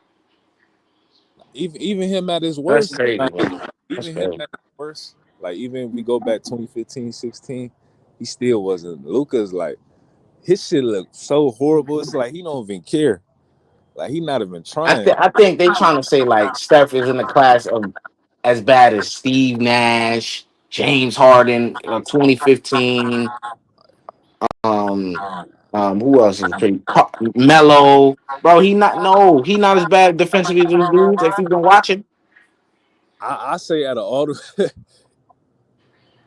even him at his That's worst, crazy, like, bro. That's even him crazy. at his worst, like even if we go back 2015, 16, he still wasn't. Luca's like his shit looked so horrible. It's like he don't even care. Like he not even trying. I think they trying to say like Steph is in the class of as bad as Steve Nash, James Harden, 2015. Um, who else is pretty? Melo, bro. He not as bad defensively as those dudes. If you've been watching, I say out of all the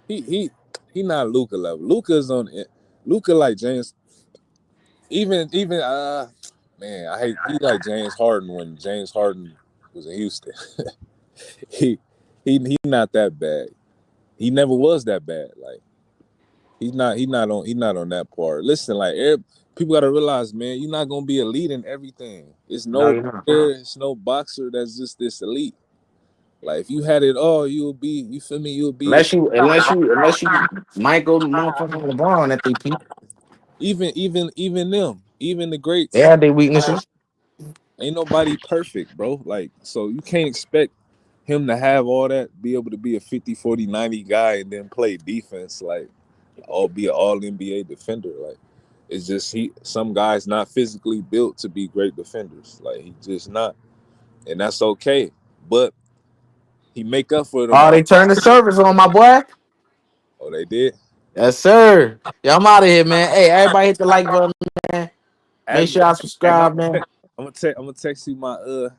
he he he not Luca level. Luca's on it. Luca like James. Even man, I hate he like James Harden when James Harden was in Houston. he he not that bad. He never was that bad. Like he not on that part. Listen, like people gotta realize, man, you're not gonna be elite in everything. It's no, no you're not. player, it's no boxer that's just this elite. Like if you had it all, you would be. You feel me? You would be Unless you Michael motherfucking LeBron at they peak. even them, even the They greats. had their weaknesses. Ain't nobody perfect, bro. Like so, you can't expect him to have all that, be able to be a 50, 40, 90 guy, and then play defense like or be an all NBA defender. Like it's just some guys not physically built to be great defenders. Like he just not, and that's okay. But he make up for them Oh, all. they turned the service on my boy. Oh, they did. Yes, sir. Yeah, I'm out of here, man. Hey, everybody hit the like button, man. Make Add me. sure I Hey, subscribe, man. I'm gonna text you my I'm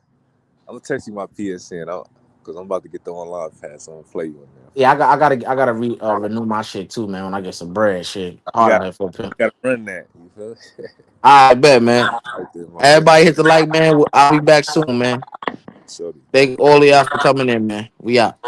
gonna text you my PSN because I'm about to get the online pass. I'm gonna play you in there. Yeah, I gotta renew my shit too, man. When I get some bread, shit. You Hard got out here for a pimp. you gotta run that. You feel me? I bet, man. Right there, my man. Everybody hit the like, man. I'll be back soon, man. Shorty. Thank all of y'all for coming in, man. We out.